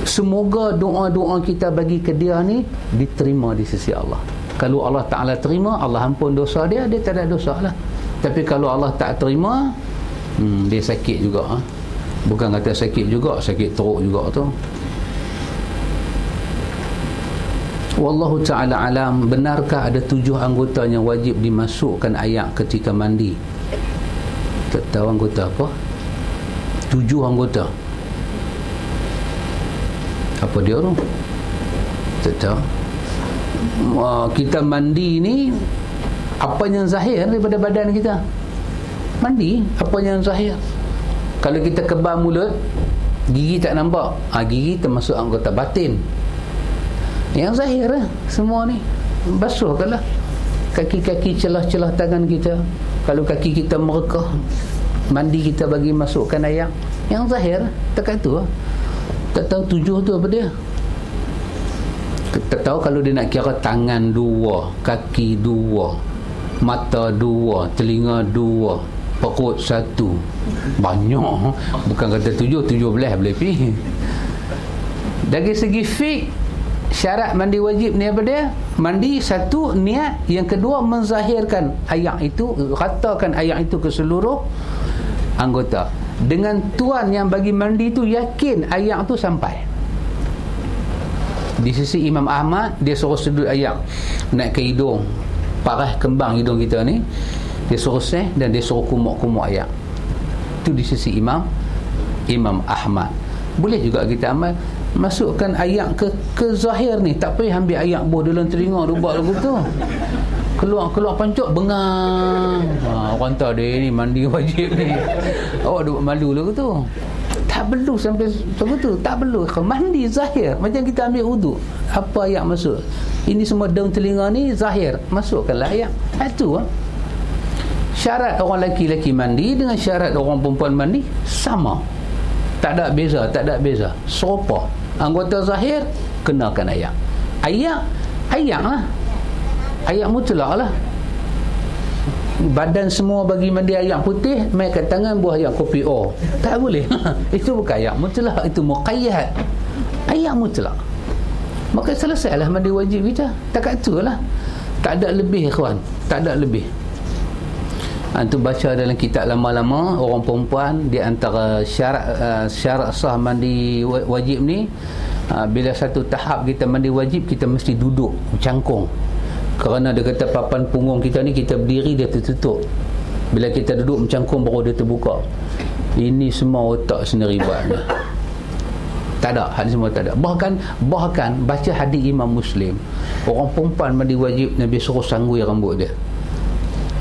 Semoga doa-doa kita bagi ke dia ni diterima di sisi Allah. Kalau Allah Ta'ala terima, Allah ampun dosa dia, dia tak ada dosa lah. Tapi kalau Allah tak terima, dia sakit juga. Bukan kata sakit juga, sakit teruk juga tu. Wallahu ta'ala alam. Benarkah ada 7 anggota yang wajib dimasukkan air ketika mandi? Tak tahu anggota apa? 7 anggota. Apa dia tu? Tak tahu. Kita mandi ni, apa yang zahir daripada badan kita? Mandi, apa yang zahir? Kalau kita kebal mulut, gigi tak nampak, gigi termasuk anggota batin. Yang zahir lah semua ni. Basuhkanlah kaki-kaki, celah-celah tangan kita. Kalau kaki kita merekah, mandi kita bagi masukkan air. Yang zahir, tekan tu lah. Tak tahu 7 tu apa dia. Tak tahu kalau dia nak kira tangan 2, kaki 2, mata 2, telinga 2, perut satu. Banyak. Bukan kata 17 boleh pergi. Dari segi fiqh, syarat mandi wajib ni apa dia? Mandi satu, niat. Yang kedua, menzahirkan ayat itu, ratakan ayat itu ke seluruh anggota. Dengan tuan yang bagi mandi tu yakin ayat tu sampai. Di sisi Imam Ahmad, dia suruh sudut ayat naik ke hidung, parah kembang hidung kita ni, dia suruh seh dan dia suruh kumuk-kumuk ayat. Itu di sisi Imam Ahmad. Boleh juga kita amal masukkan ayat ke zahir ni, tak payah ambil ayat boh dalam telinga dia buat lagu tu, keluar pancuk bengang. Orang tahu dia ni mandi wajib ni, awak duk malu lagu tu. Tak perlu sampai tu, tak perlu. Mandi zahir macam kita ambil wuduk, apa ayat masuk, ini semua daun telinga ni zahir, masukkanlah ayat. Itu syarat orang lelaki mandi dengan syarat orang perempuan mandi sama, tak ada beza, serupa. Anggota zahir kenakan ayat lah, ayat mutlak lah. Badan semua bagi mandi ayat putih, main kat tangan buah ayat kopi O, tak boleh. Itu bukan ayat mutlak, itu muqayyad, ayat mutlak. Maka selesailah mandi wajib kita, takat tu lah, tak ada lebih kawan, tak ada lebih. Antum baca dalam kitab lama-lama, orang perempuan di antara syarat sah mandi wajib ni, bila satu tahap kita mandi wajib, kita mesti duduk cangkung. Kerana dia kata papan punggung kita ni, kita berdiri dia tertutup. Bila kita duduk mencangkung baru dia terbuka. Ini semua otak sendiri buat dia. Tak ada, hadis semua tak ada. Bahkan baca hadis Imam Muslim, orang perempuan mandi wajib, Nabi suruh sanggui rambut dia.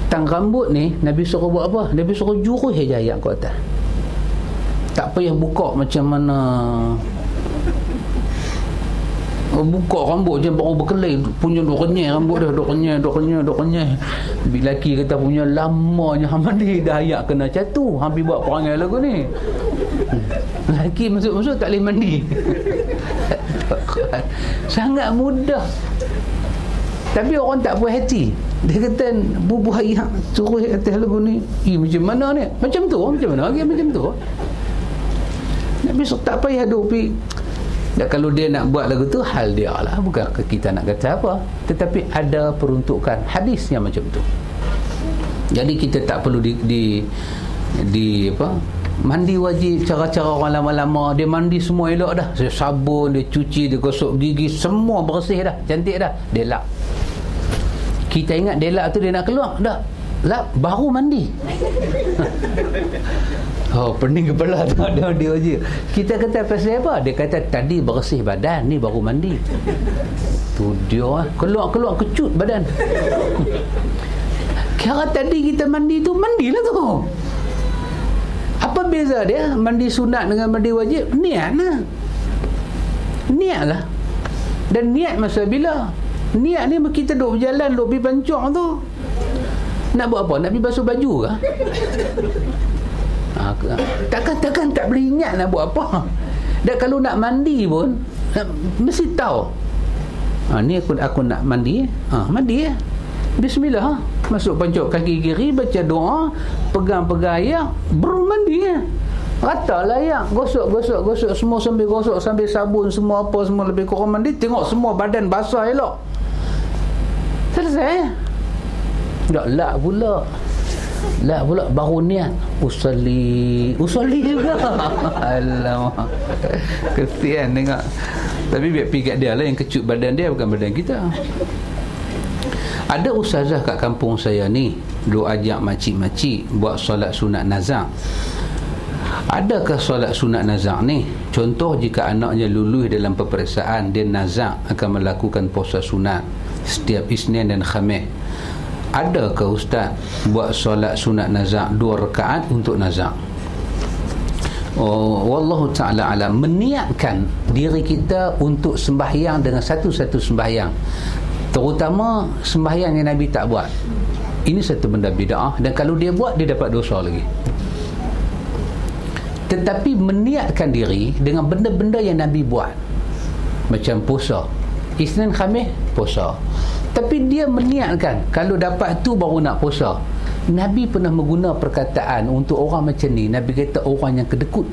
Tang rambut ni Nabi suruh buat apa? Nabi suruh jurus saja ayat ke atas. Tak payah buka macam mana, buka rambut je baru berkelai, punya duk renyai rambut dia, duk renyai. Bila lelaki kata punya lamanya mandi dah ayat kena catu, hampir buat perangai lagu ni. Lelaki masuk tak boleh mandi. Sangat mudah. Tapi orang tak puas hati. Dia kata bubuh ayat suruh atas lagu ni. Macam mana ni? Macam tu. Macam mana lagi macam tu? Nabi tak payah duk pergi. Dan kalau dia nak buat lagu tu, hal dia lah, bukan kita nak kata apa. Tetapi ada peruntukan hadis yang macam tu. Jadi kita tak perlu di apa, mandi wajib cara-cara orang lama-lama. Dia mandi semua elok dah, dia sabun, dia cuci, dia gosok gigi, semua bersih dah, cantik dah, dia lap. Kita ingat dia lap tu dia nak keluar, dah lap baru mandi. Oh, pening kepala tu dia wajib. Kita kata pasal apa? Dia kata tadi bersih badan, ni baru mandi. Tu dia keluar kecut badan. Kira tadi kita mandi tu, mandilah tu. Apa beza dia mandi sunat dengan mandi wajib? Niatlah. Dan niat masa bila? Niat ni kita duk berjalan, duk pergi pancung tu, nak buat apa? Nak pergi basuh baju ke? Takkan tak boleh ingat nak buat apa. Dan kalau nak mandi pun mesti tahu, ni aku nak mandi, mandi bismillah, masuk pancuk kaki kiri, baca doa, pegang ayat, baru mandi. Ratalah ayat, gosok semua, sambil gosok sambil sabun semua, apa semua lebih kurang mandi, tengok semua badan basah elok, selesai. Tak lak pula baru niat usalli juga. Alamak, kesian tengok. Tapi biar pergi kat dia lah, yang kecut badan dia, bukan badan kita. Ada ustazah kat kampung saya ni duk ajak makcik-makcik buat solat sunat nazak. Adakah solat sunat nazak ni? Contoh, jika anaknya lulus dalam peperiksaan, dia nazak akan melakukan puasa sunat setiap Isnin dan Khamis. Adakah ustaz buat solat sunat nazak 2 rakaat untuk nazak? Wallahu ta'ala alam. Meniatkan diri kita untuk sembahyang dengan satu-satu sembahyang, terutama sembahyang yang Nabi tak buat, ini satu benda bid'ah, dan kalau dia buat, dia dapat dosa lagi. Tetapi meniatkan diri dengan benda-benda yang Nabi buat, macam puasa Isnin Khamis, puasa, tapi dia meniatkan kalau dapat tu baru nak puasa. Nabi pernah menggunakan perkataan untuk orang macam ni. Nabi kata orang yang kedekut,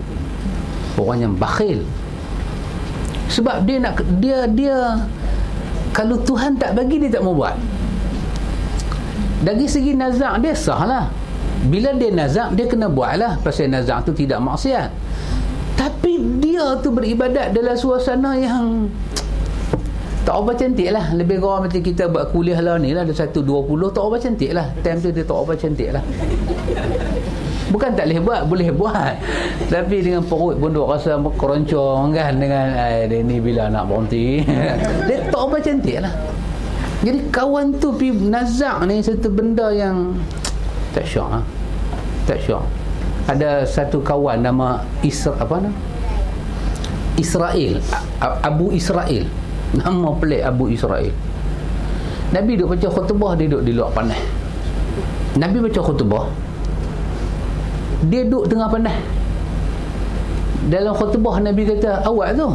orang yang bakhil. Sebab dia kalau Tuhan tak bagi, dia tak mau buat. Dari segi nazak dia sah lah. Bila dia nazak, dia kena buat lah, pasal nazak tu tidak maksiat. Tapi dia tu beribadat dalam suasana yang tak apa cantik lah. Lebih kurang macam kita buat kuliah lah ni lah, ada 1.20, tak apa cantik lah. Time tu dia tak apa cantik lah. Bukan tak boleh buat, boleh buat. Tapi dengan perut pun duk rasa keroncong kan, dengan dia ni bila nak berhenti. Dia tak apa cantik lah. Jadi kawan tu pergi nazak ni satu benda yang tak syok lah. Tak syok. Ada satu kawan nama Israel, Abu Israel. Nama pelik Abu Israel. Nabi duduk baca khutbah, dia duduk di luar panas. Nabi baca khutbah, dia duduk tengah panas. Dalam khutbah Nabi kata, awak tu,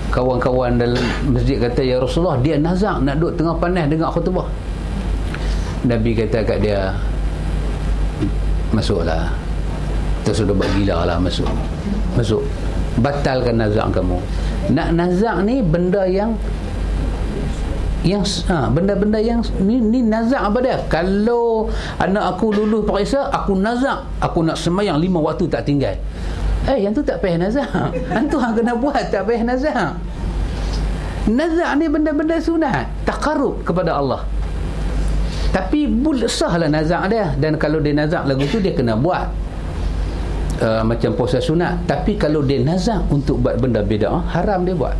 kawan-kawan dalam masjid kata, ya Rasulullah, dia nazak nak duduk tengah panas dengar khutbah. Nabi kata kat dia, masuklah, kita sudah buat gila lah, masuk, batalkan nazak kamu. Nak nazak ni benda yang benda-benda yang ni nazak apa dia? Kalau anak aku lulus periksa, aku nazak, aku nak sembahyang 5 waktu tak tinggal. Yang tu tak payah nazak. Antu hang kena buat, tak payah nazak. Nazak ni benda-benda sunat, taqarrub kepada Allah. Tapi sahlah nazak dia. Dan kalau dia nazak lagu tu, dia kena buat macam puasa sunat. Tapi kalau dia nazak untuk buat benda bid'ah, haram dia buat.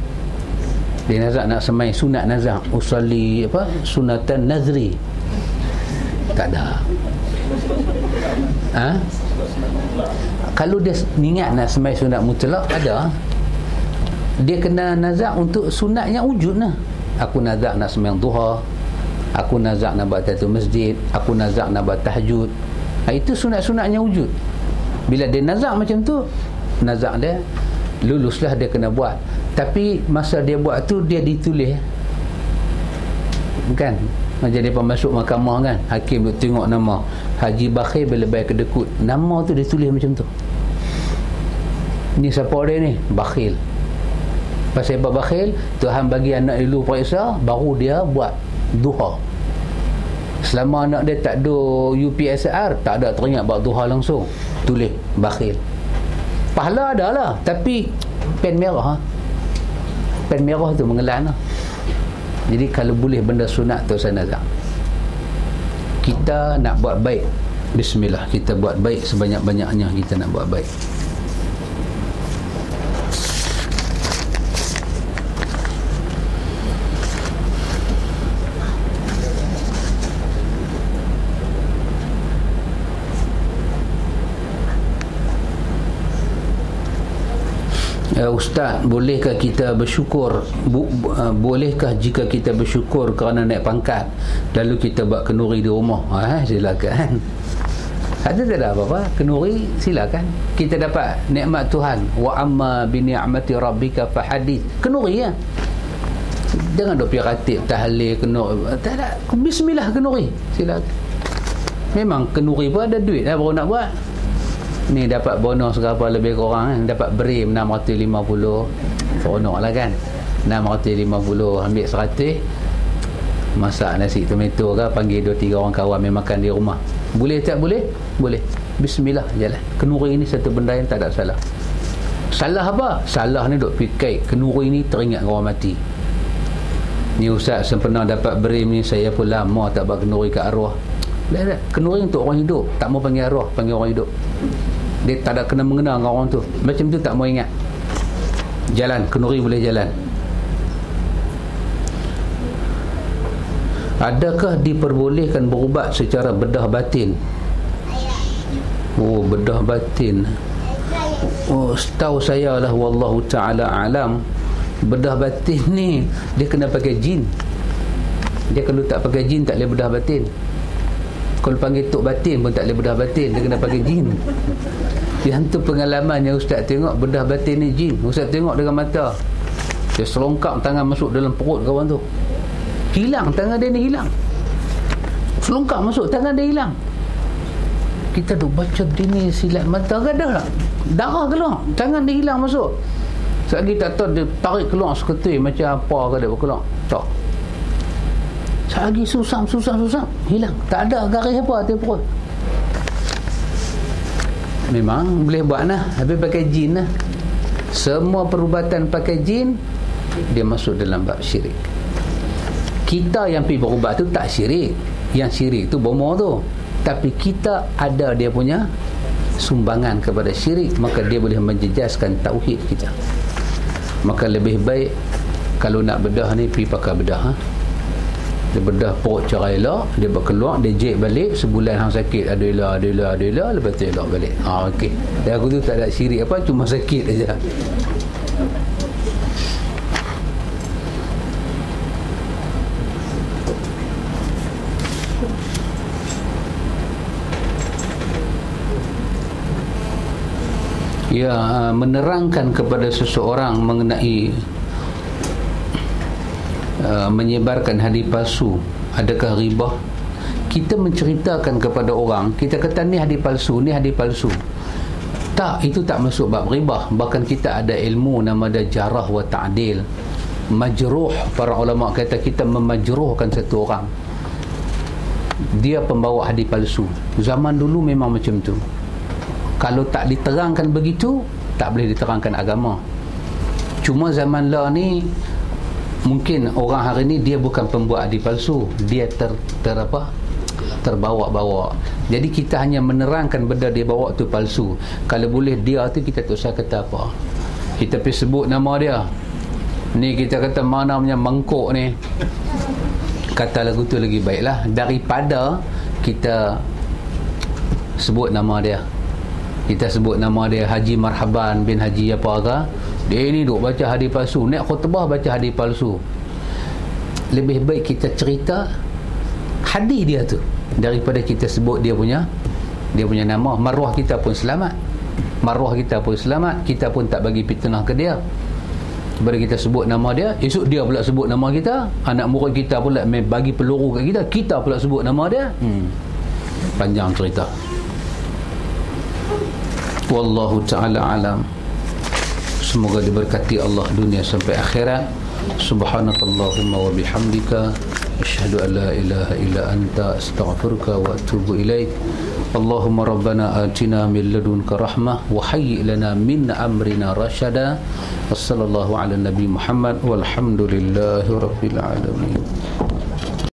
Dia nazak nak semai sunat nazak, usalli sunatan nazri, tak ada. Kalau dia niat nak semai sunat mutlak, ada. Dia kena nazak untuk sunat yang wujud lah. Aku nazak nak sembahyang duha, aku nazak nak buat tahiyatul masjid, aku nazak nak buat tahajud. Itu sunat-sunat yang wujud. Bila dia nazak macam tu, nazak dia luluslah, dia kena buat. Tapi masa dia buat tu, dia ditulis kan, macam dia masuk mahkamah kan, hakim duk tengok nama Haji Bakhil bila bayar kedekut, nama tu dia tulis macam tu. Ni siapa dia ni? Bakhil. Pasal apa bakhil? Tuhan bagi anak dulu periksa, baru dia buat duha. Selama anak dia tak ada UPSR, tak ada teringat buat duha langsung, tulis bakhil. Pahala ada lah, tapi pen merah, pen merah tu mengelan lah. Jadi kalau boleh benda sunat tu saya nazak. Kita nak buat baik, bismillah, kita buat baik sebanyak-banyaknya. Kita nak buat baik. Ustaz, bolehkah kita bersyukur? Bolehkah jika kita bersyukur kerana naik pangkat, lalu kita buat kenduri di rumah? Silakan. Ada tak ada apa-apa? Kenduri, silakan. Kita dapat nikmat Tuhan. Wa amma bi ni'mati rabbika fahadith. Kenduri ya. Jangan duk pergi ratib tahlil kenduri. Tak ada. Bismillah kenduri. Silakan. Memang kenduri pun ada duit baru nak buat. Ni dapat bonus berapa lebih kurang kan? Dapat berim 650, seronok lah kan. 650 ambil 100, masak nasi tomato ke, panggil 2-3 orang kawan main makan di rumah. Boleh tak boleh? Boleh. Bismillah, jalan. Kenduri ni satu benda yang tak ada salah. Salah apa? Salah ni duk fikir kenduri ni teringat orang mati. Ni ustaz sempena dapat berim ni, saya pun lama tak buat kenduri ke arwah. Kenduri untuk orang hidup, tak mau panggil arwah, panggil orang hidup. Dia tak ada kena mengenal dengan orang tu, macam tu tak mau ingat. Jalan, kenduri boleh jalan. Adakah diperbolehkan berubat secara bedah batin? Oh, bedah batin. Oh, setahu saya lah, wallahu ta'ala alam, bedah batin ni dia kena pakai jin. Dia kalau tak pakai jin tak boleh bedah batin. Kalau panggil tok batin pun tak boleh bedah batin, dia kena pakai jin. Yang tu pengalaman yang ustaz tengok, bedah batin ni jin. Ustaz tengok dengan mata, dia selongkap tangan masuk dalam perut kawan tu, hilang tangan dia ni, hilang. selungkap masuk, tangan dia hilang. Kita duk baca dini silat mata ke dah lah, darah keluar, tangan dia hilang masuk. Sekali tak tahu dia tarik keluar seketui macam apa ke dia keluar, tak. Sekali susam, hilang, tak ada garis apa atas perut. Memang boleh buat lah, habis pakai jin lah. Semua perubatan pakai jin, dia masuk dalam bab syirik. Kita yang pergi berubat tu tak syirik, yang syirik tu bomoh tu. Tapi kita ada dia punya sumbangan kepada syirik, maka dia boleh menjejaskan tauhid kita. Maka lebih baik kalau nak bedah ni pergi pakai bedah, dia bedah perut cara elok, dia berkeluar, dia jek balik, sebulan hang sakit ada elok, lepas tu elok balik. Okey, dan aku tu tak ada syirik apa, cuma sakit aja. Ya, menerangkan kepada seseorang mengenai menyebarkan hadis palsu, adakah ribah? Kita menceritakan kepada orang, kita kata ni hadis palsu, ni hadis palsu. Tak, itu tak masuk bab ribah. Bahkan kita ada ilmu nama dia jarah wa ta'dil, majruh. Para ulama kata kita memajruhkan satu orang, dia pembawa hadis palsu. Zaman dulu memang macam tu. Kalau tak diterangkan begitu, tak boleh diterangkan agama. Cuma zaman lah ni, mungkin orang hari ni dia bukan pembuat hadis palsu, dia terbawa-bawa. Jadi kita hanya menerangkan benda dia bawa tu palsu. Kalau boleh dia tu kita tak usah kata apa, kita pergi sebut nama dia. Ni kita kata mana punya mangkuk ni, kata lagu tu lagi baiklah daripada kita sebut nama dia. Kita sebut nama dia Haji Marhaban bin Haji apa ke, dia ni duk baca hadis palsu, nak khutbah baca hadis palsu. Lebih baik kita cerita hadis dia tu daripada kita sebut dia punya nama. Maruah kita pun selamat, kita pun tak bagi fitnah ke dia. Daripada kita sebut nama dia, esok dia pula sebut nama kita, anak murid kita pula bagi peluru kat kita pula sebut nama dia. Panjang cerita. Wallahu ta'ala alam. Semoga diberkati Allah dunia sampai akhirat. Subhanakallahumma wa bihamdika, asyhadu an la ilaha illa anta, astaghfiruka wa atubu ilaik. Allahumma rabbana atina min ladunka rahmah wa hayyi lana min amrina rashada. Wassallallahu ala nabi Muhammad walhamdulillahi rabbil alamin.